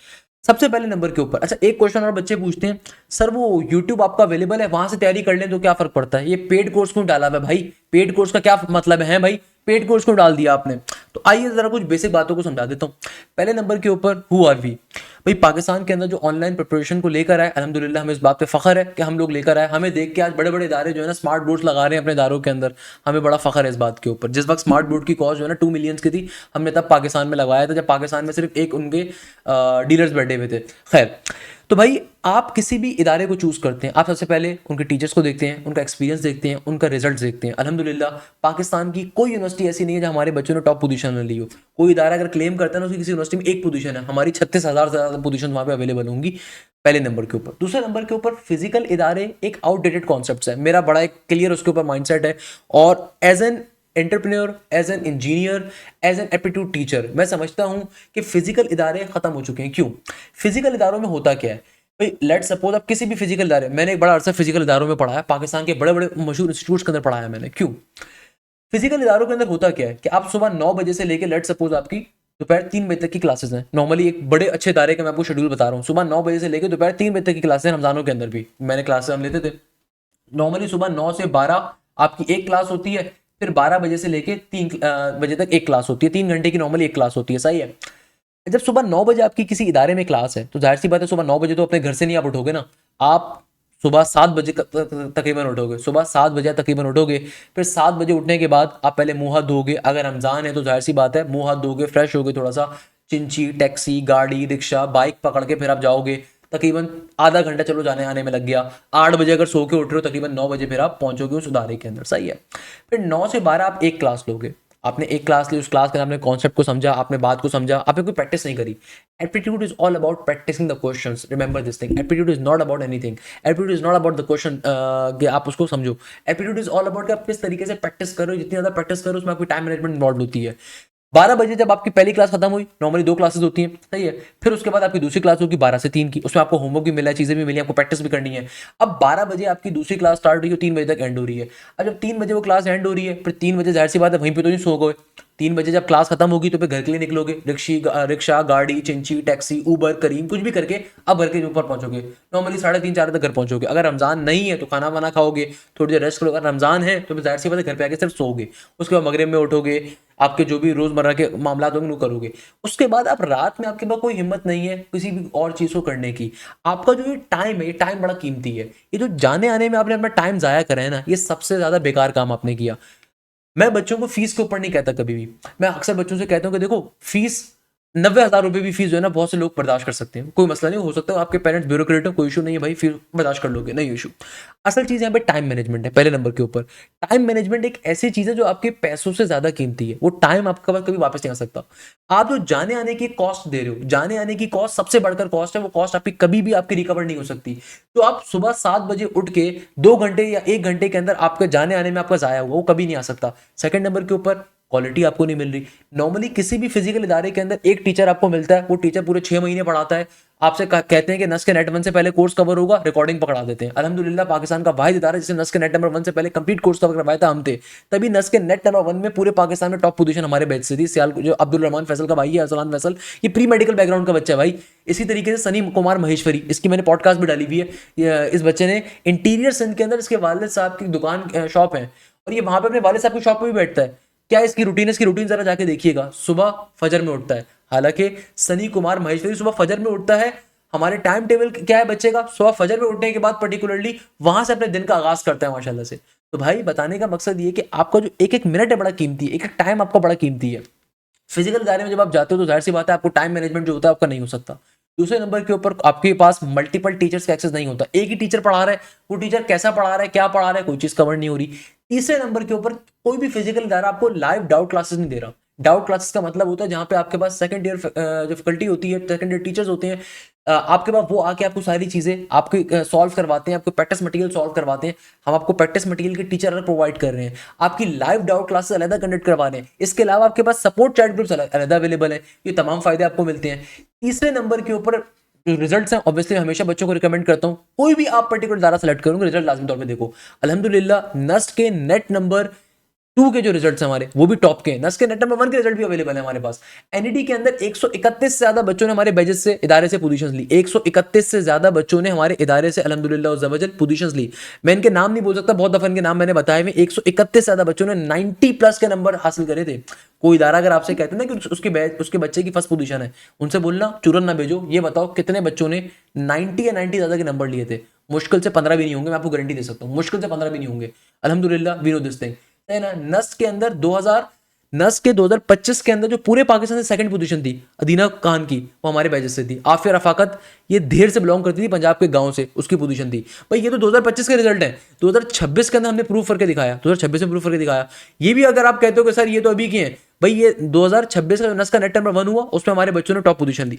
सबसे पहले नंबर के ऊपर? अच्छा एक क्वेश्चन और बच्चे पूछते हैं, सर वो यूट्यूब आपका अवेलेबल है वहां से तैयारी कर लें तो क्या फर्क पड़ता है? ये पेड कोर्स क्यों डाला है भाई? पेड कोर्स का क्या मतलब है भाई? पेड कोर्स क्यों डाल दिया आपने? तो आइए जरा कुछ बेसिक बातों को समझा देता हूँ। पहले नंबर के ऊपर हु आर वी। भाई पाकिस्तान के अंदर जो ऑनलाइन प्रिपरेशन को लेकर आए, अल्हम्दुलिल्लाह हमें इस बात पे फख्र है कि हम लोग लेकर आए। हमें देख के आज बड़े बड़े इदारे जो है ना स्मार्ट बोर्ड्स लगा रहे हैं अपने इदारों के अंदर, हमें बड़ा फख्र है इस बात के ऊपर। जिस वक्त स्मार्ट बोर्ड की कॉस्ट जो है ना 2 मिलियन की थी, हमने तब पाकिस्तान में लगवाया था जब पाकिस्तान में सिर्फ एक उनके डीलर्स बैठे हुए थे। खैर, तो भाई आप किसी भी इदारे को चूज करते हैं, आप सबसे पहले उनके टीचर्स को देखते हैं, उनका एक्सपीरियंस देखते हैं, उनका रिजल्ट देखते हैं। अल्हम्दुलिल्लाह पाकिस्तान की कोई यूनिवर्सिटी ऐसी नहीं है जहाँ हमारे बच्चों ने टॉप पोजीशन में ली हो। कोई इदारा अगर क्लेम करता है ना उसकी किसी यूनिवर्सिटी में एक पोजीशन है, हमारी 36,000 से ज़्यादा पोजीशन वहाँ पे अवेलेबल होंगी, पहले नंबर के ऊपर। दूसरे नंबर के ऊपर फिजिकल इदारे एक आउटडेटेड कॉन्सेप्ट है, मेरा बड़ा एक क्लियर उसके ऊपर माइंडसेट है। और as an entrepreneur, as an engineer, as an aptitude teacher, मैं समझता हूं कि फिजिकल इदारे खत्म हो चुके हैं। क्यों? फिजिकल इदारों में होता क्या है भाई, लेट सपोज आप किसी भी फिजिकल इदारे, मैंने एक बड़ा अरसा फिजिकल इदारों में पढ़ाया, पाकिस्तान के बड़े बड़े मशहूर इंस्टीट्यूट्स के अंदर पढ़ाया मैंने। क्यों? फिजिकल इदारों के अंदर होता क्या है कि आप सुबह 9 बजे से लेकर लेट सपोज आपकी दोपहर 3 बजे तक की क्लासेस हैं। नॉर्मली एक बड़े अच्छे इदारे का मैं आपको शेड्यूल बता रहा हूँ, सुबह 9 बजे से लेकर दोपहर 3 बजे तक की क्लासेस, रमजानों के अंदर भी मैंने क्लासेस हम लेते थे। नॉर्मली सुबह 9 से 12 आपकी एक क्लास होती है, फिर 12 बजे से लेके 3 बजे तक एक क्लास होती है, 3 घंटे की नॉर्मली एक क्लास होती है। सही है। जब सुबह 9 बजे आपकी किसी इदारे में क्लास है तो जाहिर सी बात है सुबह 9 बजे तो अपने घर से नहीं आप उठोगे ना, आप सुबह 7 बजे तकरीबन उठोगे, सुबह 7 बजे तकरीबन उठोगे। फिर 7 बजे उठने के बाद आप पहले मुंह हाथ धोगे, अगर रमजान है तो जाहिर सी बात है मुंह हाथ धोगे, फ्रेश होगे, थोड़ा सा चिंची, टैक्सी, गाड़ी, रिक्शा, बाइक पकड़ के फिर आप जाओगे। तकरीबन आधा घंटा चलो जाने आने में लग गया। 8 बजे अगर सो के उठ रहे हो तकरीबन 9 बजे फिर आप पहुंचोगे उस उदारे के अंदर। सही है। फिर 9 से 12 आप एक क्लास लोगे, आपने एक क्लास ली, उस क्लास के आपने कॉन्सेप्ट को समझा, आपने बात को समझा, आपने कोई प्रैक्टिस नहीं करी। Aptitude is all about practising the questions, remember this thing. Aptitude is not about anything, aptitude is not about the question कि आप उसको समझो। एप्टीट्यूड इज ऑल अबाउट कि आप किस तरीके से प्रैक्टिस कर रहे हो, जितनी ज़्यादा प्रैक्टिस करो उसमें आपकी टाइम मैनेजमेंट इन्वॉल्व होती है। 12 बजे जब आपकी पहली क्लास खत्म हुई, नॉर्मली 2 क्लासेस होती हैं, सही है, फिर उसके बाद आपकी दूसरी क्लास होगी 12 से 3 की, उसमें आपको होमवर्क भी मिला है, चीजें भी मिली, आपको प्रैक्टिस भी करनी है। अब 12 बजे आपकी दूसरी क्लास स्टार्ट हुई, 3 बजे तक एंड हो रही है। अब जब 3 बजे वो क्लास एंड हो रही है, फिर 3 बजे जाहिर सी बात है वहीं पे तो नहीं सो गए। 3 बजे जब क्लास खत्म होगी तो फिर घर के लिए निकलोगे, रिक्शा, गाड़ी, चिंची, टैक्सी, उबर, करीम, कुछ भी करके अब घर के ऊपर पहुंचोगे। नॉर्मली 3:30-4 तक घर पहुंचोगे। अगर रमजान नहीं है तो खाना वाना खाओगे, थोड़ी देर रेस्ट करोगे। अगर रमजान है तो फिर जाहिर सी बात है घर पे आके सिर्फ सोओगे। उसके बाद मगरिब में उठोगे, आपके जो भी रोजमर्रा के मामला होंगे वो करोगे। उसके बाद आप रात में, आपके पास कोई हिम्मत नहीं है किसी भी और चीज को करने की। आपका जो ये टाइम है, ये टाइम बड़ा कीमती है। ये जो जाने आने में आपने अपना टाइम जाया करा है ना, ये सबसे ज्यादा बेकार काम आपने किया। मैं बच्चों को फीस के ऊपर नहीं कहता कभी भी। मैं अक्सर बच्चों से कहता हूँ कि देखो, फीस 90,000 रुपए भी फीस जो है ना, बहुत से लोग बर्दाश्त कर सकते हैं, कोई मसला नहीं। हो सकता है आपके पेरेंट्स ब्यूरोक्रेट हो, कोई इशू नहीं है भाई, फिर बर्दाश्त कर लोगे, नहीं इशू। असल चीज यहाँ पे टाइम मैनेजमेंट है पहले नंबर के ऊपर। टाइम मैनेजमेंट एक ऐसी चीज है जो आपके पैसों से ज्यादा कीमती है। वो टाइम आपका पास कभी वापस नहीं आ सकता। आप जो जाने आने की कॉस्ट दे रहे हो, जाने आने की कॉस्ट सबसे बढ़कर कॉस्ट है। वो कॉस्ट आपकी कभी भी आपकी रिकवर नहीं हो सकती। तो आप सुबह 7 बजे उठ के 2 घंटे या 1 घंटे के अंदर आपके जाने आने में आपका जाया हुआ, वो कभी नहीं आ सकता। सेकंड नंबर के ऊपर क्वालिटी आपको नहीं मिल रही। नॉर्मली किसी भी फिजिकल इदारे के अंदर एक टीचर आपको मिलता है, वो टीचर पूरे 6 महीने पढ़ाता है। आपसे कहते हैं कि नस के नेट 1 से पहले कोर्स कवर होगा, रिकॉर्डिंग पकड़ा देते हैं। अल्हम्दुलिल्लाह पाकिस्तान का वाहिद इदारा जिसने नस के नेट नंबर 1 से पहले कंप्लीट कोर्स कवर करवाया था, हम थे। तभी नस के नेट नंबर 1 में पूरे पाकिस्तान में टॉप पोजीशन हमारे बैच से थी। सियाल जो अब्दुल रहमान फैसल का भाई है, अरसलान फैसल, ये प्री मेडिकल बैकग्राउंड का बच्चा है भाई। इसी तरीके से सनी कुमार महेश्वरी, इसकी मैंने पॉडकास्ट भी डाली हुई है। इस बच्चे ने इंटीरियर सिंध के अंदर इसके वालिद साहब की दुकान शॉप है, और ये वहां पे अपने वालिद साहब की शॉप पे भी बैठता है। क्या इसकी रूटीन है? इसकी रूटीन जरा जाके देखिएगा। सुबह फजर में उठता है, हालांकि सनी कुमार महेश्वरी सुबह फजर में उठता है। हमारे टाइम टेबल क्या है बच्चे का? सुबह फजर में उठने के बाद पर्टिकुलरली वहां से अपने दिन का आगाज करता है माशाल्लाह से। तो भाई बताने का मकसद ये कि आपका जो एक एक मिनट है बड़ा कीमती है, एक एक टाइम आपका बड़ा कीमती है। फिजिकल दायरे में जब आप जाते हो तो जाहिर सी बात है आपको टाइम मैनेजमेंट जो होता है आपका नहीं हो सकता। दूसरे नंबर के ऊपर आपके पास मल्टीपल टीचर्स का एक्सेस नहीं होता। एक ही टीचर पढ़ा रहा है, वो टीचर कैसा पढ़ा रहा है, क्या पढ़ा रहा है, कोई चीज कवर नहीं हो रही। तीसरे नंबर के ऊपर कोई भी फिजिकल इदारा आपको लाइव डाउट क्लासेस नहीं दे रहा। डाउट क्लासेस का मतलब होता है जहां पे आपके पास सेकंड ईयर जो फैकल्टी होती है, सेकंड ईयर टीचर्स होते हैं, आपके पास वो आके आपको सारी चीजें आपके सॉल्व करवाते हैं, आपको प्रैक्टिस मटेरियल सॉल्व करवाते हैं। हम आपको प्रैक्टिस मटेरियल के टीचर अलग प्रोवाइड कर रहे हैं, आपकी लाइव डाउट क्लासेस अलग कंडक्ट करवा रहे हैं। इसके अलावा आपके पास सपोर्ट चैट ग्रुप्स अलग अवेलेबल है। ये तमाम फायदे आपको मिलते हैं। तीसरे नंबर के ऊपर जो रिजल्ट्स हैं, ऑब्वियसली हमेशा बच्चों को रिकमेंड करता हूं, कोई भी आप पर्टिकुलर दायरा सेलेक्ट करोगे, रिजल्ट लाजमी तौर पे देखो। अल्हम्दुलिल्लाह नस्ट के नेट नंबर 2 के जो रिजल्ट्स हैं हमारे, वो भी टॉप के हैं। नस के नेट नंबर 1 के रिजल्ट भी अवेलेबल है हमारे पास। एनईडी के अंदर 131 से ज्यादा बच्चों ने हमारे बैजेस से इदारे से पोजीशंस ली। 131 से ज्यादा बच्चों ने हमारे इदारे से अल्हम्दुलिल्लाह वज़्ज़वजल पोजीशंस ली। मैं इनके नाम नहीं बोल सकता, बहुत दफा इनके नाम मैंने बताए हुए। 131 से ज्यादा बच्चों ने 90 प्लस के नंबर हासिल करे थे। कोई इदारा अगर आपसे कहते हैं ना कि उसके बच्चे की फर्स्ट पोजीशन है, उनसे बोलना चुरन ना भेजो। ये बताओ कितने बच्चों ने 90 या 90 ज्यादा के नंबर लिए थे? मुश्किल से 15 भी नहीं होंगे, मैं आपको गारंटी दे सकता हूँ, मुश्किल से 15 भी नहीं होंगे। अल्हम्दुलिल्लाह वी नो दिस थिंग है ना। नस्ट के अंदर 2025 के अंदर जो पूरे पाकिस्तान से सेकंड पोजीशन थी अदीना खान की, वो हमारे बैजेस से थी। आफिया रफाकत ये देर से बिलोंग करती थी पंजाब के गांव से, उसकी पोजीशन थी। भाई ये तो 2025 के रिजल्ट है। 2026 के अंदर हमने प्रूव करके दिखाया, 2026 में प्रूव करके दिखाया। ये भी अगर आप कहते हो कि सर ये तो अभी के हैं, भाई ये 2026 का नस का नेट नंबर 1 हुआ, उसमें हमारे बच्चों ने टॉप पोजीशन ली।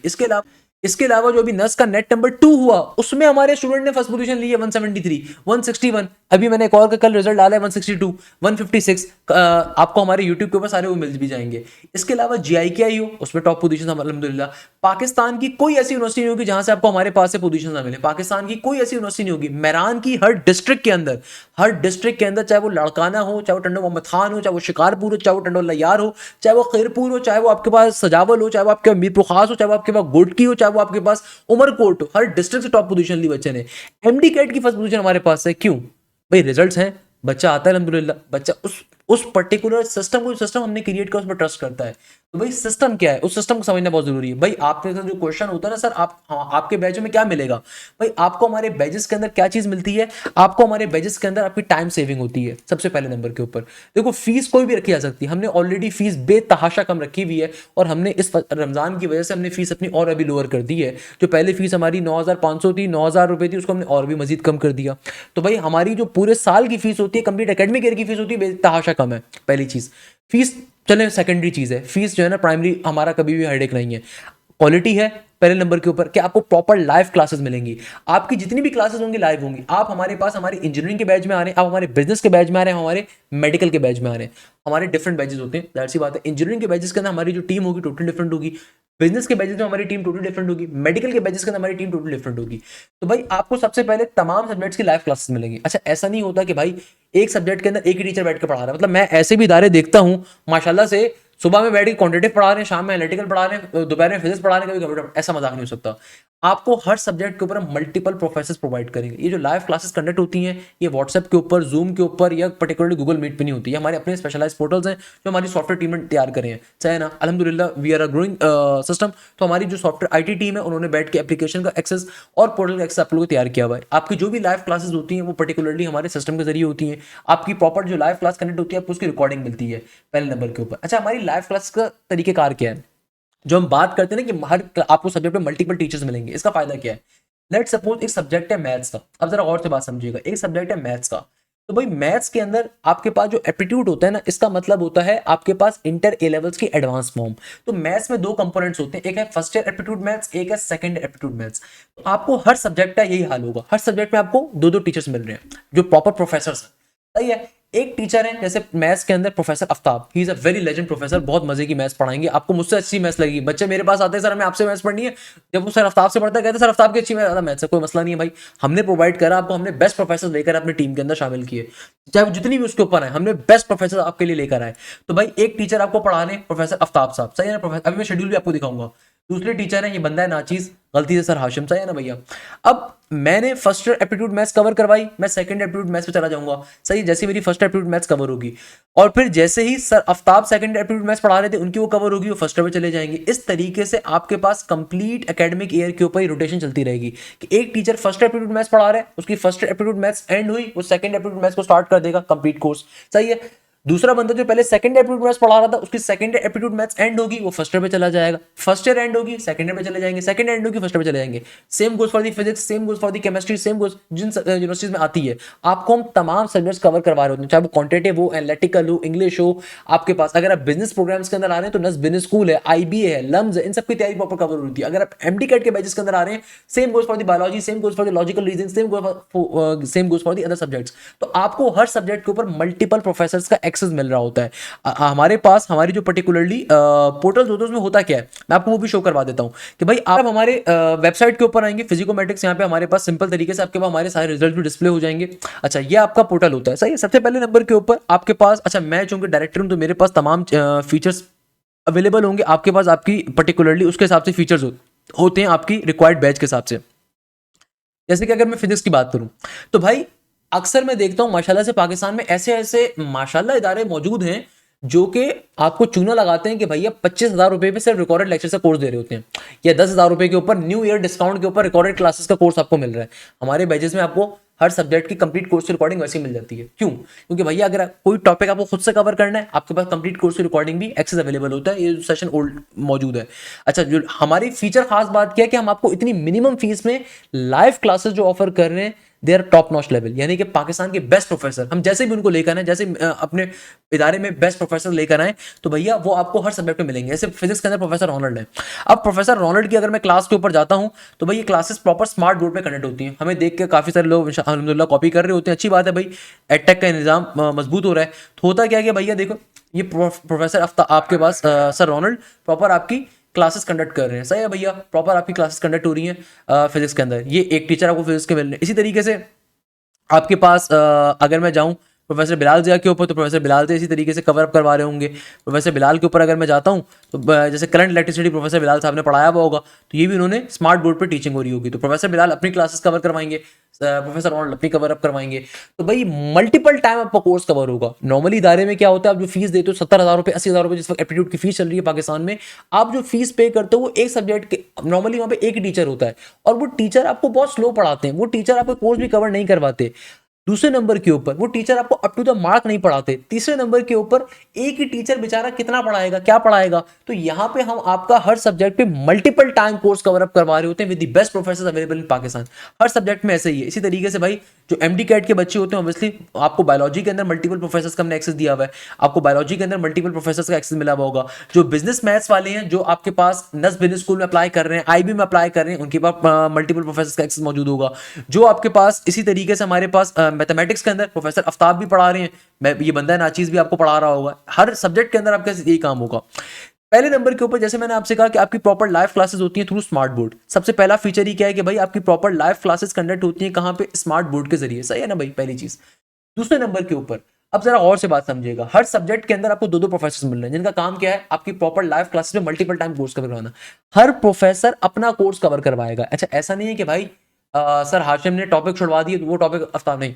इसके अलावा जो अभी नस का नेट नंबर 2 हुआ, उसमें हमारे स्टूडेंट ने फर्स्ट पोजीशन ली है। 173, 161, अभी मैंने एक और कल रिजल्ट डाला है 162, 156। आपको हमारे यूट्यूब के ऊपर सारे वो मिल भी जाएंगे। इसके अलावा GIKI हो, उसमें टॉप पोजीशन अल्हम्दुलिल्लाह। पाकिस्तान की कोई ऐसी यूनिवर्सिटी नहीं होगी जहां से आपको हमारे पास से पोजीशन ना मिले। पाकिस्तान की कोई ऐसी यूनिवर्सिटी नहीं होगी। मेरान की हर डिस्ट्रिक्ट के अंदर, चाहे वो लड़काना हो, चाहे वो टंडो मोहम्मद खान हो, चाहे वो शिकारपुर हो, चाहे वो टंडो लैयार हो, चाहे वो खैरपुर हो, चाहे वो आपके पास सजावल हो, चाहे वो आपके मीरपुर खास हो, चाहे वो आपके पास गोटकी हो, चाहे वो आपके पास उमरकोट हो, हर डिस्ट्रिक्ट से टॉप पोजीशन ली बच्चे ने। MD कैट की फर्स्ट पोजीशन हमारे पास है। क्यों भाई? रिजल्ट्स हैं, बच्चा आता है अल्हम्दुलिल्लाह, बच्चा उस पर्टिकुलर सिस्टम हमने क्रिएट कर उस पर ट्रस्ट करता है। तो भाई सिस्टम क्या है, उस सिस्टम को समझना बहुत जरूरी है। भाई आपके साथ जो क्वेश्चन होता है ना, सर आपके बैच में क्या मिलेगा? भाई आपको हमारे बैचेस के अंदर क्या चीज मिलती है? आपको हमारे बैचेस के अंदर आपकी टाइम सेविंग होती है सबसे पहले नंबर के ऊपर। देखो फीस कोई भी रखी जा सकती है, हमने ऑलरेडी फीस बेतहाशा कम रखी हुई है, और हमने इस रमजान की वजह से हमने फीस अपनी और अभी लोअर कर दी है। जो पहले फीस हमारी 9,500 थी, 9,000 रुपए थी, उसको हमने और भी मजीद कम कर दिया। तो भाई हमारी जो पूरे साल की फीस होती है, कंप्लीट एकेडमिक ईयर की फीस होती है, बेतहाशा कम है। पहली चीज फीस चले सेकेंडरी चीज है, फीस जो है ना प्राइमरी हमारा कभी भी हेडेक नहीं है। क्वालिटी है पहले नंबर के ऊपर कि आपको प्रॉपर लाइव क्लासेस मिलेंगी। आपकी जितनी भी क्लासेस होंगी लाइव होंगी। आप हमारे पास हमारे इंजीनियरिंग के बैच में आ रहे हैं, आप हमारे बिजनेस के बैच में आ रहे हैं, हमारे मेडिकल के बैच में आ रहे हैं। हमारे डिफरेंट बैचेस होते हैं, जाहिर सी बात है। इंजीनियरिंग के बैचेस के अंदर हमारी जो टीम होगी टोटल डिफरेंट होगी, बिजनेस के बैचेस में हमारी टीम टोटल डिफरेंट होगी, मेडिकल के बैचेस के अंदर हमारी टीम टोटल डिफरेंट होगी। तो भाई आपको सबसे पहले तमाम सब्जेक्ट्स की लाइव क्लासेस मिलेंगी। अच्छा, ऐसा नहीं होता कि भाई एक सब्जेक्ट के अंदर एक ही टीचर बैठ के पढ़ा रहा है। मतलब मैं ऐसे भी इदारे देखता हूँ माशाल्लाह से, सुबह में बैठ के क्वांटिटेटिव पढ़ा रहे हैं, शाम में एनालिटिकल पढ़ा रहे हैं, दोपहर में फिजिक्स पढ़ा रहे हैं, कभी कंप्यूटर। ऐसा मजाक नहीं हो सकता। आपको हर सब्जेक्ट के ऊपर हम मल्टीपल प्रोफेसर्स प्रोवाइड करेंगे। ये जो लाइव क्लासेस कंडक्ट होती हैं ये व्हाट्सएप के ऊपर, जूम के ऊपर या पर्टिकुलरली गूगल मीट पे नहीं होती है। हमारे अपने स्पेशलाइज पोर्टल्स हैं जो हमारी सॉफ्टवेयर टीम ने तैयार करे हैं, चाहे ना अल्हम्दुलिल्लाह we are a growing system. तो हमारी जो सॉफ्टवेयर आईटी टीम है उन्होंने बैठ के एप्लीकेशन का एक्सेस और पोर्टल का एक्सेस आप लोगों को तैयार किया हुआ है। आपकी जो भी लाइव क्लासेस होती हैं वो पर्टिकुलरली हमारे सिस्टम के जरिए होती हैं। आपकी प्रॉपर जो लाइव क्लास कंडक्ट होती है आपको उसकी रिकॉर्डिंग मिलती है पहले नंबर के ऊपर। अच्छा, हमारी लाइव क्लास का तरीकेकार क्या है? जो हम बात करते हैं ना कि हर आपको सब्जेक्ट में मल्टीपल टीचर्स मिलेंगे, इसका फायदा क्या है? लेट सपोज एक सब्जेक्ट है मैथ्स का। अब जरा और से बात समझिएगा, एक सब्जेक्ट है मैथ्स का। तो भाई मैथ्स के अंदर आपके पास जो एप्टीट्यूड होता है ना, इसका मतलब होता है आपके पास इंटर ए लेवल्स की एडवांस फॉर्म। तो मैथ्स में दो कंपोनेंट्स होते हैं, एक है फर्स्ट ईयर एप्टीट्यूड मैथ्स, एक है सेकंड एप्टीट्यूड मैथ्स। तो आपको हर सब्जेक्ट का यही हाल होगा, हर सब्जेक्ट में आपको दो दो टीचर्स मिल रहे हैं जो प्रॉपर प्रोफेसर हैं। सही है। एक टीचर है जैसे मैथ्स के अंदर professor Aftab, he is a very legend professor, बहुत मजे की मैथ्स पढ़ाएंगे आपको, मुझसे अच्छी मैथ्स लगेगी। बच्चे मेरे पास आते हैं, सर हमें आपसे मैथ्स पढ़नी है, जब वो सर आफ्ताब से पढ़ता है कहते हैं सर आफ्ताब की अच्छी मैथ्स है। कोई मसला नहीं है भाई, हमने प्रोवाइड करा आपको, हमने बेस्ट प्रोफेसर लेकर अपनी टीम के अंदर शामिल किए, चाहे वो जितनी भी उसके ऊपर आए, हमने बेस्ट प्रोफेसर आपके लिए लेकर आए। तो भाई एक टीचर आपको पढ़ा रहे प्रोफेसर आफ्ताब साहब, सही है ना प्रोफेसर? अभी मैं शेड्यूल भी आपको दिखाऊंगा। दूसरे टीचर है, ये बंदा है नाचीज, गलती से सर हाशिम, सही है ना भैया? अब मैंने फर्स्ट एप्टीट्यूड मैथ्स कवर करवाई, मैं सेकंड एप्टीट्यूड मैथ्स पे चला जाऊंगा। सही, जैसे मेरी फर्स्ट एप्टीट्यूड मैथ्स कवर होगी और फिर जैसे ही sir Aftab second aptitude maths पढ़ा रहे थे उनकी वो कवर होगी, वो फर्स्ट पे चले जाएंगे। इस तरीके से आपके पास कंप्लीट एकेडमिक ईयर के ऊपर ही रोटेशन चलती रहेगी कि एक टीचर फर्स्ट एप्टीट्यूड मैथ्स पढ़ा रहा है, उसकी फर्स्ट एप्टीट्यूड मैथ्स एंड हुई, वो सेकंड एप्टीट्यूड मैथ्स को स्टार्ट कर देगा कंप्लीट कोर्स। सही है। दूसरा बंदा जो पहले सेकंड एप्टीट्यूड मैथ्स पढ़ा रहा था, उसकी सेकंड एप्टीट्यूड मैथ्स एंड होगी, वो फर्स्ट ईयर पे चला जाएगा। फर्स्ट ईयर एंड होगी, सेकंड ईयर पे चले जाएंगे, सेकंड एंड होगी, फर्स्ट ईयर पे चले जाएंगे। Same goes for the physics, same goes for the chemistry, same goes जिन यूनिवर्सिटीज में आती है। आपको हम तमाम सब्जेक्ट्स कवर करवा रहे होते हैं, चाहे वो क्वांटिटेटिव हो, एनालिटिकल हो, इंग्लिश हो। आपके पास अगर आप बिजनेस प्रोग्राम्स के अंदर आ रहे हैं तो नस बिजनेस स्कूल है, IBA है, लम्स है, इन सब की तैयारी प्रॉपर कवर होती है। अगर आप MD कैट के बैचेस के अंदर आ रहे हैं, same goes for the biology, same goes for the logical reason, same goes for the other subjects. तो आपको हर सब्जेक्ट के ऊपर मल्टीपल प्रोफेसर्स का एक्सेस मिल रहा होता है। हमारे पास हमारी जो पर्टिकुलरली पोर्टल्स होते हैं उसमें होता क्या है, मैं आपको वो भी शो करवा देता हूं कि भाई आप हमारे वेबसाइट के ऊपर आएंगे फिजिकोमेट्रिक्स, यहाँ पे हमारे पास सिंपल तरीके से आपके पास हमारे सारे रिजल्ट भी डिस्प्ले हो जाएंगे। अच्छा, ये आपका पोर्टल होता है। सही है। सबसे पहले नंबर के ऊपर आपके पास, अच्छा मैं चूंकि डायरेक्टर हूं तो मेरे पास तमाम फीचर्स अवेलेबल होंगे, आपके पास आपकी पर्टिकुलरली उसके हिसाब से फीचर्स होते हैं आपकी रिक्वायर्ड बैच के हिसाब से। जैसे कि अगर मैं फिजिक्स की बात करूं तो भाई अक्सर मैं देखता हूं माशाल्लाह से पाकिस्तान में ऐसे ऐसे माशाल्लाह इदारे मौजूद हैं जो कि आपको चूना लगाते हैं कि भैया 25,000 रुपए पे सिर्फ रिकॉर्डेड लेक्चर का कोर्स दे रहे होते हैं, या 10,000 रुपए के ऊपर न्यू ईयर डिस्काउंट के ऊपर रिकॉर्डेड क्लासेस का कोर्स आपको मिल रहा है। हमारे बैचेस में आपको हर सब्जेक्ट की कंप्लीट कोर्स की रिकॉर्डिंग वैसे ही मिल जाती है। क्यों? क्योंकि भैया अगर कोई टॉपिक आपको खुद से कवर करना है, आपके पास कंप्लीट कोर्स की रिकॉर्डिंग भी एक्सेस अवेलेबल होता है, ये सेशन ओल्ड मौजूद है। अच्छा, जो हमारी फीचर खास बात क्या है कि हम आपको इतनी मिनिमम फीस में लाइव क्लासेस जो ऑफर कर रहे हैं they are top notch level, यानी कि पाकिस्तान के बेस्ट प्रोफेसर हम जैसे भी उनको लेकर आए, जैसे अपने इदारे में बेस्ट प्रोफेसर लेकर आए तो भैया वो आपको हर सब्जेक्ट में मिलेंगे। जैसे फिजिक्स के अंदर प्रोफेसर रोनाल्ड है। अब प्रोफेसर रोनाल्ड की अगर मैं क्लास के ऊपर जाता हूं तो भाई ये क्लासेस प्रॉपर स्मार्ट बोर्ड पे कंडक्ट होती हैं, हमें देख के काफी सारे लोग अल्हम्दुलिल्लाह कॉपी कर रहे होते हैं। अच्छी बात है भाई, एडटेक का निज़ाम मजबूत हो रहा है। तो होता क्या है कि भैया देखो ये प्रोफेसर आपके पास सर रोनाल्ड प्रॉपर आपकी क्लासेस कंडक्ट कर रहे हैं। सही है भैया, प्रॉपर आपकी क्लासेस कंडक्ट हो रही हैं फिजिक्स के अंदर। ये एक टीचर आपको फिजिक्स के मिल रहे हैं। इसी तरीके से आपके पास अगर मैं जाऊं प्रोफेसर बिलाल जिया के ऊपर तो प्रोफेसर बिलाल से इसी तरीके से कवर अप करवा रहे होंगे। प्रोफेसर बिलाल के ऊपर अगर मैं जाता हूं तो जैसे करंट इलेक्ट्रिसिटी प्रोफेसर बिलाल साहब ने पढ़ाया हुआ होगा तो ये भी उन्होंने स्मार्ट बोर्ड पर टीचिंग हो रही होगी, तो प्रोफेसर बिलाल अपनी क्लासेस कवर करवाएंगे, प्रोफेसर रोनाल्ड अपनी कवर अप करवाएंगे। तो भाई मल्टीपल टाइम आपका कोर्स कवर होगा। नॉर्मली इदारे में क्या होता है, आप जो फीस देते हो 70,000 रुपये 80,000 रुपये जिस वक्त एप्टीट्यूड की फीस चल रही है पाकिस्तान में, आप जो फीस पे करते हो वो एक सब्जेक्ट के नॉर्मली वहाँ पे एक ही टीचर होता है और वो टीचर आपको बहुत स्लो पढ़ाते हैं, वो टीचर आपको कोर्स भी कवर नहीं करवाते। दूसरे नंबर के ऊपर वो टीचर आपको अप टू द मार्क नहीं पढ़ाते। तीसरे नंबर के ऊपर एक ही टीचर बेचारा कितना पढ़ाएगा, क्या पढ़ाएगा। तो यहाँ पे हम आपका हर सब्जेक्ट पे multiple time course cover up करवा रहे होते हैं with the best professor available in Pakistan. Her subject में ऐसे ही है। इसी तरीके से भाई जो एमडी कैट के बच्चे होते हैं ऑब्वियसली आपको बायोलॉजी के अंदर मल्टीपल प्रोफेसर्स का हमने एक्सेस दिया हुआ है, आपको बायोलॉजी के अंदर मल्टीपल प्रोफेसर्स का एक्सेस मिला हुआ होगा। जो बिजनेस मैथ्स वाले हैं, जो आपके पास नस बिजनेस स्कूल में अप्लाई कर रहे हैं, आईबी में अप्लाई कर रहे हैं, उनके पास मल्टीपल प्रोफेसर्स का एक्सेस मौजूद होगा। जो आपके पास इसी तरीके से हमारे पास मैथमेटिक्स के अंदर प्रोफेसर आफ्ताब भी पढ़ा रहे हैं, मैं ये बंदा नाचीज भी आपको पढ़ा रहा होगा। हर सब्जेक्ट के अंदर आपका यही काम होगा। पहले नंबर के ऊपर जैसे मैंने आपसे कहा कि आपकी प्रॉपर लाइव क्लासेस होती हैं थ्रू स्मार्ट बोर्ड। सबसे पहला फीचर ही क्या है कि भाई आपकी प्रॉपर लाइव क्लासेस कंडक्ट होती हैं कहां पे, स्मार्ट बोर्ड के जरिए। सही है ना भाई, पहली चीज। दूसरे नंबर के ऊपर अब जरा और से बात समझिएगा, हर सब्जेक्ट के अंदर आपको दो दो प्रोफेसर मिल रहे हैं जिनका काम क्या है, आपकी प्रॉपर लाइव क्लासेस में मल्टीपल टाइम कोर्स कवर करवाना। हर प्रोफेसर अपना कोर्स कवर करवाएगा। अच्छा, ऐसा नहीं है कि भाई सर हाशिम ने टॉपिक छुड़वा दिए तो वो टॉपिक आफ्ताब नहीं,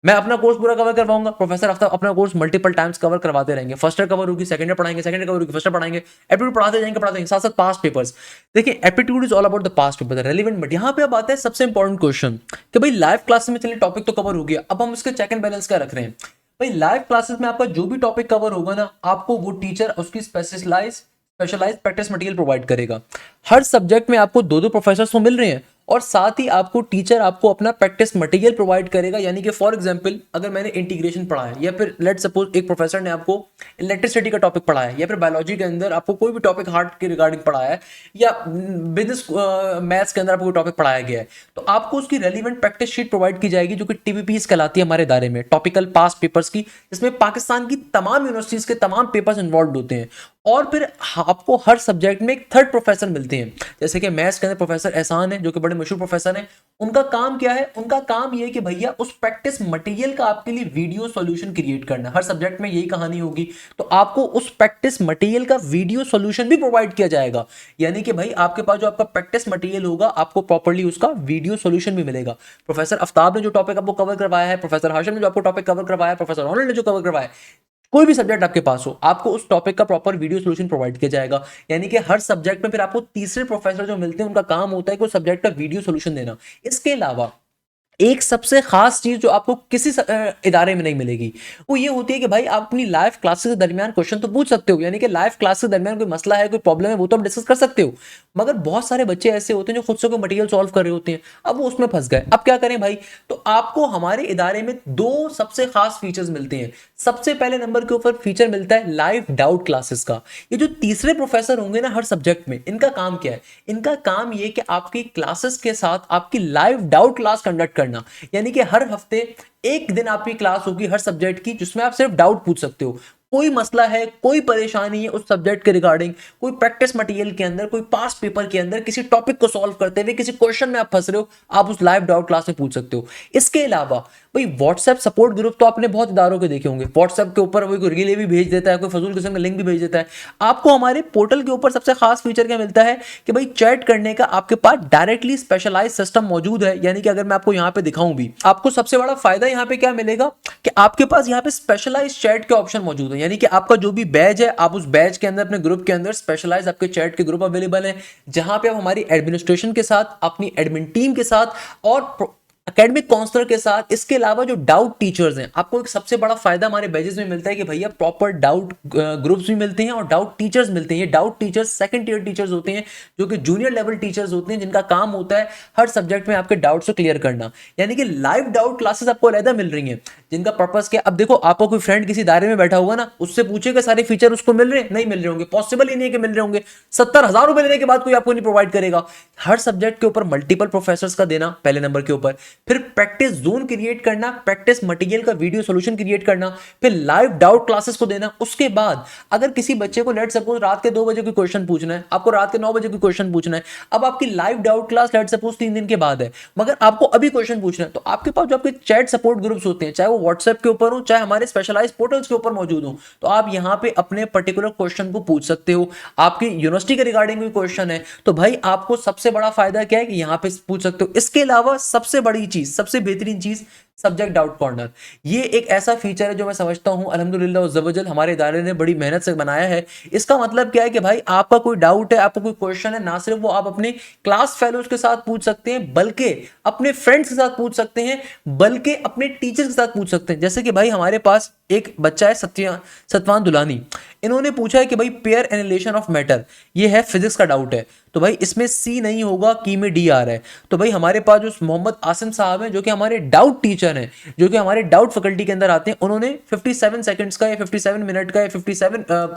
मैं अपना कोर्स पूरा कवर करवाऊंगा, प्रोफेसर आफ्ताब अपना कोर्स मल्टीपल टाइम्स कवर करवाते रहेंगे। फर्स्ट ईयर कवर होगी, सेकंड ईयर पढ़ाएंगे, सेकंड ईयर कवर होगी, फर्स्ट ईयर पढ़ाएंगे, एप्टीट्यूड पढ़ाते जाएंगे साथ साथ पास्ट पेपर्स। देखिए aptitude is all about the past paper, relevant. But यहाँ पे अब आता है सबसे इंपॉर्टेंट क्वेश्चन कि भाई लाइव क्लास में चलिए टॉपिक तो कवर हो गया, अब हम उसके चेक एंड बैलेंस क्या रख रहे हैं। भाई लाइव क्लासेस में आपका जो भी टॉपिक कवर होगा ना, आपको वो टीचर उसकी स्पेशलाइज प्रैक्टिस मटेरियल प्रोवाइड करेगा। हर सब्जेक्ट में आपको दो दो प्रोफेसर तो मिल रहे हैं और साथ ही आपको टीचर आपको अपना प्रैक्टिस मटेरियल प्रोवाइड करेगा। यानी कि फॉर एग्जांपल अगर मैंने इंटीग्रेशन पढ़ा है, या फिर लेट सपोज एक प्रोफेसर ने आपको इलेक्ट्रिसिटी का टॉपिक पढ़ाया है, या फिर बायोलॉजी के अंदर आपको कोई भी टॉपिक हार्ट के रिगार्डिंग पढ़ाया है, या बिजनेस मैथ्स के अंदर आपको टॉपिक पढ़ाया गया है, तो आपको उसकी रेलिवेंट प्रैक्टिस शीट प्रोवाइड की जाएगी जो कि टीवीपीएस कहलाती है हमारे दायरे में, टॉपिकल पास्ट पेपर्स की, जिसमें पाकिस्तान की तमाम यूनिवर्सिटीज के तमाम पेपर्स इन्वॉल्व होते हैं। और फिर आपको हर सब्जेक्ट में एक थर्ड प्रोफेसर मिलते हैं। जैसे कि मैथ्स के अंदर प्रोफेसर एहसान है जो कि बड़े मशहूर प्रोफेसर हैं। उनका काम क्या है, उनका काम ये है कि भैया उस प्रैक्टिस मटेरियल का आपके लिए वीडियो सॉल्यूशन क्रिएट करना। हर सब्जेक्ट में यही कहानी होगी, तो आपको उस प्रैक्टिस मटेरियल का वीडियो सॉल्यूशन भी प्रोवाइड किया जाएगा। यानी कि भाई आपके पास जो आपका प्रैक्टिस मटेरियल होगा, आपको प्रॉपर्ली उसका वीडियो सॉल्यूशन भी मिलेगा। प्रोफेसर आफ्ताब ने जो टॉपिक आपको कवर करवाया है, प्रोफेसर हाशिम ने जो आपको टॉपिक कवर करवाया है, प्रोफेसर ऑनलाइन ने जो कवर करवाया है, कोई भी सब्जेक्ट आपके पास हो, आपको उस टॉपिक का प्रॉपर वीडियो सॉल्यूशन प्रोवाइड किया जाएगा। यानी कि हर सब्जेक्ट में फिर आपको तीसरे प्रोफेसर जो मिलते हैं, उनका काम होता है कि उस सब्जेक्ट का वीडियो सॉल्यूशन देना। इसके अलावा एक सबसे खास चीज जो आपको किसी इदारे में नहीं मिलेगी, वो ये होती है कि भाई आप अपनी लाइव क्लासेस के दरमियान क्वेश्चन तो पूछ सकते हो। यानी कि लाइव क्लास के दरमियान कोई मसला है, कोई प्रॉब्लम है, वो तो आप डिस्कस कर सकते हो। मगर बहुत सारे बच्चे ऐसे होते हैं जो खुद से कोई मटेरियल सॉल्व कर रहे होते हैं, अब वो उसमें फंस गए। अब क्या करें भाई, तो आपको हमारे इदारे में दो सबसे खास फीचर्स मिलते हैं। सबसे पहले नंबर के ऊपर फीचर मिलता है लाइव डाउट क्लासेस का। ये जो तीसरे प्रोफेसर होंगे ना हर सब्जेक्ट में, इनका काम क्या है, इनका काम ये कि आपकी क्लासेस के साथ आपकी लाइव डाउट क्लास कंडक्ट करना। यानी कि हर हफ्ते एक दिन आपकी क्लास होगी हर सब्जेक्ट की, जिसमें आप सिर्फ डाउट पूछ सकते हो। कोई मसला है, कोई परेशानी है उस सब्जेक्ट के रिगार्डिंग, कोई प्रैक्टिस मटेरियल के अंदर, कोई पास्ट पेपर के अंदर, किसी टॉपिक को सॉल्व करते हुए किसी क्वेश्चन में आप फंस रहे हो, आप उस लाइव डाउट क्लास में पूछ सकते हो। इसके अलावा भाई व्हाट्सएप सपोर्ट ग्रुप तो आपने बहुत इदारों के देखे होंगे, व्हाट्सएप के ऊपर कोई रिले भी भेज देता है, कोई फजूल किस्म का लिंक भी भेज देता है। आपको हमारे पोर्टल के ऊपर सबसे खास फीचर क्या मिलता है कि भाई चैट करने का आपके पास डायरेक्टली स्पेशलाइज सिस्टम मौजूद है। यानी कि अगर मैं आपको यहाँ पे दिखाऊं भी, आपको सबसे बड़ा फायदा यहाँ पे क्या मिलेगा कि आपके पास यहाँ पे स्पेशलाइज चैट के ऑप्शन मौजूद है। यानी कि आपका जो भी बैच है, आप उस बैच के अंदर अपने ग्रुप के अंदर स्पेशलाइज आपके चैट के ग्रुप अवेलेबल है, जहां पे आप हमारी एडमिनिस्ट्रेशन के साथ, अपनी एडमिन टीम के साथ और एकेडमिक काउंसलर के साथ, इसके अलावा जो डाउट टीचर्स हैं, आपको एक सबसे बड़ा फायदा हमारे बैचेस में मिलता है कि भैया प्रॉपर डाउट ग्रुप्स भी मिलते हैं और डाउट टीचर्स मिलते हैं। ये doubt teachers second tier teachers होते हैं जो कि जूनियर लेवल टीचर्स होते हैं, जिनका काम होता है हर सब्जेक्ट में आपके डाउट्स को क्लियर करना। यानी कि लाइव डाउट क्लासेस आपको अलग मिल रही हैं, जिनका पर्पस क्या, अब देखो आपको कोई फ्रेंड किसी दायरे में बैठा होगा ना, उससे पूछेगा सारे फीचर उसको मिल रहे हैं, नहीं मिल रहे होंगे, पॉसिबल ही नहीं है कि मिल रहे होंगे। 70,000 रुपए लेने के बाद कोई आपको नहीं प्रोवाइड करेगा। हर सब्जेक्ट के ऊपर मल्टीपल प्रोफेसर्स का देना पहले नंबर के ऊपर, फिर प्रैक्टिस जोन क्रिएट करना, प्रैक्टिस मटेरियल का वीडियो सॉल्यूशन क्रिएट करना, फिर लाइव डाउट क्लासेस को देना। उसके बाद अगर किसी बच्चे को लेट सपोज रात के 2 बजे कोई क्वेश्चन पूछना है, आपको रात के 9 बजे कोई क्वेश्चन पूछना है, अब आपकी live doubt class let suppose 3 दिन के बाद है, मगर आपको अभी क्वेश्चन पूछना है, तो आपके पास जो आपके चैट सपोर्ट ग्रुप्स होते हैं, चाहे वो व्हाट्सएप के ऊपर हो, चाहे हमारे स्पेशलाइज्ड पोर्टल्स के ऊपर मौजूद हो, तो आप यहां पे अपने पर्टिकुलर क्वेश्चन को पूछ सकते हो। आपकी यूनिवर्सिटी के रिगार्डिंग कोई क्वेश्चन है तो भाई आपको सबसे बड़ा फायदा क्या है कि यहां पे पूछ सकते हो। इसके अलावा सबसे बड़ी चीज, सबसे बेहतरीन चीज, सब्जेक्ट डाउट कॉर्नर। ये एक ऐसा फीचर है जो मैं समझता हूं अल्हम्दुलिल्लाह वज़्ज़वजल हमारे इदारे ने बड़ी मेहनत से बनाया है। इसका मतलब क्या है कि भाई आपका कोई डाउट है, आपका कोई क्वेश्चन है, ना सिर्फ वो आप अपने क्लास फेलोज के साथ पूछ सकते हैं, बल्कि अपने फ्रेंड्स के साथ पूछ सकते हैं, बल्कि अपने टीचर्स के साथ पूछ सकते हैं। जैसे कि भाई हमारे पास एक बच्चा है सतवान दुलानी, इन्होंने पूछा है कि भाई पेयर एनिलेशन ऑफ मैटर, ये है फिजिक्स का डाउट है, तो भाई इसमें सी नहीं होगा, की में डी आ रहा है। तो भाई हमारे पास जो मोहम्मद आसिम साहब हैं जो कि हमारे डाउट टीचर टीचर हैं जो कि हमारे डाउट फैकल्टी के अंदर आते हैं, उन्होंने 57 सेकंड्स का या 57 मिनट का या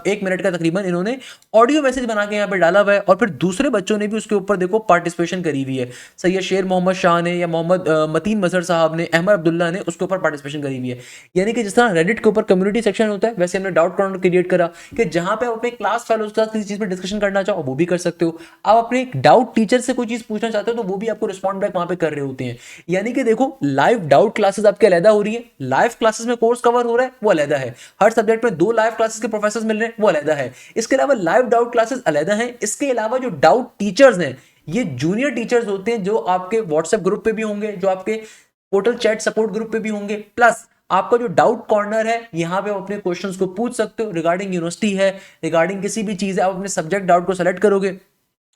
1 मिनट का तकरीबन इन्होंने ऑडियो मैसेज बना के यहाँ पे डाला हुआ है, और फिर दूसरे बच्चों ने भी उसके ऊपर देखो पार्टिसिपेशन करी हुई है। सैयद शेर मोहम्मद शाह ने या मोहम्मद मतीन मजहर साहब ने, अहमद अब्दुल्ला ने उसके ऊपर पार्टिसिपेशन करी हुई है। यानी कि जिस तरह रेडिट के ऊपर कम्युनिटी सेक्शन होता है, वैसे हमने डाउट कॉर्नर क्रिएट करा कि जहां पे आप अपने क्लास फेलोज के साथ किसी चीज पर डिस्कशन करना चाहो वो भी कर सकते हो, आप अपने डाउट टीचर से कोई चीज पूछना चाहते हो तो वो भी आपको रिस्पॉन्ड बैक वहां पे कर रहे होते हैं। यानी कि देखो लाइव डाउट क्लासेस आपके अलहदा हो रही है, लाइव क्लासेस में कोर्स कवर हो रहा है वो अलहदा है, हर सब्जेक्ट में 2 लाइव क्लासेस के प्रोफेसर मिल रहे हैं वो अलहदा है। इसके अलावा लाइव डाउट क्लासेस अलहदा है। इसके अलावा जो डाउट टीचर्स हैं ये जूनियर टीचर्स होते हैं जो आपके व्हाट्सएप ग्रुप पे भी होंगे, जो आपके पोर्टल चैट सपोर्ट ग्रुप पे भी होंगे, प्लस आपका जो डाउट कॉर्नर है यहाँ पे आप अपने क्वेश्चंस को पूछ सकते हो, रिगार्डिंग यूनिवर्सिटी है, रिगार्डिंग किसी भी चीज है, आप अपने सब्जेक्ट डाउट को सेलेक्ट करोगे।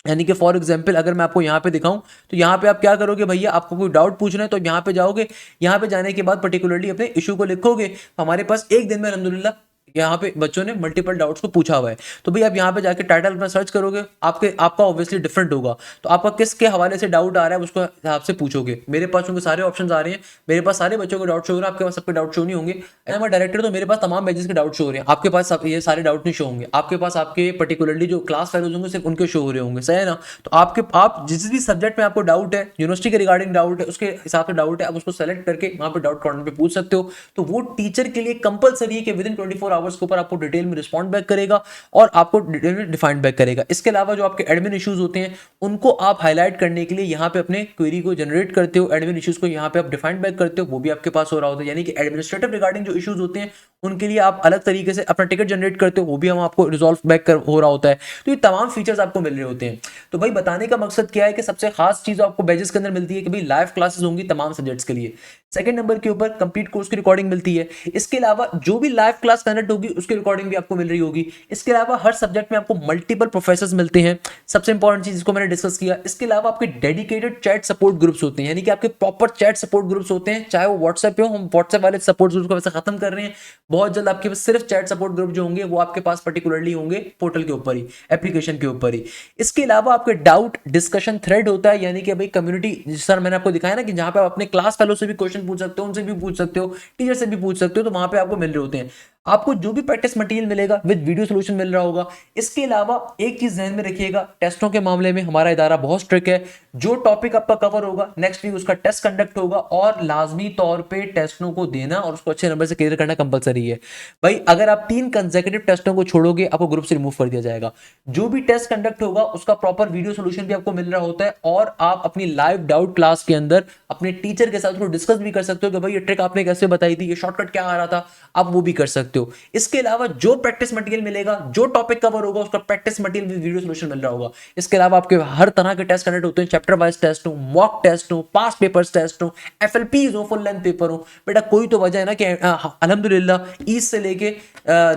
यानी कि फॉर एग्जांपल अगर मैं आपको यहाँ पे दिखाऊं तो यहाँ पे आप क्या करोगे, भैया आपको कोई डाउट पूछना है तो यहाँ पे जाओगे, यहाँ पे जाने के बाद पर्टिकुलरली अपने इशू को लिखोगे। हमारे पास एक दिन में अल्हम्दुलिल्लाह यहाँ पे बच्चों ने मल्टीपल डाउट्स को पूछा हुआ है, तो भाई आप यहाँ पे जाके टाइटल अपना सर्च करोगे, आपका ऑब्वियसली डिफरेंट होगा, तो आपका किसके हवाले से डाउट आ रहा है उसको हिसाब से पूछोगे। मेरे पास उनके सारे ऑप्शंस आ रहे हैं, मेरे पास सारे बच्चों के डाउट शो हो रहे हैं, आपके पास सबके डाउट शो नहीं होंगे। मैं डायरेक्टर तो मेरे पास तमाम बैचेस के डाउट शो हो रहे हैं, आपके पास ये सारे डाउट नहीं शो होंगे, आपके पास आपके पर्टिकुलरली जो क्लास फेलोज होंगे सिर्फ उनके शो हो रहे होंगे, सही है ना। तो आप जिस भी सब्जेक्ट में आपको डाउट है, यूनिवर्सिटी के रिगार्डिंग डाउट है, उसके हिसाब से डाउट है, आप उसको सेलेक्ट करके वहां पे डाउट कॉर्नर पे पूछ सकते हो। तो वो टीचर के लिए कंपलसरी है कि विद इन 24 आवर्स के ऊपर आपको डिटेल में रिस्पॉन्ड बैक करेगा और आपको डिटेल में डिफाइंड बैक करेगा। इसके अलावा जो आपके एडमिन इश्यूज होते हैं उनको आप हाईलाइट करने के लिए यहाँ पे अपने क्वेरी को जनरेट करते हो, एडमिन इश्यूज को यहाँ पे आप डिफाइंड बैक करते हो, वो भी आपके पास हो रहा होता है। यानी कि एडमिनिस्ट्रेटिव रिगार्डिंग जो इश्यूज होते हैं उनके लिए आप अलग तरीके से अपना टिकट जनरेट करते हो, वो भी हम आपको रिजॉल्व बैक कर हो रहा होता है। तो ये तमाम फीचर्स आपको मिल रहे होते हैं। तो भाई बताने का मकसद क्या है कि सबसे खास चीज आपको बैचेस के अंदर मिलती है कि भाई लाइव क्लासेस होंगी तमाम सब्जेक्ट्स के लिए। सेकंड नंबर के ऊपर कंप्लीट कोर्स की रिकॉर्डिंग मिलती है। इसके अलावा जो भी लाइव क्लास कंडक्ट होगी उसकी रिकॉर्डिंग भी आपको मिल रही होगी। इसके अलावा हर सब्जेक्ट में आपको मल्टीपल प्रोफेसर्स मिलते हैं, सबसे इंपॉर्टेंट चीज जिसको मैंने डिस्कस किया। इसके अलावा आपके डेडिकेटेड चैट सपोर्ट ग्रुप्स होते हैं, यानी कि आपके प्रॉपर चैट सपोर्ट ग्रुप्स होते हैं, चाहे वो व्हाट्सएप पे हो, हम व्हाट्सएप वाले सपोर्ट ग्रुप को वैसे खत्म कर रहे हैं, बहुत जल्द आपके पास सिर्फ चैट सपोर्ट ग्रुप जो होंगे वो आपके पास पर्टिकुलरली होंगे पोर्टल के ऊपर ही, एप्लीकेशन के ऊपर ही। इसके अलावा आपके डाउट डिस्कशन थ्रेड होता है, यानी कि भाई कम्युनिटी सर मैंने आपको दिखाया ना कि जहां पे आप अपने क्लास फेलो से भी क्वेश्चन पूछ सकते हो, उनसे भी पूछ सकते हो, टीचर से भी पूछ सकते हो, तो वहां पे आपको मिल रहे होते हैं। आपको जो भी प्रैक्टिस मटेरियल मिलेगा विद वीडियो सोल्यूशन मिल रहा होगा। इसके अलावा एक चीज ध्यान में रखिएगा, टेस्टों के मामले में हमारा इदारा बहुत स्ट्रिक्ट है। जो टॉपिक आपका कवर होगा नेक्स्ट वीक उसका टेस्ट कंडक्ट होगा और लाजमी तौर पे टेस्टों को देना और उसको अच्छे नंबर से क्लियर करना कंपलसरी है। भाई अगर आप 3 कंसेक्यूटिव टेस्टों को छोड़ोगे आपको ग्रुप से रिमूव कर दिया जाएगा। जो भी टेस्ट कंडक्ट होगा उसका प्रॉपर वीडियो सोल्यूशन भी आपको मिल रहा होता है और आप अपनी लाइव डाउट क्लास के अंदर अपने टीचर के साथ उसको डिस्कस भी कर सकते हो कि भाई ये ट्रिक आपने कैसे बताई थी, ये शॉर्टकट क्या आ रहा था, आप वो भी कर सकते हो। इसके अलावा जो प्रैक्टिस मटेरियल मिलेगा, जो टॉपिक कवर होगा उसका प्रैक्टिस मटेरियल भी वीडियो सोल्यूशन मिल रहा होगा। इसके अलावा आपके हर तरह के टेस्ट कंडक्ट होते हैं, चैप्टर वाइज टेस्ट हो, मॉक टेस्ट हो, पास पेपर्स टेस्ट हो, एफएलपीज हो, फुल लेंथ पेपर हो। बेटा कोई तो वजह है ना कि अल्हम्दुलिल्लाह ईस्ट से लेके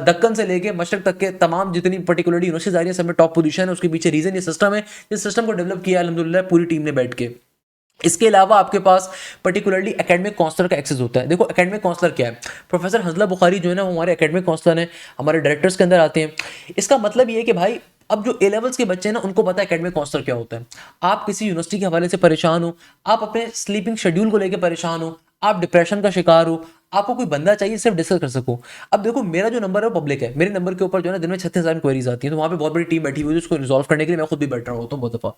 दक्कन से लेके मशरक तक के तमाम जितनी पर्टिकुलरली यूनिवर्सिटीज आ रही है सब में टॉप पोजीशन है। उसके पीछे रीजन ये सिस्टम है, इस सिस्टम को डेवलप किया अल्हम्दुलिल्लाह पूरी टीम ने बैठ के। इसके अलावा आपके पास पर्टिकुलरली एकेडमिक काउंसलर का एक्सेस होता है। देखो एकेडमिक काउंसलर क्या है, प्रोफेसर हंजला बुखारी जो है ना वो हमारे एकेडमिक काउंसलर हैं, हमारे डायरेक्टर्स के अंदर आते हैं। इसका मतलब ये है कि भाई अब जो ए लेवल्स के बच्चे हैं ना उनको पता है एकेडमिक काउंसलर क्या होता है। आप किसी यूनिवर्सिटी के हवाले से परेशान हो, आप अपने स्लीपिंग शेड्यूल को लेकर परेशान हो, आप डिप्रेशन का शिकार हो, आपको कोई बंदा चाहिए सिर्फ डिस्कस कर सको। अब देखो मेरा जो नंबर है वो पब्लिक है, मेरे नंबर के ऊपर जो है ना दिन में 36,000 क्वेरीज आती हैं, तो वहाँ पे बहुत बड़ी टीम बैठी हुई है उसको रिजॉल्व करने के लिए मैं खुद भी बैठ रहा होता हूँ बहुत दफा।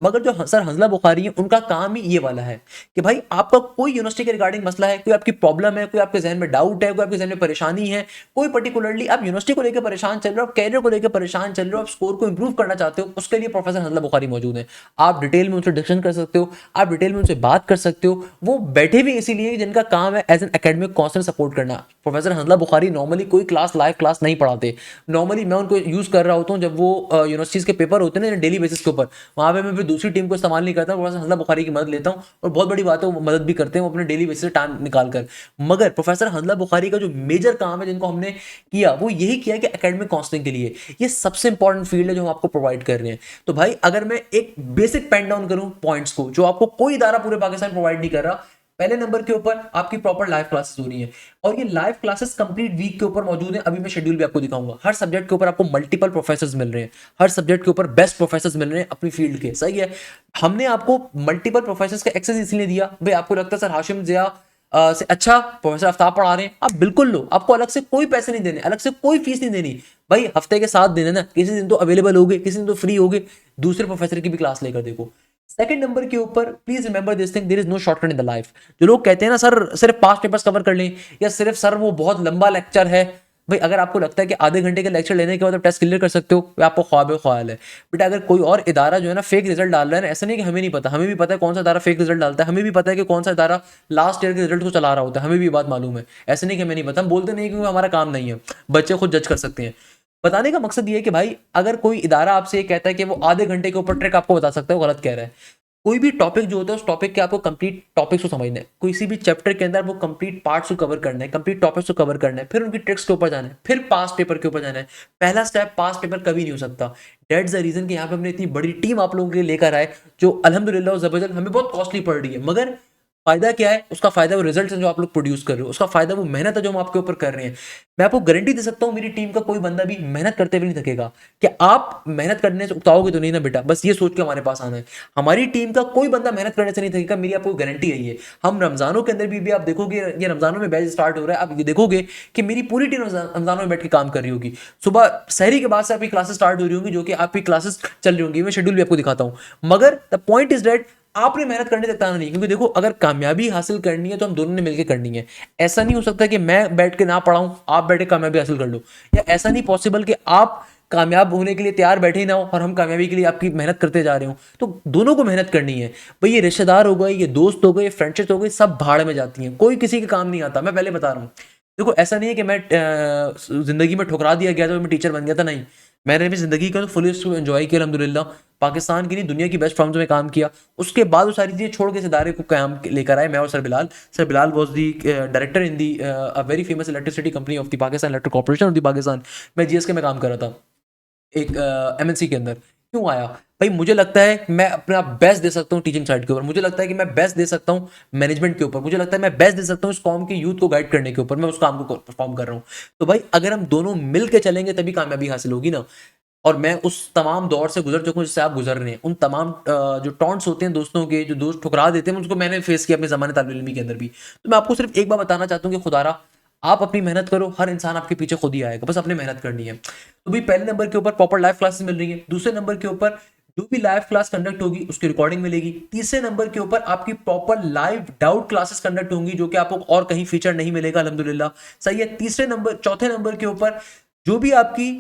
मगर जो सर हंजला बुखारी है उनका काम ही ये वाला है कि भाई आपका कोई यूनिवर्सिटी के रिगार्डिंग मसला है, कोई आपकी प्रॉब्लम है, कोई आपके जहन में डाउट है, कोई आपके जहन में परेशानी है, कोई पर्टिकुलरली आप यूनिवर्सिटी को लेकर परेशान चल रहे हो, आप कैरियर को लेकर परेशान चल रहे हो, आप स्कोर को इंप्रूव करना चाहते हो, उसके लिए प्रोफेसर हंजला बुखारी मौजूद है। आप डिटेल में उनसे डिस्कशन कर सकते हो, आप डिटेल में उनसे बात कर सकते हो। वो बैठे भी इसीलिए जिनका काम है as an academic counsellor support करना। प्रोफेसर हंजला बुखारी नॉर्मली कोई क्लास लाइव क्लास नहीं पढ़ाते, नॉर्मली मैं उनको यूज कर रहा होता हूँ जब वो यूनिवर्सिटीज के पेपर होते हैं ना डेली बेसिस के ऊपर, वहां पे मैं फिर दूसरी टीम को इस्तेमाल नहीं करता, प्रोफेसर हंजला बुखारी की मदद लेता हूँ और बहुत बड़ी बात है वो मदद भी करते हैं वो अपने डेली बेसिस टाइम निकाल कर। मगर प्रोफेसर हंजला बुखारी का जो मेजर काम है जिनको हमने किया वो यही किया कि एकेडमिक काउंसलिंग के लिए ये सबसे इंपॉर्टेंट फील्ड है जो हम आपको प्रोवाइड कर रहे हैं। तो भाई अगर मैं एक बेसिक पेन डाउन करूं पॉइंट्स को जो आपको कोई इदारा पूरे पाकिस्तान प्रोवाइड नहीं कर रहा, पहले नंबर के ऊपर आपकी प्रॉपर लाइव क्लासेस हो रही हैं और ये लाइव क्लासेस कंप्लीट वीक के ऊपर मौजूद हैं। अभी मैं शेड्यूल भी आपको दिखाऊंगा। हर सब्जेक्ट के ऊपर आपको मल्टीपल प्रोफेसर्स मिल रहे हैं, हर सब्जेक्ट के ऊपर बेस्ट प्रोफेसर्स मिल रहे हैं अपनी फील्ड के, सही है। हमने आपको मल्टीपल प्रोफेसर्स का एक्सेस इसलिए दिया, भाई आपको लगता है सर हाशिम जिया से अच्छा प्रोफेसर आफ्ताब पढ़ा रहे हैं, आप बिल्कुल लो, आपको अलग से कोई पैसे नहीं देने, अलग से कोई फीस नहीं देनी भाई। हफ्ते के 7 दिन है ना, किसी दिन तो अवेलेबल होगे, किसी दिन तो फ्री होगे, दूसरे प्रोफेसर की भी क्लास लेकर देखो। सेकंड नंबर के ऊपर please remember this thing, there is no shortcut in the life. जो लोग कहते हैं ना सर सिर्फ 5 पेपर्स कवर कर लें, या सिर्फ सर वो बहुत लंबा लेक्चर है, भाई अगर आपको लगता है कि आधे घंटे के लेक्चर लेने के बाद आप टेस्ट क्लियर कर सकते हो, वो आपको ख्वाब ख्याल है। बट अगर कोई और इदारा जो है ना फेक रिजल्ट डाल रहा है ना, ऐसा नहीं कि हमें नहीं पता, हमें भी पता है कौन सा इदारा फेक रिजल्ट डालता है, हमें भी पता है कि कौन सा इदारा लास्ट ईयर के रिजल्ट को चला रहा होता है, हमें भी बात मालूम है। ऐसे नहीं कि हमें नहीं पता, हम बोलते नहीं क्योंकि हमारा काम नहीं है, बच्चे खुद जज कर सकते हैं। बताने का मकसद ये है कि भाई अगर कोई इदारा आपसे ये कहता है कि वो आधे घंटे के ऊपर ट्रिक आपको बता सकता है, वो गलत कह रहा है। कोई भी टॉपिक जो होता है उस टॉपिक के आपको कंप्लीट टॉपिक्स को समझना है, किसी भी चैप्टर के अंदर वो कंप्लीट पार्ट्स को कवर करना है, कंप्लीट टॉपिक्स को कवर करना है, फिर उनकी ट्रिक्स के ऊपर जाना है, फिर पास पेपर के ऊपर जाना है। पहला स्टेप पास पेपर कभी नहीं हो सकता। डेट्स द रीजन कि यहाँ पे हमने इतनी बड़ी टीम आप लोगों के लिए लेकर आए, जो अल्हम्दुलिल्लाह जबरदस्त हमें बहुत कॉस्टली पड़ रही है, मगर फायदा क्या है उसका? फायदा वो रिजल्ट है जो आप लोग प्रोड्यूस कर रहे हो, उसका फायदा वो मेहनत है जो हम आपके ऊपर कर रहे हैं। मैं आपको गारंटी दे सकता हूं मेरी टीम का कोई बंदा भी मेहनत करते हुए नहीं थकेगा। कि आप मेहनत करने से उकताओगे तो नहीं ना बेटा, बस ये सोच के हमारे पास आना है। हमारी टीम का कोई बंदा मेहनत करने से नहीं थकेगा, मेरी आपको गारंटी है ये। हम रमजानों के अंदर भी आप देखोगे, ये रमजानों में बैच स्टार्ट हो रहा है, आप ये देखोगे कि मेरी पूरी टीम रमजानों में बैठ के काम कर रही होगी। सुबह सहरी के बाद से आपकी क्लासेस स्टार्ट हो रही होंगी, जो कि आपकी क्लासेस चल रही होंगी, मैं शेड्यूल भी आपको दिखाता हूं। मगर द पॉइंट इज दैट आपने मेहनत करने तक ताना नहीं, क्योंकि देखो अगर कामयाबी हासिल करनी है तो हम दोनों ने मिलकर करनी है। ऐसा नहीं हो सकता कि मैं बैठ के ना पढ़ाऊं, आप बैठ के कामयाबी हासिल कर लो, या ऐसा नहीं पॉसिबल कि आप कामयाब होने के लिए तैयार बैठे ही ना हो और हम कामयाबी के लिए आपकी मेहनत करते जा रहे हो। तो दोनों को मेहनत करनी है भाई। ये रिश्तेदार हो गए, ये दोस्त हो गए, ये फ्रेंडशिप हो गई, सब भाड़ में जाती हैं, कोई किसी के काम नहीं आता। मैं पहले बता रहा हूँ, देखो ऐसा नहीं है कि मैं जिंदगी में ठुकरा दिया गया था, मैं टीचर बन गया था, नहीं। मैंने अपनी जिंदगी का तो फुल एंजॉय किया अल्हम्दुलिल्लाह। पाकिस्तान की नहीं दुनिया की बेस्ट फर्म्स में काम किया। उसके बाद वो सारी चीज़ें छोड़ के इस इदारे को काम लेकर आए, मैं और sir Bilal was the director in the very famous electricity company of the Pakistan electric corporation of the Pakistan. मैं जीएसके में काम कर रहा था एक एमएनसी के अंदर। क्यों आया भाई? मुझे लगता है मैं अपना बेस्ट दे सकता हूँ टीचिंग साइड के ऊपर, मुझे लगता है कि मैं बेस्ट दे सकता हूँ मैनेजमेंट के ऊपर, मुझे लगता है मैं बेस्ट दे सकता हूँ इस कौम के यूथ को गाइड करने के ऊपर, मैं उस काम को परफॉर्म कर रहा हूँ। तो भाई अगर हम दोनों मिल के चलेंगे तभी कामयाबी हासिल होगी ना। और मैं उस तमाम दौर से गुजर चुका हूँ जिससे आप गुजर रहे हैं। उन तमाम जो टॉन्ट्स होते हैं दोस्तों के, जो दोस्त ठुकरा देते हैं, उनको मैंने फेस किया अपने ज़माने तालिब इल्मी के अंदर भी। तो मैं आपको सिर्फ एक बार बताना चाहता हूँ कि खुदारा आप अपनी मेहनत करो, हर इंसान आपके पीछे खुद ही आएगा, बस अपने मेहनत करनी है। तो भाई पहले नंबर के ऊपर प्रॉपर लाइव क्लासेस मिल रही है। दूसरे नंबर के ऊपर जो भी लाइव क्लास कंडक्ट होगी उसकी रिकॉर्डिंग मिलेगी। तीसरे नंबर के ऊपर आपकी proper live doubt classes conduct होंगी, जो कि आपको और कहीं फीचर नहीं मिलेगा अल्हम्दुलिल्लाह। सही है। चौथे नंबर के ऊपर जो भी आपकी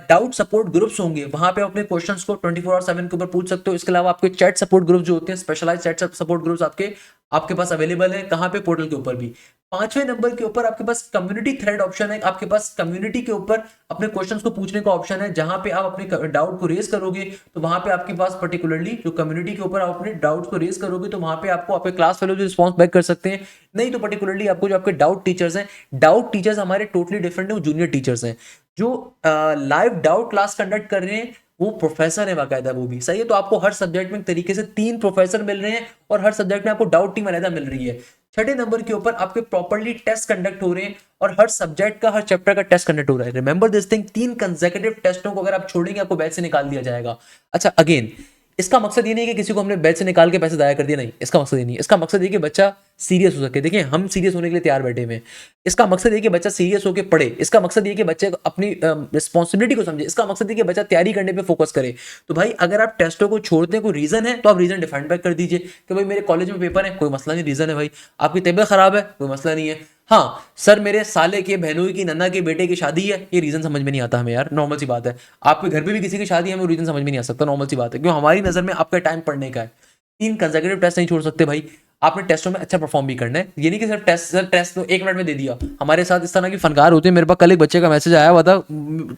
डाउट सपोर्ट ग्रुप्स होंगे, वहां पे अपने क्वेश्चंस को 24/7 के ऊपर पूछ सकते हो। इसके अलावा आपके चैट सपोर्ट ग्रुप जो होते हैं, स्पेशलाइज चैट सपोर्ट ग्रुप्स आपके आपके पास अवेलेबल है। कहाँ पे? पोर्टल के ऊपर भी। पांचवें नंबर के ऊपर आपके पास कम्युनिटी थ्रेड ऑप्शन है, आपके पास कम्युनिटी के ऊपर अपने क्वेश्चंस को पूछने का ऑप्शन है, जहां पे आप अपने डाउट को रेज करोगे तो वहां पे आपके पास पर्टिकुलरली जो कम्युनिटी के ऊपर आप अपने डाउट्स को रेज करोगे तो वहां पे आपको आपके क्लास फेलो जो रिस्पॉन्स बैक कर सकते हैं। नहीं तो पर्टिकुलरली आपको जो आपके डाउट टीचर्स हैं, डाउट टीचर्स हमारे टोटली डिफरेंट है, वो जूनियर टीचर्स हैं जो लाइव डाउट क्लास कंडक्ट कर रहे हैं, वो प्रोफेसर है बाकायदा, वो भी। सही है। तो आपको हर सब्जेक्ट में एक तरीके से 3 प्रोफेसर मिल रहे हैं और हर सब्जेक्ट में आपको डाउट टीम अलग मिल रही है। छठे नंबर के ऊपर आपके प्रॉपर्ली टेस्ट कंडक्ट हो रहे हैं और हर सब्जेक्ट का, हर चैप्टर का टेस्ट कंडक्ट हो रहा है। रिमेंबर दिस थिंग, 3 कंसेक्यूटिव टेस्टों को अगर आप छोड़ेंगे आपको बैच से निकाल दिया जाएगा। अच्छा अगेन, इसका मकसद ये नहीं कि किसी को हमने बैच से निकाल के पैसे दाया कर दिया, नहीं, इसका मकसद ये नहीं। इसका मकसद ये कि बच्चा सीरियस हो सके। देखिए हम सीरियस होने के लिए तैयार बैठे हुए हैं। इसका मकसद ये कि बच्चा सीरियस होकर पढ़े, इसका मकसद ये कि बच्चे अपनी रिस्पॉन्सिबिलिटी को समझे, इसका मकसद ये कि बच्चा तैयारी करने पे फोकस करे। तो भाई अगर आप टेस्टों को छोड़ते हैं, कोई रीजन है तो आप रीजन डिफाइन बैक कर दीजिए कि भाई मेरे कॉलेज में पेपर है, कोई मसला नहीं, रीजन है। भाई आपकी तबीयत खराब है, कोई मसला नहीं है। हाँ सर मेरे साले के, बहनों की, नन्ना के बेटे की शादी है, ये रीजन समझ में नहीं आता हमें यार, नॉर्मल सी बात है। आपके घर पे भी किसी की शादी है, हमें रीजन समझ में नहीं आ सकता, नॉर्मल सी बात है, क्यों? हमारी नजर में आपका टाइम पढ़ने का है। 3 कंसेक्यूटिव टेस्ट नहीं छोड़ सकते भाई। आपने टेस्टों में अच्छा परफॉर्म भी करना है, ये नहीं कि सिर्फ टेस्ट तो 1 मिनट में दे दिया। हमारे साथ इस तरह की फनकार होते हैं। मेरे पास कल एक बच्चे का मैसेज आया हुआ था,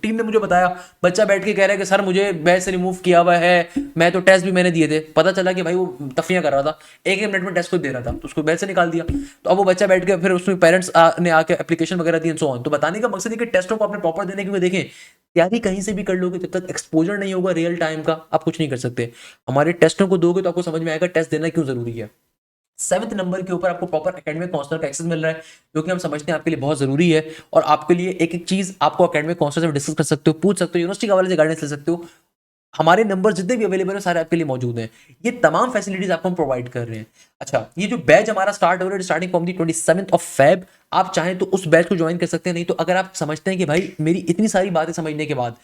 टीम ने मुझे बताया, बच्चा बैठ के कह रहा है कि सर मुझे बैच से रिमूव किया हुआ है, मैं तो टेस्ट भी मैंने दिए थे। पता चला कि भाई वो तफियां कर रहा था, 1 मिनट में टेस्ट को दे रहा था, तो उसको बैच से निकाल दिया। तो अब वो बच्चा बैठ के फिर उसमें पेरेंट्स ने आके एप्लीकेशन वगैरह दी, सो ऑन। तो बताने का मकसद है कि टेस्टों को आपने प्रॉपर देने, क्योंकि देखें तैयारी कहीं से भी कर लोगे, जब तक एक्सपोजर नहीं होगा रियल टाइम का आप कुछ नहीं कर सकते। हमारे टेस्टों को दोगे तो आपको समझ में आएगा टेस्ट देना क्यों जरूरी है। 7th नंबर के ऊपर आपको प्रॉपर एकेडमिक काउंसलर का एक्सेस मिल रहा है, जो कि हम समझते हैं आपके लिए बहुत जरूरी है। और आपके लिए एक एक चीज आपको एकेडमिक काउंसलर से डिस्कस कर सकते हो, पूछ सकते हो, यूनिवर्सिटी के हवाले से गाइडेंस ले सकते हो। हमारे नंबर जितने भी अवेलेबल है सारे आपके लिए मौजूद हैं। ये तमाम फैसिलिटीज आपको हम प्रोवाइड कर रहे हैं। अच्छा, ये जो बैच हमारा स्टार्ट हो रहा है starting from the 27th of Feb, आप चाहें तो उस बैच को ज्वाइन कर सकते हैं। नहीं तो अगर आप समझते हैं कि भाई मेरी इतनी सारी बातें समझने के बाद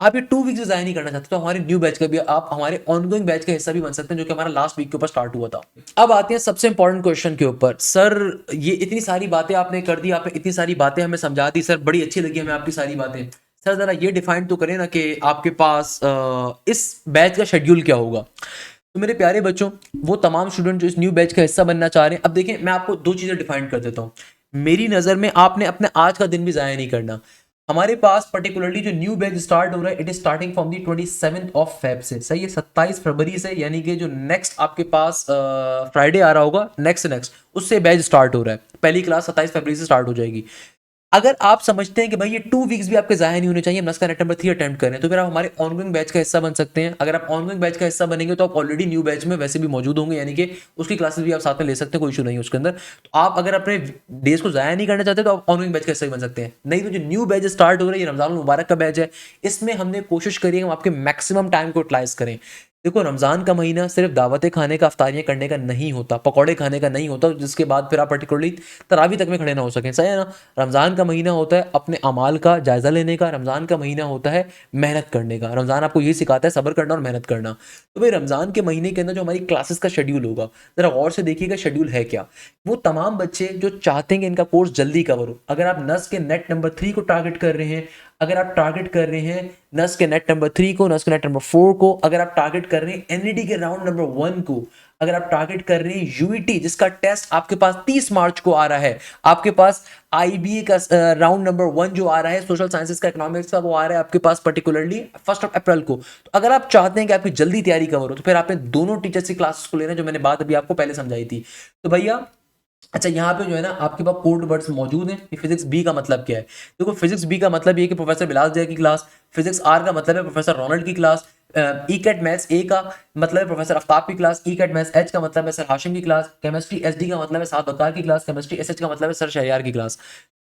आप ये 2 वीक्स डिजाइन नहीं करना चाहते, तो हमारे न्यू बैच का भी आप हमारे ऑनगोइंग बैच का हिस्सा भी बन सकते हैं, जो कि हमारा लास्ट वीक के ऊपर स्टार्ट हुआ था। अब आते हैं सबसे इंपॉर्टेंट क्वेश्चन के ऊपर। सर ये इतनी सारी बातें आपने कर दी, आपने इतनी सारी बातें हमें समझा दी, सर बड़ी अच्छी लगी हमें आपकी सारी बातें। सर जरा ये डिफाइन तो करें ना कि आपके पास इस बैच का शेड्यूल क्या होगा। तो मेरे प्यारे बच्चों, वो तमाम स्टूडेंट जो इस न्यू बैच का हिस्सा बनना चाह रहे हैं, अब देखें मैं आपको दो चीज़ें डिफाइन कर देता हूँ। मेरी नज़र में आपने अपने आज का दिन भी ज़ाया नहीं करना। हमारे पास पर्टिकुलरली जो न्यू बैच स्टार्ट हो रहा है, it is starting from the 27th of Feb से, सही है, 27 फरवरी से, यानी कि जो नेक्स्ट आपके पास फ्राइडे आ रहा होगा, नेक्स्ट उससे बैच स्टार्ट हो रहा है। पहली क्लास 27 फरवरी से स्टार्ट हो जाएगी। अगर आप समझते हैं कि भाई ये 2 वीक्स भी आपके ज़ाया नहीं होने चाहिए, हम नस्का नेट नंबर 3 अटेम्प्ट करें, तो फिर आप हमारे ऑनगोइंग बैच का हिस्सा बन सकते हैं। अगर आप ऑनगोइंग बैच का हिस्सा बनेंगे तो आप ऑलरेडी न्यू बैच में वैसे भी मौजूद होंगे, यानी कि उसकी क्लासेस भी आप साथ में ले सकते हैं, कोई इशू नहीं है उसके अंदर। तो आप अगर अपने डेज को ज़ाया नहीं करना चाहते तो आप ऑनगोइंग बैच का हिस्सा भी बन सकते हैं। नहीं तो जो न्यू बैच स्टार्ट हो रहा है, ये रमजान मुबारक का बैच है, इसमें हमने कोशिश करी है हम आपके मैक्सिमम टाइम को यूटिलाइज करें। देखो, रमज़ान का महीना सिर्फ दावतें खाने का, अफ्तारियाँ करने का नहीं होता, पकौड़े खाने का नहीं होता, जिसके बाद फिर आप पर्टिकुलरली तरावी तक में खड़े ना हो सकें, सही है ना। रमज़ान का महीना होता है अपने अमाल का जायज़ा लेने का, रमज़ान का महीना होता है मेहनत करने का। रमज़ान आपको यही सिखाता है सब्र करना और मेहनत करना। तो भाई रमज़ान के महीने के अंदर जो हमारी क्लासेस का शेड्यूल होगा, ज़रा गौर से देखिएगा शेड्यूल है क्या। वो तमाम बच्चे जो चाहते हैं कि इनका कोर्स जल्दी कवर हो, अगर आप नस के नेट नंबर 3 को टारगेट कर रहे हैं, अगर आप टारगेट कर रहे हैं नस के नेट नंबर 3 को, नस के नेट नंबर 4 को, अगर आप टारगेट कर रहे हैं एनईडी के राउंड नंबर 1 को, अगर आप टारगेट कर रहे हैं यूईटी जिसका टेस्ट आपके पास 30 मार्च को आ रहा है, आपके पास आईबीए का राउंड नंबर 1 जो आ रहा है सोशल साइंसेस का, इकोनॉमिक्स का, वो आ रहा है आपके पास पर्टिकुलरली 1 अप्रैल को। तो अगर आप चाहते हैं कि आपकी जल्दी तैयारी कवर हो, तो फिर आपने दोनों टीचर्स की क्लासेस को लेना, जो मैंने बात अभी आपको पहले समझाई थी। तो भैया अच्छा, यहाँ पे जो है ना आपके पास कोड वर्ड्स मौजूद हैं कि फिजिक्स बी का मतलब क्या है। देखो, फिजिक्स बी का मतलब ये है कि प्रोफेसर बिलाल जय की क्लास, फिजिक्स आर का मतलब है प्रोफेसर रोनाल्ड की class, ECAT maths A का मतलब है प्रोफेसर आफ्ताब की class, ECAT maths H का मतलब है सर हाशिम की क्लास, केमिस्ट्री एस डी का मतलब है साद बकार की क्लास, केमिस्ट्री एस एच का मतलब है सर शहरियार की क्लास।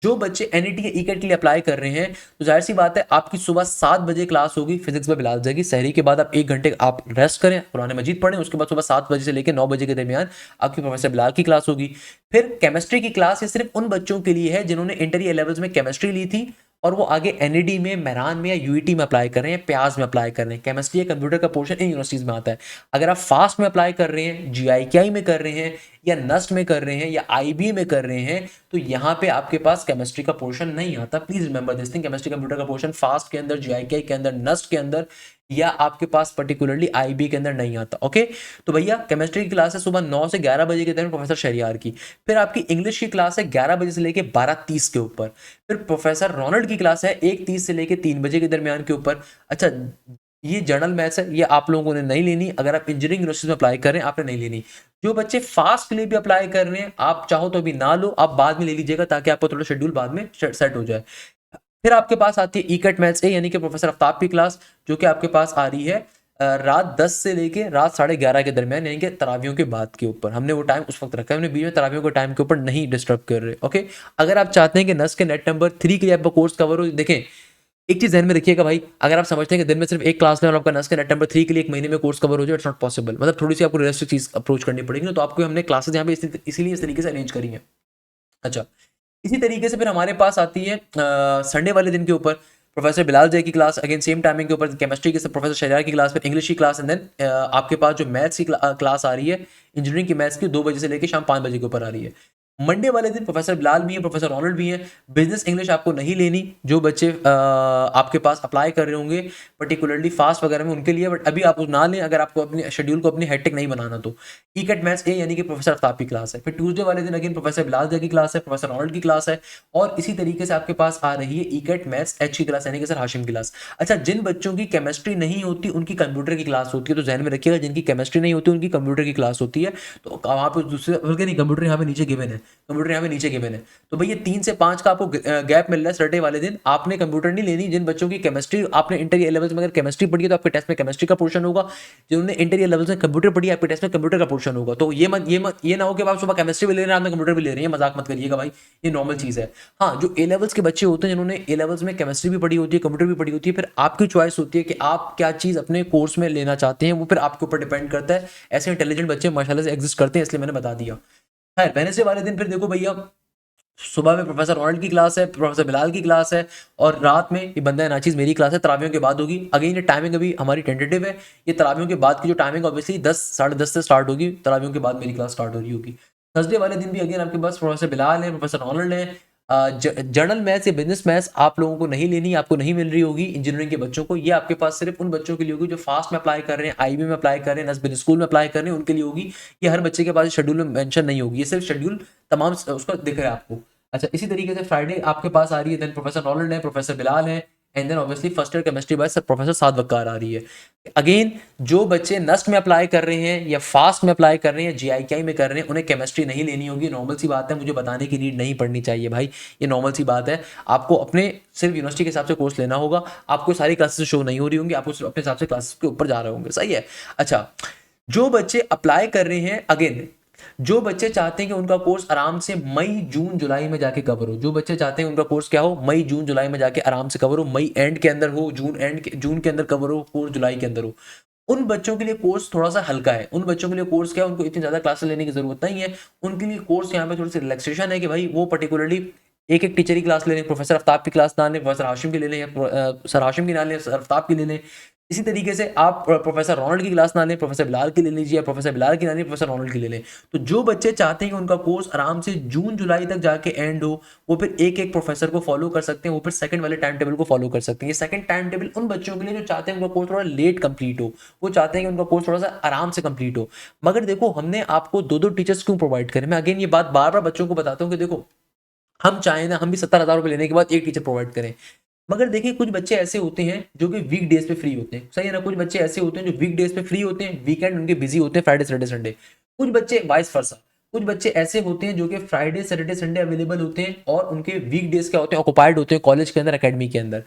जो बच्चे एनईटी के ई कैट के लिए अप्लाई कर रहे हैं, तो जाहिर सी बात है आपकी सुबह 7 बजे क्लास होगी फिजिक्स में बिलाल जय की। सहरी के बाद आप 1 घंटे आप रेस्ट करें, कुरान मजीद पढ़ें, उसके बाद सुबह 7 बजे से लेकर 9 बजे के दरमियान आपकी प्रोफेसर बिलाल की क्लास होगी। फिर केमिस्ट्री की क्लास ये सिर्फ उन बच्चों के लिए है जिन्होंने इंटर ईयर लेवल्स में केमिस्ट्री ली थी और वो आगे एनईडी में, मेहरान में या यूईटी में अप्लाई कर रहे हैं, प्याज में अप्लाई कर रहे हैं। केमिस्ट्री या कंप्यूटर का पोर्शन इन यूनिवर्सिटीज में आता है। अगर आप फास्ट में अप्लाई कर रहे हैं, जीआईकेआई में कर रहे हैं, या नस्ट में कर रहे हैं, या आईबीए में कर रहे हैं, तो यहाँ पे आपके पास केमिस्ट्री का पोर्शन नहीं आता। Please remember this thing, chemistry computer का पोर्शन फास्ट के अंदर, जीआईकेआई के अंदर, नस्ट के अंदर, या आपके पास पर्टिकुलरली आईबी के अंदर नहीं आता। ओके, तो भैया केमिस्ट्री की क्लास है सुबह 9 से 11 बजे के दरमियान प्रोफेसर शहरियार की। फिर आपकी इंग्लिश की क्लास है 11 बजे से लेके 12:30 के ऊपर। फिर प्रोफेसर रोनाल्ड की क्लास है 1:30 से लेके 3 बजे के दरमियान के ऊपर। अच्छा, ये जर्नल मैथ्स है, ये आप लोगों ने नहीं लेनी। अगर आप इंजीनियरिंग यूनिवर्सिटी में अप्लाई कर रहे हैं, आपने नहीं लेनी। जो बच्चे फास्ट के लिए भी अप्लाई कर रहे हैं, आप चाहो तो अभी ना लो, आप बाद में ले लीजिएगा ताकि आपको थोड़ा शेड्यूल बाद में सेट हो जाए। फिर आपके पास आती है ईकट मैथ्स ए, यानी कि प्रोफेसर आफ्ताब की क्लास, जो कि आपके पास आ रही है रात 10 से लेके रात 11:30 के दरमियान, यानी कि तरावियों के बाद के ऊपर। हमने वो टाइम उस वक्त रखा है, हमने बीच में तरावियों के टाइम के ऊपर नहीं डिस्टर्ब कर रहे। ओके, अगर आप चाहते हैं कि नस के नेट नंबर 3 के लिए आपका कोर्स कवर हो, देखें एक चीज ध्यान में रखिएगा भाई, अगर आप समझते हैं कि दिन में सिर्फ एक क्लास लें और आपका नस के नेट नंबर 3 के लिए 1 महीने में कोर्स कवर हो जाए, इट्स नॉट पॉसिबल। मतलब थोड़ी सी आपको रियलिस्टिक चीज अप्रोच करनी पड़ेगी ना, तो आपको हमने क्लासेस यहाँ पे इसीलिए इस तरीके से अरेंज करी है। अच्छा, इसी तरीके से फिर हमारे पास आती है संडे वाले दिन के ऊपर प्रोफेसर बिलाल जय की क्लास, अगेन सेम टाइमिंग के ऊपर, केमिस्ट्री के प्रोफेसर शहरियार की क्लास, फिर इंग्लिश की क्लास, एंड देन आपके पास जो मैथ्स की क्लास आ रही है, इंजीनियरिंग की मैथ्स की 2 बजे से लेकर शाम 5 बजे के ऊपर आ रही है। मंडे वाले दिन प्रोफेसर बिलाल भी हैं, प्रोफेसर रोनाल्ड भी हैं। बिजनेस इंग्लिश आपको नहीं लेनी, जो बच्चे आपके पास अप्लाई कर रहे होंगे पर्टिकुलरली फास्ट वगैरह में उनके लिए, बट अभी आप ना लें अगर आपको अपने शेड्यूल को अपनी हेक्टिक नहीं बनाना तो। ई कैट मैथ्स ए, यानी कि प्रोफेसर आफ्ताब की क्लास है। फिर ट्यूसडे वाले दिन अगेन प्रोफेसर बिलाल जय की क्लास है, प्रोफेसर रोनाल्ड की क्लास है, और इसी तरीके से आपके पास आ रही है ई कैट मैथ्स एच की क्लास, यानी कि सर हाशिम की क्लास। अच्छा, जिन बच्चों की केमिस्ट्री नहीं होती उनकी कंप्यूटर की क्लास होती है, तो ध्यान में रखिएगा जिनकी केमिस्ट्री नहीं होती उनकी कंप्यूटर की क्लास होती है। तो वहाँ पे दूसरे, बल्कि नहीं, कंप्यूटर यहाँ पे नीचे गिवन है, कंप्यूटर यहाँ पे नीचे गिवन है। तो भाई ये 3 से 5 का आपको गैप मिल रहा है सैटरडे वाले दिन। आपने कंप्यूटर नहीं लेनी। जिन बच्चों की केमिस्ट्री आपने इंटर ईयर लेवल्स में अगर केमिस्ट्री पढ़ी है तो आपके टेस्ट में केमिस्ट्री का पोर्शन होगा। जिन्होंने इंटर ईयर लेवल्स में कंप्यूटर पढ़ी है आपके टेस्ट में कंप्यूटर का पोर्शन होगा। तो ये ना हो कि आप सुबह केमिस्ट्री भी ले रहे हैं, रात में कंप्यूटर भी ले रहे हैं, मजाक मत करिएगा भाई, ये नॉर्मल चीज़ है। हाँ, जो ए लेवल्स के बच्चे होते हैं जिन्होंने ए लेवल्स में केमिस्ट्री भी पढ़ी होती है, कंप्यूटर भी पढ़ी होती है, फिर आपकी चॉइस होती है कि आप क्या चीज़ अपने कोर्स में लेना चाहते हैं, वो फिर आपके ऊपर डिपेंड करता है। ऐसे इंटेलिजेंट बच्चे माशाल्लाह से एग्जिस्ट करते हैं, इसलिए मैंने बता दिया। खैर, वेडनेसडे वाले दिन फिर देखो भैया, सुबह में प्रोफेसर रोनाल्ड की क्लास है, प्रोफेसर बिलाल की क्लास है, और रात में ये बंदा नाचीज मेरी क्लास है, तरावियों के बाद होगी। अगेन ये टाइमिंग अभी हमारी टेंटेटिव है। ये तरावियों के बाद की जो टाइमिंग ऑब्वियसली 10 साढ़े 10 से स्टार्ट होगी। तरावियों के बाद मेरी क्लास स्टार्ट हो रही होगी। थर्सडे वाले दिन भी अगेन आपके पास प्रोफेसर बिलाल है, प्रोफेसर रोनाल्ड है। जनरल मैथ्स या बिजनेस मैथ्स आप लोगों को नहीं लेनी, आपको नहीं मिल रही होगी इंजीनियरिंग के बच्चों को। ये आपके पास सिर्फ उन बच्चों के लिए होगी जो फास्ट में अप्लाई कर रहे हैं, आईबी में अप्लाई कर रहे हैं, नस्बिन स्कूल में अप्लाई कर रहे हैं, उनके लिए होगी। ये हर बच्चे के पास शेड्यूल में मेंशन नहीं होगी, ये सिर्फ शेड्यूल तमाम उसका दिख रहा है आपको। अच्छा, इसी तरीके से फ्राइडे आपके पास आ रही है, देन प्रोफेसर रोनाल्ड है, प्रोफेसर बिलाल है, and then obviously first year chemistry by professor Saad Waqar आ रही है। अगेन जो बच्चे नस्ट में अप्लाई कर रहे हैं या फास्ट में अप्लाई कर रहे हैं, जीआईकेआई में कर रहे हैं, उन्हें केमिस्ट्री नहीं लेनी होगी। नॉर्मल सी बात है, मुझे बताने की नीड नहीं पड़नी चाहिए भाई, ये नॉर्मल सी बात है। आपको अपने सिर्फ यूनिवर्सिटी के हिसाब से कोर्स लेना होगा। आपको सारी क्लासेस शो नहीं हो रही होंगी, आपको सिर्फ अपने हिसाब से क्लासेस के ऊपर जा रहे होंगे, सही है। अच्छा, जो बच्चे अप्लाई कर रहे हैं, अगेन जो बच्चे चाहते हैं कि उनका कोर्स आराम से मई जून जुलाई में जाके कवर हो, जो बच्चे चाहते हैं उनका कोर्स क्या हो, मई जून जुलाई में जाके आराम से कवर हो, मई एंड के अंदर हो, जून के अंदर कवर हो, कोर्स जुलाई के अंदर हो, उन बच्चों के लिए कोर्स थोड़ा सा हल्का है। उन बच्चों के लिए कोर्स क्या है, उनको इतनी ज्यादा क्लासेस लेने की जरूरत नहीं है। उनके लिए कोर्स यहाँ पे थोड़ी सी रिलैक्सेशन है कि भाई वो पर्टिकुलरली एक एक टीचर की क्लास ले लें, प्रोफेसर आफ्ताब की क्लास ना लें, प्रोफेसर हाशिम की ले लें, या सर हाशिम की ना लें, सर आफ्ताब की ले लें। इसी तरीके से आप प्रोफेसर रोनाल्ड की क्लास ना लें, प्रोफेसर बिलाल की ले लीजिए, या प्रोफेसर बिलाल की ना लें, प्रोफेसर रोनाल्ड की ले लें। तो जो बच्चे चाहते हैं कि उनका कोर्स आराम से जून जुलाई तक जाके एंड हो, वो फिर एक एक प्रोफेसर को फॉलो कर सकते हैं, वो फिर सेकंड वाले टाइम टेबल को फॉलो कर सकते हैं। ये सेकंड टाइम टेबल उन बच्चों के लिए जो चाहते हैं उनका कोर्स थोड़ा लेट कंप्लीट हो, वो चाहते हैं कि उनका कोर्स थोड़ा सा आराम से कंप्लीट हो। मगर देखो, हमने आपको दो दो टीचर्स क्यों प्रोवाइड करें? मैं अगेन ये बात बार बार बच्चों को बताता हूँ कि देखो, हम चाहें ना, हम भी 70,000 रुपए लेने के बाद एक टीचर प्रोवाइड करें। मगर देखिए, कुछ बच्चे ऐसे होते हैं जो कि वीक डेज पे फ्री होते हैं, सही है ना। कुछ बच्चे ऐसे होते हैं जो वीक डेज पे फ्री होते हैं, वीकेंड उनके बिजी होते हैं, फ्राइडे सैटरडे संडे। कुछ बच्चे वाइस वर्सा, कुछ बच्चे ऐसे होते हैं जो कि फ्राइडे सैटरडे संडे अवेलेबल होते हैं और उनके वीक डेज क्या होते हैं, ऑक्युपाइड होते हैं कॉलेज के अंदर, एकेडमी के अंदर।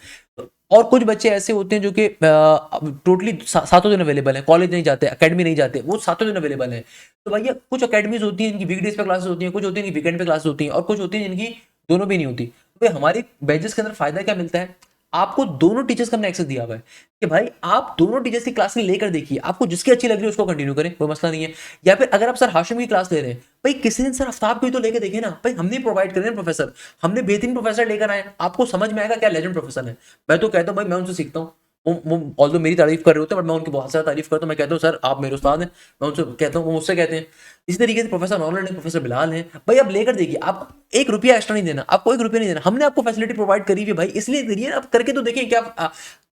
और कुछ बच्चे ऐसे होते हैं जो कि टोटली सातों दिन अवेलेबल है, कॉलेज नहीं जाते, एकेडमी नहीं जाते, वो सातों दिन अवेलेबल है। तो भैया, कुछ अकेडमीज होती हैं जिनकी वीक डेज पे क्लासेस होती हैं, कुछ होती हैं जिनकी वीकेंड पे क्लासेस होती हैं, और कुछ होती हैं जिनकी दोनों भी नहीं होती। तो भाई, हमारे बैचेस के अंदर फायदा क्या मिलता है, आपको दोनों टीचर्स का हमने एक्सेस दिया हुआ है कि भाई आप दोनों टीचर्स की क्लास में लेकर देखिए, आपको जिसकी अच्छी लग रही है उसको कंटिन्यू करें, कोई मसला नहीं है। या फिर अगर आप सर हाशिम की क्लास ले रहे हैं, भाई किसी दिन सर आफ्ताब को ही तो लेके देखे ना भाई, हमने प्रोवाइड करे प्रोफेसर, हमने बेहतरीन प्रोफेसर लेकर आए, आपको समझ में आएगा क्या लेजेंड प्रोफेसर है। मैं तो कहता हूँ भाई, मैं उनसे सीखता हूँ। वो ऑल्दो मेरी तारीफ कर रहे होते हैं, बट मैं उनकी बहुत सारी तारीफ करता हूँ। मैं कहता हूँ सर आप मेरे उस्ताद हैं, मैं उनसे कहता हूँ, वो मुझसे कहते हैं। इसी तरीके से प्रोफेसर रोनाल्ड है, प्रोफेसर बिलाल है, भाई आप लेकर देखिए, आप एक रुपया एक्स्ट्रा नहीं देना, आपको एक रुपया नहीं देना, हमने आपको फैसिलिटी प्रोवाइड करी हुई भाई, इसलिए करिए, आप करके तो देखें। क्या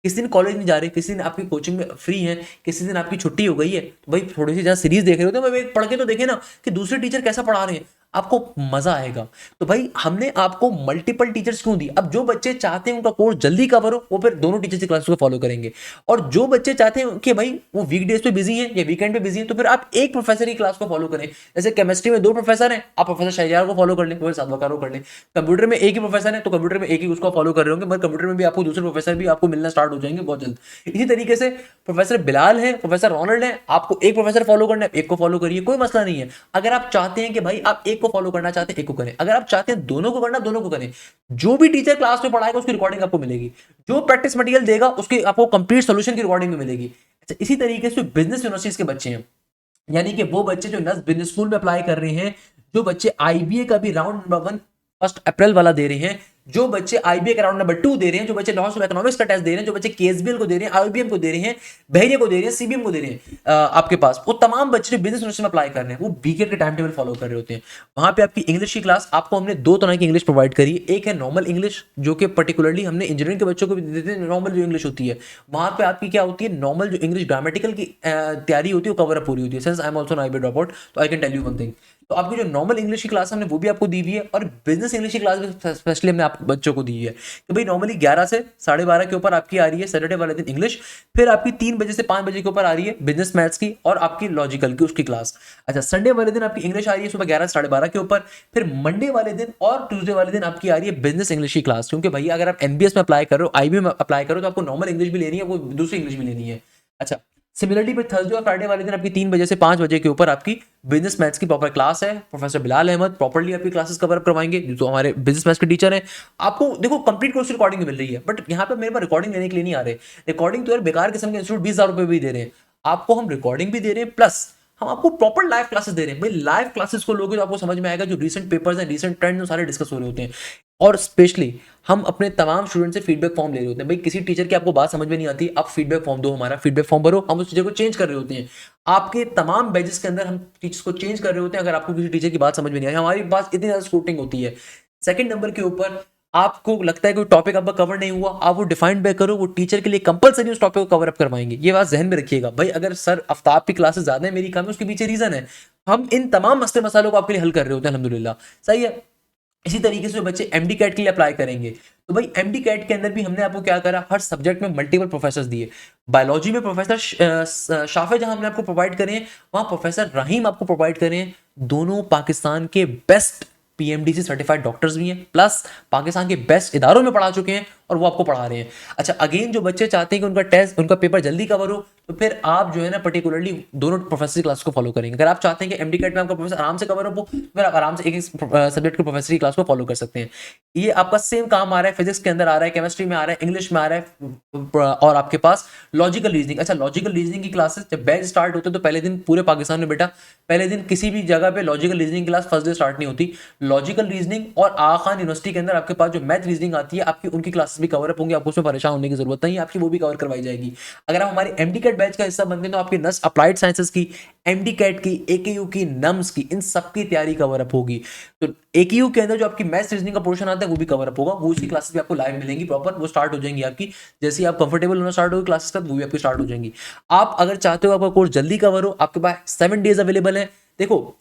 किसी दिन कॉलेज नहीं जा रहे, किसी दिन आपकी कोचिंग में फ्री है, किसी दिन आपकी छुट्टी हो गई है, तो भाई थोड़ी सी जहाँ सीरीज देख रहे होते हैं, भाई पढ़ के तो देखे ना कि दूसरे टीचर कैसा पढ़ा रहे हैं, आपको मजा आएगा। तो भाई हमने आपको मल्टीपल टीचर्स क्यों दी? अब जो बच्चे चाहते हैं उनका कोर्स जल्दी कवर हो, वो फिर दोनों टीचर्स की क्लास को फॉलो करेंगे। और जो बच्चे चाहते हैं कि भाई वो वीकडेज पे बिजी हैं या वीकेंड पे बिजी हैं, तो फिर आप एक प्रोफेसर की क्लास को फॉलो करें। जैसे केमिस्ट्री में 2 प्रोफेसर हैं, आप प्रोफेसर शहजाद को फॉलो कर लें, वो सादवकार को कर लें। कंप्यूटर में एक ही प्रोफेसर है, तो कंप्यूटर में एक ही उसको फॉलो कर रहे होंगे, मगर कंप्यूटर में भी आपको दूसरे प्रोफेसर भी आपको मिलना स्टार्ट हो जाएंगे बहुत जल्द। इसी तरीके से प्रोफेसर बिलाल है, प्रोफेसर रोनाल्ड है, आपको एक प्रोफेसर फॉलो करना है, एक को फॉलो करिए, कोई मसला नहीं है। अगर आप चाहते हैं कि भाई आप एक को फॉलो करना चाहते हैं, एक को करें। अगर आप चाहते हैं दोनों को करना, दोनों को करें। जो भी टीचर क्लास में पढ़ाएगा उसकी रिकॉर्डिंग आपको मिलेगी, जो प्रैक्टिस मटेरियल देगा उसकी आपको कंप्लीट सोल्यूशन की रिकॉर्डिंग में मिलेगी। अच्छा, इसी तरीके से बिजनेस यूनिवर्सिटीज के बच्चे हैं, यानी कि वो बच्चे जो नस बिजनेस स्कूल में अप्लाई कर रहे हैं, जो बच्चे आईबीए का भी राउंड नंबर 1 1 अप्रैल वाला दे रहे हैं, जो बच्चे आईबीए का राउंड नंबर 2 दे रहे हैं, जो बच्चे लॉ ऑफ इकोनॉमिक्स का टेस्ट दे रहे हैं, जो बच्चे केएसबीएल को दे रहे हैं, आईबीएम को दे रहे हैं, बहरिया को दे रहे हैं, सीबीएम को दे रहे हैं, आपके पास वो तमाम बच्चे जो बिजनेस यूनिवर्सिटी में अप्लाई कर रहे हैं, वो बीके के टाइम टेबल फॉलो कर रहे होते हैं। वहां पे आपकी इंग्लिश की क्लास, आपको हमने 2 तरह की इंग्लिश प्रोवाइड करी है। एक है नॉर्मल इंग्लिश, जो कि पर्टिकुलरली हमने इंजीनियरिंग के बच्चों को भी देते हैं। नॉर्मल जो इंग्लिश होती है, वहां पे आपकी क्या होती है, नॉर्मल जो इंग्लिश ग्रामेटिकल की तैयारी होती है वो कवर अप पूरी होती है। Since I am also an IB drop out, तो I can tell you one thing, तो आपकी जो नॉर्मल इंग्लिश की क्लास हमने वो भी आपको दी हुई है, और बिजनेस इंग्लिश की क्लास भी स्पेशली हमने आप बच्चों को दी है कि भाई नॉर्मली 11 से 12:30 के ऊपर आपकी आ रही है सैटरडे वाले दिन इंग्लिश, फिर आपकी 3 बजे से 5 बजे के ऊपर आ रही है बिजनेस मैथ्स की और आपकी लॉजिकल की उसकी क्लास। अच्छा, संडे वाले दिन आपकी इंग्लिश आ रही है सुबह 11 से 12:30 के ऊपर, फिर मंडे वाले दिन और ट्यूसडे वाले दिन आपकी आ रही है बिजनेस इंग्लिश की क्लास, क्योंकि भैया अगर आप एमबीएस में अप्लाई कर रहे हो, आईबी में अप्लाई करो, तो आपको नॉर्मल इंग्लिश भी लेनी है, वो दूसरी इंग्लिश भी लेनी है। अच्छा, सिमिलरली फिर थर्सडे और फ्राइडे वाले दिन आपकी 3 बजे से 5 बजे के ऊपर आपकी बिजनेस मैथ्स की प्रॉपर क्लास है। प्रोफेसर बिलाल अहमद प्रॉपर्ली आपकी क्लासेस कवर अप करवाएंगे, जो हमारे बिजनेस मैथ्स के टीचर हैं। आपको देखो कंप्लीट कोर्स रिकॉर्डिंग मिल रही है, बट यहाँ पे मेरे पास रिकॉर्डिंग लेने के लिए नहीं आ रहे। रिकॉर्डिंग तो यार बेकार किस्म के इंस्टीट्यूट 20,000 रुपए भी दे रहे हैं, आपको हम रिकॉर्डिंग भी दे रहे हैं, प्लस हम आपको प्रॉपर लाइव क्लासेस दे रहे हैं। भाई लाइव क्लासेस को लोगे तो आपको समझ में आएगा, जो रीसेंट पेपर्स हैं, रीसेंट ट्रेंड सारे डिस्कस हो रहे होते हैं। और स्पेशली हम अपने तमाम स्टूडेंट से फीडबैक फॉर्म ले रहे होते हैं। भाई किसी टीचर की आपको बात समझ में नहीं आती, आप फीडबैक फॉर्म दो, हमारा फीडबैक फॉर्म भरो, हम उस टीचर को चेंज कर रहे होते हैं। आपके तमाम बैचेस के अंदर हम टीचर्स को चेंज कर रहे होते हैं अगर आपको किसी टीचर की बात समझ में नहीं आई। हमारी बात इतनी ज्यादा स्क्रूटिंग होती है। सेकंड नंबर के ऊपर आपको लगता है कोई टॉपिक आपका कवर नहीं हुआ, आप वो डिफाइंड बैक करो, वो टीचर के लिए कंपलसरी उस टॉपिक को कवर अप करवाएंगे। ये बात जहन में रखिएगा। भाई अगर सर आफ्ताब की क्लासेस ज्यादा है, मेरी कम है, उसके पीछे रीजन है। हम इन तमाम मसले मसालों को आपके लिए हल कर रहे होते हैं, अल्हम्दुलिल्लाह। सही है। इसी तरीके से जो बच्चे एमडी कैट के लिए अप्लाई करेंगे, तो भाई एमडी कैट के अंदर भी हमने आपको क्या करा, हर सब्जेक्ट में मल्टीपल प्रोफेसर दिए। बायोलॉजी में प्रोफेसर शाफे जहां हमने आपको प्रोवाइड करे हैं, वहां प्रोफेसर रहीम आपको प्रोवाइड करे हैं। दोनों पाकिस्तान के बेस्ट पीएमडीसी सर्टिफाइड डॉक्टर्स भी हैं, प्लस पाकिस्तान के बेस्ट इदारों में पढ़ा चुके हैं और वो आपको पढ़ा रहे हैं। अच्छा, अगेन जो बच्चे चाहते हैं कि उनका टेस्ट, उनका पेपर जल्दी कवर हो, तो फिर आप जो है ना पर्टिकुलरली दोनों प्रोफेसर क्लास को फॉलो करेंगे। अगर आप चाहते हैं कि एमडी कैट में आपका प्रोफेसर आराम से कवर हो, फिर आप आराम से एक एक सब्जेक्ट के प्रोफेसर की क्लास को फॉलो कर सकते हैं। ये आपका सेम काम आ रहा है, फिजिक्स के अंदर आ रहा है, केमिस्ट्री में आ रहा है, इंग्लिश में आ रहा है, और आपके पास लॉजिकल रीजनिंग। अच्छा, लॉजिकल रीजनिंग की क्लासेस जब बैच स्टार्ट होते हैं तो पहले दिन पूरे पाकिस्तान में बेटा, पहले दिन किसी भी जगह पे logical reasoning class first day start नहीं होती। लॉजिकल रीजनिंग और आगा खान यूनिवर्सिटी के अंदर आपके पास जो मैथ रीजनिंग आती है, आपकी उनकी क्लासेस भी कवर अप होंगी, आपको उसमें परेशान होने की जरूरत नहीं है, आपकी वो भी कवर करवाई जाएगी। अगर आप हमारे एमडी कैट बैच का हिस्सा बनते हैं तो आपकी नस अप्लाइड साइंसेस की, एमडी कैट की, एकेयू की, नम्स की, इन सब की तैयारी कवर अप होगी। तो एकेयू के अंदर जो आपकी मैथ्स रीजनिंग का पोर्शन आता है वो भी कवर अप होगा, वो उसकी क्लासेस भी आपको लाइव मिलेंगी प्रॉपर, वो स्टार्ट हो जाएंगी आपकी। जैसे ही आप कंफर्टेबल होना स्टार्ट होगी क्लासेस तक, वो भी आपकी स्टार्ट हो जाएंगी। आप अगर चाहते हो आपका कोर्स जल्दी कवर हो, आपके पास 7 डेज अवेलेबल है। देखो,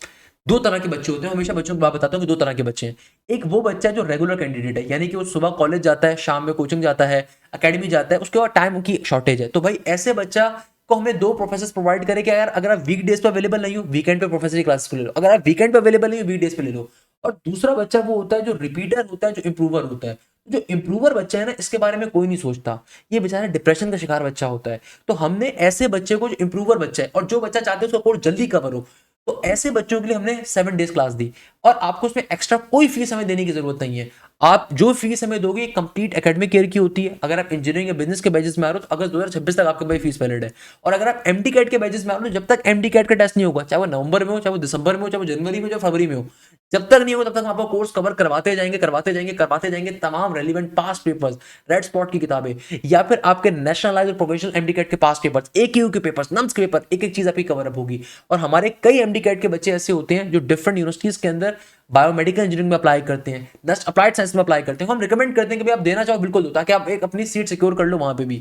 दो तरह के बच्चे होते हैं, हमेशा बच्चों को बात बताता हूँ कि दो तरह के बच्चे हैं। एक वो बच्चा है जो रेगुलर कैंडिडेट है, यानी कि वो सुबह कॉलेज जाता है, शाम में कोचिंग जाता है, एकेडमी जाता है, उसके बाद टाइम की शॉर्टेज है। तो भाई ऐसे बच्चा को हमने दो प्रोफेसर प्रोवाइड करे कि यार अगर आप वीक डेज पे अवेलेबल नहीं हो, वीकेंड पे प्रोफेसर की क्लासेस ले लो, अगर आप वीकेंड पे अवेलेबल नहीं हो, वीक डेज पे ले लो। और दूसरा बच्चा वो होता है जो रिपीटर होता है, जो इंप्रूवर होता है। जो इंप्रूवर बच्चा है ना, इसके बारे में कोई नहीं सोचता, ये बेचारा डिप्रेशन का शिकार बच्चा होता है। तो हमने ऐसे बच्चे को, जो इंप्रूवर बच्चा है और जो बच्चा चाहते हैं उसका कोर्स जल्दी कवर हो, तो ऐसे बच्चों के लिए हमने 7 डेज क्लास दी, और आपको उसमें एक्स्ट्रा कोई फीस हमें देने की जरूरत नहीं है। आप जो फीस हमें दोगे कंप्लीट एकेडमिक ईयर की होती है। अगर आप इंजीनियरिंग या बिजनेस के बैचेस में आ रहे हो तो अगस्त 2026 तक आपके भाई फीस वैलिड है। और अगर आप एमडी कैट के बैचेस में आ रहे हो, जब तक एमडी कैट का टेस्ट नहीं होगा, चाहे वो नवंबर में हो, चाहे वो दिसंबर में हो, चाहे वो जनवरी में हो, चाहे फरवरी में हो, जब तक नहीं होगा तब तक हम आपका कोर्स कवर करवाते जाएंगे, करवाते जाएंगे, करवाते जाएंगे। तमाम relevant past papers, red spot की किताबें, या फिर आपके नेशनलाइज्ड और प्रोफेशनल एमडी कैट के पास्ट पेपर्स, एकेयू के पेपर्स, नम्स के पेपर, एक एक चीज आपकी कवर अप होगी। और हमारे कई एमडी कैट के बच्चे ऐसे होते हैं जो डिफरेंट यूनिवर्सिटीज के अंदर बायोमेडिकल इंजीनियरिंग में अप्लाई करते हैं, नेक्स्ट अप्लाइड साइंस में अप्लाई करते हैं। हम रिकमेंड करते हैं कि भाई आप देना चाहो बिल्कुल दो, ताकि आप एक अपनी सीट सिक्योर कर लो वहां पे भी।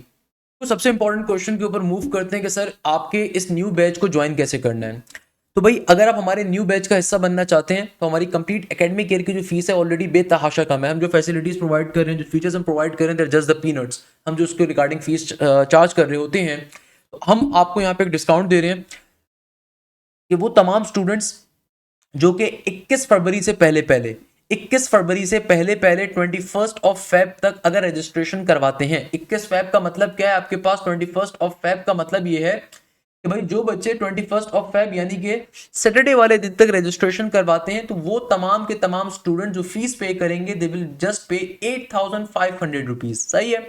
तो सबसे इंपॉर्टेंट क्वेश्चन के ऊपर मूव करते हैं कि सर आपके इस न्यू बैच को ज्वाइन कैसे करना है। तो भाई अगर आप हमारे न्यू बैच का हिस्सा बनना चाहते हैं तो हमारी कंप्लीट एकेडमिक ईयर की जो फीस है ऑलरेडी बेतहाशा कम है। हम जो फैसिलिटीज प्रोवाइड कर रहे हैं, जो फीचर्स हम प्रोवाइड कर रहे हैं, देयर जस्ट द पीनट्स। हम जो उसके रिगार्डिंग फीस चार्ज कर रहे होते हैं, तो हम आपको यहाँ पे एक डिस्काउंट दे रहे हैं कि वो तमाम स्टूडेंट्स जो कि 21 फरवरी से पहले पहले 21 फरवरी से पहले पहले 21 तक अगर रजिस्ट्रेशन करवाते हैं। 21 फेब का मतलब क्या है आपके पास? 21 का मतलब ये है कि भाई जो बच्चे 21 यानी कि सैटरडे वाले दिन तक रजिस्ट्रेशन करवाते हैं, तो वो तमाम के तमाम स्टूडेंट जो फीस पे करेंगे, दे विल जस्ट पे 8,500 रुपीज। सही है।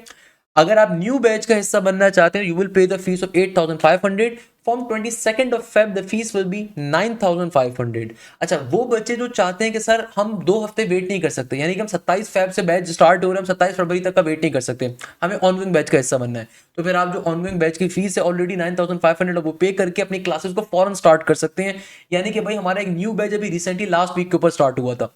अगर आप न्यू बैच का हिस्सा बनना चाहते हैं, you will pay the fees of 8,500। From 22 Feb the fees will B 9,500। अच्छा, वो बच्चे जो चाहते हैं कि सर हम 2 हफ्ते वेट नहीं कर सकते, यानी कि हम 27 फेब से बैच स्टार्ट हो रहे हैं, हम 27 फरवरी तक का वेट नहीं कर सकते, हमें ऑनगोइंग बैच का हिस्सा बनना है, तो फिर आप जो ऑनगोइंग बैच की फीस है ऑलरेडी 9,500 वो पे करके अपनी क्लासेस को फॉरन स्टार्ट कर सकते हैं। यानी कि भाई हमारा एक न्यू बैच अभी रिसेंटली लास्ट वीक के ऊपर स्टार्ट हुआ था,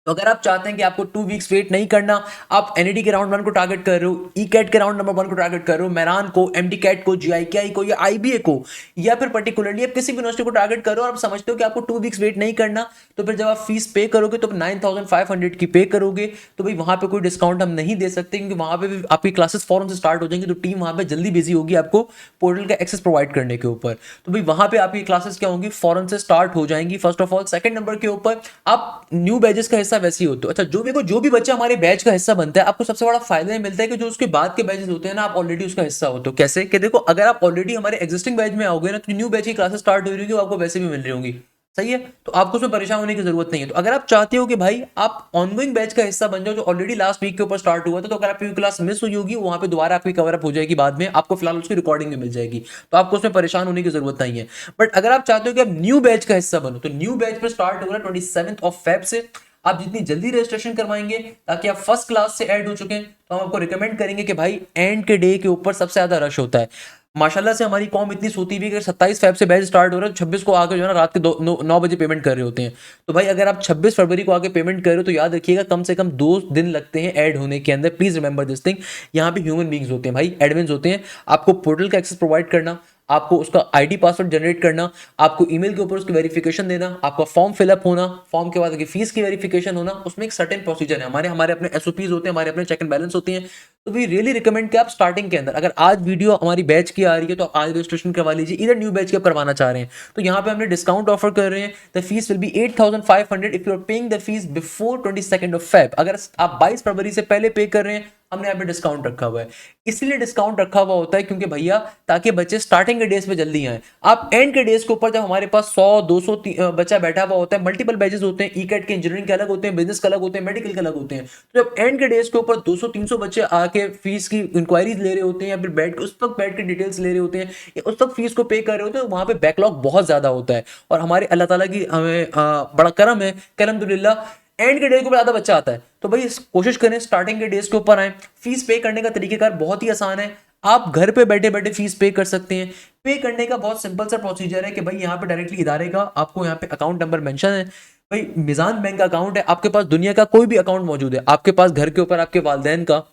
तो अगर आप चाहते हैं कि आपको 2 वीक्स वेट नहीं करना, आप एनईडी के राउंड 1 को टारगेट कर रहे हो, ई कैट के राउंड नंबर 1 को टारगेट कर रहे हो, मेरान को, एमडी कैट को, जीआईकेआई को या आईबीए को, या फिर पर्टिकुलरली आप किसी भी यूनिवर्सिटी को टारगेट कर रहे हो और आप समझते हो कि आपको 2 वीक्स वेट नहीं करना, तो फिर जब आप फीस पे करोगे तो 9,500 की पे करोगे, तो भाई वहां पे कोई डिस्काउंट हम नहीं दे सकते, क्योंकि वहां पे भी आपकी क्लासेस फॉरम से स्टार्ट हो जाएंगी, तो टीम वहां पे जल्दी बिजी होगी आपको पोर्टल का एक्सेस प्रोवाइड करने के ऊपर। तो भाई वहां पे आपकी क्लासेस क्या होंगी, फॉरन से स्टार्ट हो जाएंगी first of all. Second number के ऊपर आप न्यू बैचेस का हिस्सा वैसे ही होते हो। अच्छा, जो भी बच्चा हमारे बैच का हिस्सा बनता है, आपको सबसे बड़ा फायदा ये मिलता है कि जो उसके बाद के बैचेस होते हैं ना, आप ऑलरेडी उसका हिस्सा होते हो। कैसे कि देखो, अगर आप ऑलरेडी हमारे एग्जिस्टिंग बैच में आओगे ना, तो न्यू बैच की क्लासेस स्टार्ट हो रही होगी, वो आपको वैसे भी मिल रही होंगी। सही है, तो आपको उसमें परेशान होने की जरूरत नहीं है। तो अगर आप चाहते हो कि भाई आप ऑनगोइंग बैच का हिस्सा बन जाओ जो ऑलरेडी लास्ट वीक के ऊपर स्टार्ट हुआ था, तो अगर आपकी क्लास मिस हुई होगी, वहां पे दोबारा आपकी कवर अप हो जाएगी, बाद में आपको फिलहाल उसकी रिकॉर्डिंग भी मिल जाएगी, तो आपको उसमें परेशान होने की जरूरत नहीं है। बट अगर आप चाहते हो कि आप न्यू बैच का हिस्सा बनो, तो न्यू बैच पर स्टार्ट होगा 27 से। आप जितनी जल्दी रजिस्ट्रेशन करवाएंगे ताकि आप फर्स्ट क्लास से ऐड हो चुके हैं, तो हम आपको रिकमेंड करेंगे कि भाई एंड के डे के ऊपर सबसे ज्यादा रश होता है। माशाल्लाह से हमारी कॉम इतनी सोती हुई है कि 27 से बैच स्टार्ट हो रहा है, तो 26 को आके जो है ना रात के 9 बजे पेमेंट कर रहे होते हैं। तो भाई अगर आप 26 फरवरी को आके पेमेंट कर रहे हो, तो याद रखिएगा कम से कम 2 दिन लगते हैं ऐड होने के अंदर। Please remember this thing. यहाँ पे ह्यूमन बींग्स होते हैं भाई, एडमिन्स होते हैं। आपको पोर्टल का एक्सेस प्रोवाइड करना, आपको उसका आईडी पासवर्ड जनरेट करना, आपको ईमेल के ऊपर उसकी वेरिफिकेशन देना, आपका फॉर्म फिलअप होना, फॉर्म के बाद आपकी फीस की वेरिफिकेशन होना, उसमें एक सर्टेन प्रोसीजर है। हमारे हमारे अपने एसओपीज होते हैं, हमारे अपने चेक एंड बैलेंस होते हैं। तो वी रियली रिकमेंड कि आप स्टार्टिंग के अंदर, अगर आज वीडियो हमारी बैच की आ रही है, तो आप आज रजिस्ट्रेशन करवा लीजिए। इधर न्यू बैच की आप करवाना चाह रहे हैं, तो यहाँ पे हमने डिस्काउंट ऑफर कर रहे हैं। The fees will be 8,500 if you are paying the fees before 22 अगर आप 22 फरवरी से पहले पे कर रहे हैं, हमने यहाँ पे डिस्काउंट रखा हुआ है। इसलिए डिस्काउंट रखा हुआ होता है क्योंकि भैया, ताकि बच्चे स्टार्टिंग के डेज पे जल्दी आए। आप एंड के डेज के ऊपर जब हमारे पास 100-200 बच्चा बैठा हुआ होता है, मल्टीपल बैचेस होते हैं, ई कैट के इंजीनियरिंग के अलग होते हैं, बिजनेस के अलग होते हैं, मेडिकल के अलग होते हैं। तो जब एंड के डेज के ऊपर 200-300 बच्चे आके फीस की इंक्वायरीज ले रहे होते हैं, या फिर बैठ उस वक्त बैठ के डिटेल्स ले रहे होते हैं, या उस वक्त फीस को पे कर रहे होते हैं, तो वहां पे बैकलॉग बहुत ज्यादा होता है। और हमारे अल्लाह ताला की हमें बड़ा करम है कि अल्हम्दुलिल्लाह एंड के डेज के ऊपर ज्यादा बच्चा आता है। तो भाई कोशिश करें स्टार्टिंग के डेज के ऊपर आए। फीस पे करने का तरीकेकार बहुत ही आसान है। आप घर पे बैठे बैठे फीस पे कर सकते हैं। पे करने का बहुत सिंपल सा प्रोसीजर है कि भाई यहाँ पे डायरेक्टली इदारे का आपको यहाँ पे अकाउंट नंबर मेंशन है। भाई मिजान बैंक का अकाउंट है, आपके पास दुनिया का कोई भी अकाउंट मौजूद है, आपके पास घर के ऊपर आपके वालदेन का,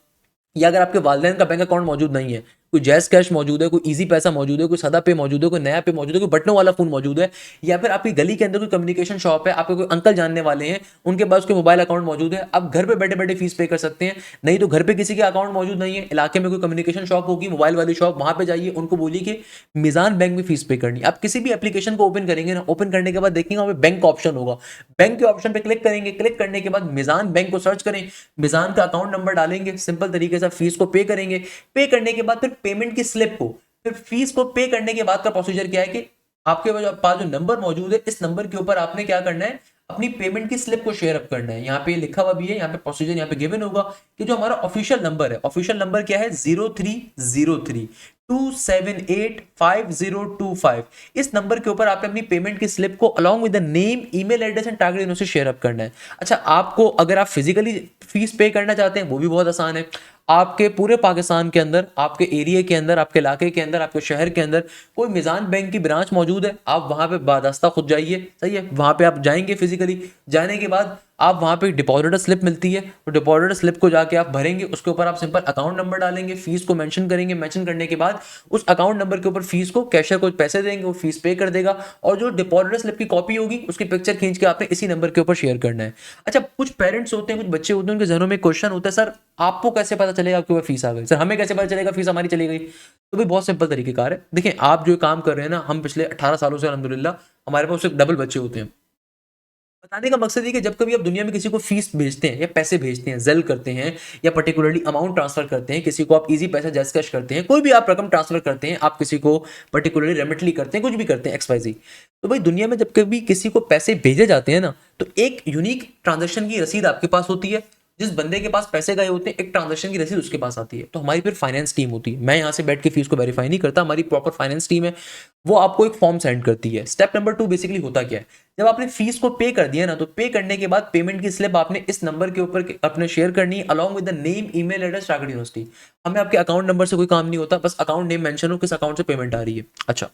या अगर आपके वालदेन का बैंक अकाउंट मौजूद नहीं है, कोई जैस कैश मौजूद है, कोई इजी पैसा मौजूद है, कोई सदा पे मौजूद है, कोई नया पे मौजूद है, कोई बटनों वाला फोन मौजूद है, या फिर आपकी गली के अंदर कोई कम्युनिकेशन शॉप है, आपके कोई अंकल जानने वाले हैं, उनके पास कोई मोबाइल अकाउंट मौजूद है, आप घर पे बैठे बैठे फीस पे कर सकते हैं। नहीं तो घर पे किसी के अकाउंट मौजूद नहीं है, इलाके में कोई कम्युनिकेशन शॉप होगी, मोबाइल वाली शॉप, वहां पे जाइए, उनको बोलिए कि मिजान बैंक में फीस पे करनी। आप किसी भी एप्लीकेशन को ओपन करेंगे ना, ओपन करने के बाद देखेंगे वहां पे बैंक का ऑप्शन होगा, बैंक के ऑप्शन पे क्लिक करेंगे, क्लिक करने के बाद मिजान बैंक को सर्च करें, मिजान का अकाउंट नंबर डालेंगे, सिंपल तरीके से फीस को पे करेंगे। पे करने के बाद फिर पेमेंट की स्लिप को, फिर फीस को पे करने के बाद का प्रोसीजर क्या है कि आपके पास जो नंबर मौजूद है, इस नंबर के ऊपर आपने क्या करना है, अपनी पेमेंट की स्लिप को शेयर अप करना है। यहाँ पे लिखा हुआ भी है, यहाँ पे प्रोसीजर यहाँ पे गिवन होगा कि जो हमारा ऑफिशियल नंबर है, ऑफिशियल नंबर क्या है, 0303278525। इस नंबर के ऊपर आपने अपनी पेमेंट की स्लिप को along with the name, email address and target university share up करना है। अच्छा, आपको अगर आप फिजिकली फीस पे करना चाहते हैं, वो भी बहुत आसान है। आपके पूरे पाकिस्तान के अंदर, आपके एरिया के अंदर, आपके इलाके के अंदर, आपके शहर के अंदर कोई मिजान बैंक की ब्रांच मौजूद है, आप वहां पे बादस्ता खुद जाइए। सही है, वहां पे आप जाएंगे, फिजिकली जाने के बाद आप वहां पे डिपॉजिटर स्लिप मिलती है, तो डिपॉजिटर स्लिप को जाके आप भरेंगे, उसके ऊपर आप सिंपल अकाउंट नंबर डालेंगे, फीस को मेंशन करेंगे, मेंशन करने के बाद उस अकाउंट नंबर के ऊपर फीस को कैशियर को पैसे देंगे, वो फीस पे कर देगा, और जो डिपॉजिटर स्लिप की कॉपी होगी उसकी पिक्चर खींच के आपने इसी नंबर के ऊपर शेयर करना है। अच्छा, कुछ पेरेंट्स होते हैं, कुछ बच्चे होते हैं, उनके जहनों में क्वेश्चन होता है, सर आपको कैसे पता चलेगा आपके ऊपर फीस आ गई, सर हमें कैसे पता चलेगा फीस हमारी चली गई। तो भी बहुत सिंपल तरीके कार है। देखिए, आप जो काम कर रहे हैं ना, हम पिछले 18 सालों से अल्हम्दुलिल्लाह हमारे पास उससे डबल बच्चे होते हैं। बताने का मकसद ये कि जब कभी आप दुनिया में किसी को फीस भेजते हैं या पैसे भेजते हैं, जेल करते हैं, या पर्टिकुलरली अमाउंट ट्रांसफर करते हैं, किसी को आप इजी पैसा जैस कैश करते हैं, कोई भी आप रकम ट्रांसफर करते हैं, आप किसी को पर्टिकुलरली रेमिटली करते हैं, कुछ भी करते हैं XYZ, तो भाई दुनिया में जब कभी किसी को पैसे भेजे जाते हैं ना, तो एक यूनिक ट्रांजेक्शन की रसीद आपके पास होती है। जिस बंदे के पास पैसे गए होते हैं, एक ट्रांजेक्शन की रसीद उसके पास आती है। तो हमारी फिर फाइनेंस टीम होती है, मैं यहाँ से बैठ के फीस को वेरीफाई नहीं करता, हमारी प्रॉपर फाइनेंस टीम है, वो आपको एक फॉर्म सेंड करती है। स्टेप नंबर 2 बेसिकली होता क्या है, जब आपने फीस को पे कर दिया ना, तो पे करने के बाद पेमेंट की स्लिप आपने इस नंबर के ऊपर अपने शेयर करनी है, along with the name, email address, target university. हमें आपके अकाउंट नंबर से कोई काम नहीं होता, बस अकाउंट नेम मेंशन हो, किस अकाउंट से पेमेंट आ रही है। अच्छा,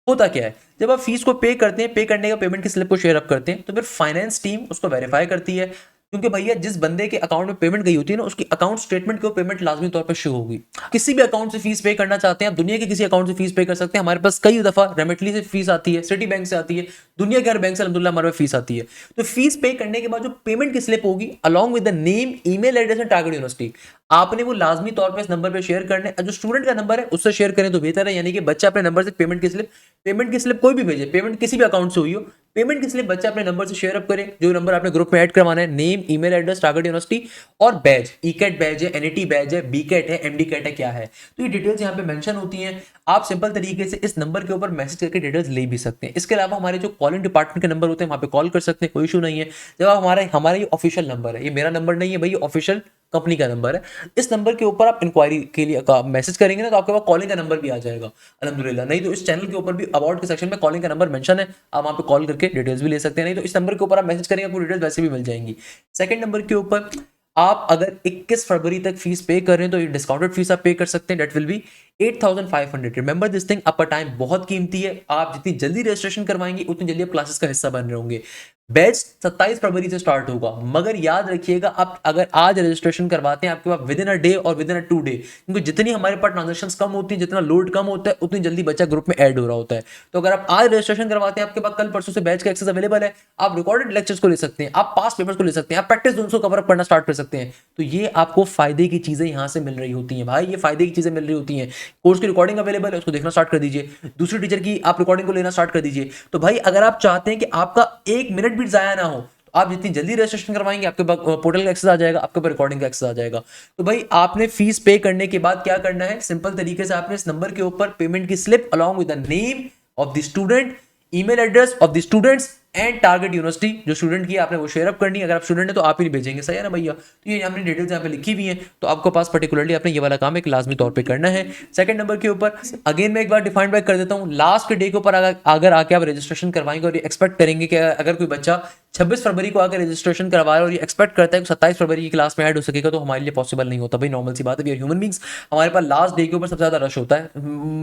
होता क्या है, जब आप फीस को पे करते हैं, पे करने का पेमेंट की स्लिप को शेयर अप करते हैं, तो फिर फाइनेंस टीम उसको वेरीफाई करती है। क्योंकि भैया जिस बंदे के अकाउंट में पेमेंट गई होती है ना, उसकी अकाउंट स्टेटमेंट के ऊपर पेमेंट लाजमी तौर पर शो होगी। किसी भी अकाउंट से फीस पे करना चाहते हैं आप, दुनिया के किसी अकाउंट से फीस पे कर सकते हैं। हमारे पास कई दफा रेमिटली से फीस आती है, सिटी बैंक से आती है, दुनिया के हर बैंक से अल्हम्दुलिल्लाह हमारे पास फीस आती है। तो फीस पे करने के बाद जो पेमेंट की स्लिप होगी along with the name, email address and target university, आपने वो लाजमी तौर पर इस नंबर पर शेयर करने। जो स्टूडेंट का नंबर है उससे शेयर करें तो बेहतर है, यानी कि बच्चा अपने नंबर से पेमेंट की स्लिप कोई भी भेजे, पेमेंट किसी भी अकाउंट से हुई हो, पेमेंट की स्लिप बच्चा अपने नंबर से शेयर अप करे। जो नंबर आपने ग्रुप में ऐड करवाना है, name, email address, target university और बैच, ई कैट बैच है, एनईटी बैच है, बी कैट है, एमडी कैट है, क्या है, तो ये डिटेल्स यहाँ पे मेंशन होती हैं। आप सिंपल तरीके से इस नंबर के ऊपर मैसेज करके डिटेल्स ले भी सकते हैं। इसके अलावा हमारे जो कॉलिंग डिपार्टमेंट के नंबर होते हैं वहां पे कॉल कर सकते हैं, कोई इशू नहीं है। जब आप हमारा ये ऑफिशियल नंबर है, ये मेरा नंबर नहीं है भाई, ये ऑफिशियल कंपनी का नंबर है। इस नंबर के ऊपर आप इंक्वायरी के लिए मैसेज करेंगे ना, तो आपके पास कॉलिंग का नंबर भी आ जाएगा अल्हम्दुलिल्लाह। नहीं तो इस चैनल के ऊपर भी अबाउट के सेक्शन में कॉलिंग का नंबर मेंशन है, आप वहां पे कॉल करके डिटेल्स भी ले सकते हैं। नहीं तो इस नंबर के ऊपर आप मैसेज करेंगे, आपको डिटेल्स वैसे भी मिल जाएंगी। सेकंड नंबर के ऊपर आप अगर 21 फरवरी तक फीस पे कर रहे हैं तो ये डिस्काउंटेड फीस आप पे कर सकते हैं, that will be 8500। Remember this thing, आपका टाइम बहुत कीमती है। आप जितनी जल्दी रजिस्ट्रेशन करवाएंगे उतनी जल्दी आप क्लासेस का हिस्सा बन रहे होंगे। बैच 27 फरवरी से स्टार्ट होगा, मगर याद रखिएगा आप अगर आज रजिस्ट्रेशन करवाते हैं आपके पास विद इन अ डे और विद इन अ 2 डे, क्योंकि जितनी हमारे पास ट्रांजेक्शंस कम होती है, जितना लोड कम होता है, उतनी जल्दी बच्चा ग्रुप में ऐड हो रहा होता है। तो अगर आप आज रजिस्ट्रेशन करवाते हैं, आपके पास कल परसों से बैच का एक्सेस अवेलेबल है। आप रिकॉर्डेड लेक्चर्स को ले सकते हैं, आप पास पेपर्स को ले सकते हैं, आप प्रैक्टिस जोन्स को कवर अप करना स्टार्ट कर सकते हैं। तो ये आपको फायदे की चीजें यहां से मिल रही होती हैं भाई, ये फायदे की चीजें मिल रही होती हैं। कोर्स की रिकॉर्डिंग अवेलेबल है, उसको देखना स्टार्ट कर दीजिए। दूसरी टीचर की आप रिकॉर्डिंग को लेना स्टार्ट कर दीजिए। तो भाई अगर आप चाहते हैं कि आपका 1 मिनट भी जाया ना हो, तो आप जितनी जल्दी रजिस्ट्रेशन करवाएंगे आपके पास पोर्टल का एक्सेस आ जाएगा, आपके पास रिकॉर्डिंग का एक्सेस आ जाएगा। तो भाई आपने फीस पे करने के बाद क्या करना है, सिंपल तरीके से आपने इस नंबर के ऊपर पेमेंट की slip along with the name of the student, email address of the students and target university, जो स्टूडेंट की आपने वो शेयर अप करनी है। अगर आप स्टूडेंट है तो आप ही नहीं भेजेंगे, सही है ना भैया। तो ये हमने डिटेल्स यहाँ पे लिखी हुई है, तो आपको पास पर्टिकुलरली आपने ये वाला काम एक लाजमी तौर पे करना है। सेकंड नंबर के ऊपर अगेन मैं एक बार डिफाइन बैक कर देता हूँ, लास्ट के डे के ऊपर अगर आके आप रजिस्ट्रेशन करवाएंगे और ये एक्सपेक्ट करेंगे कि अगर कोई बच्चा 26 फरवरी को आकर रजिस्ट्रेशन करवा रहा है और ये एक्सपेक्ट करता है कि 27 फरवरी की क्लास में ऐड हो सकेगा, तो हमारे लिए पॉसिबल नहीं होता भाई। नॉर्मल सी बात है, वी आर ह्यूमन बींग्स, हमारे पास लास्ट डे के ऊपर सबसे ज्यादा रश होता है।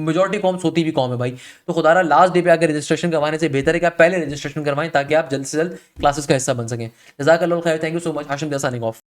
मेजॉरिटी कॉम सोती भी कॉम है भाई। तो खुदारा लास्ट डे पे आकर रजिस्ट्रेशन करवाने से बेहतर है कि आप पहले रजिस्ट्रेशन करवाएं, ताकि आप जल्द से जल्द क्लासेस का हिस्सा बन सकें। जज़ाकल्लाह खैर, thank you so much. Hashim signing off.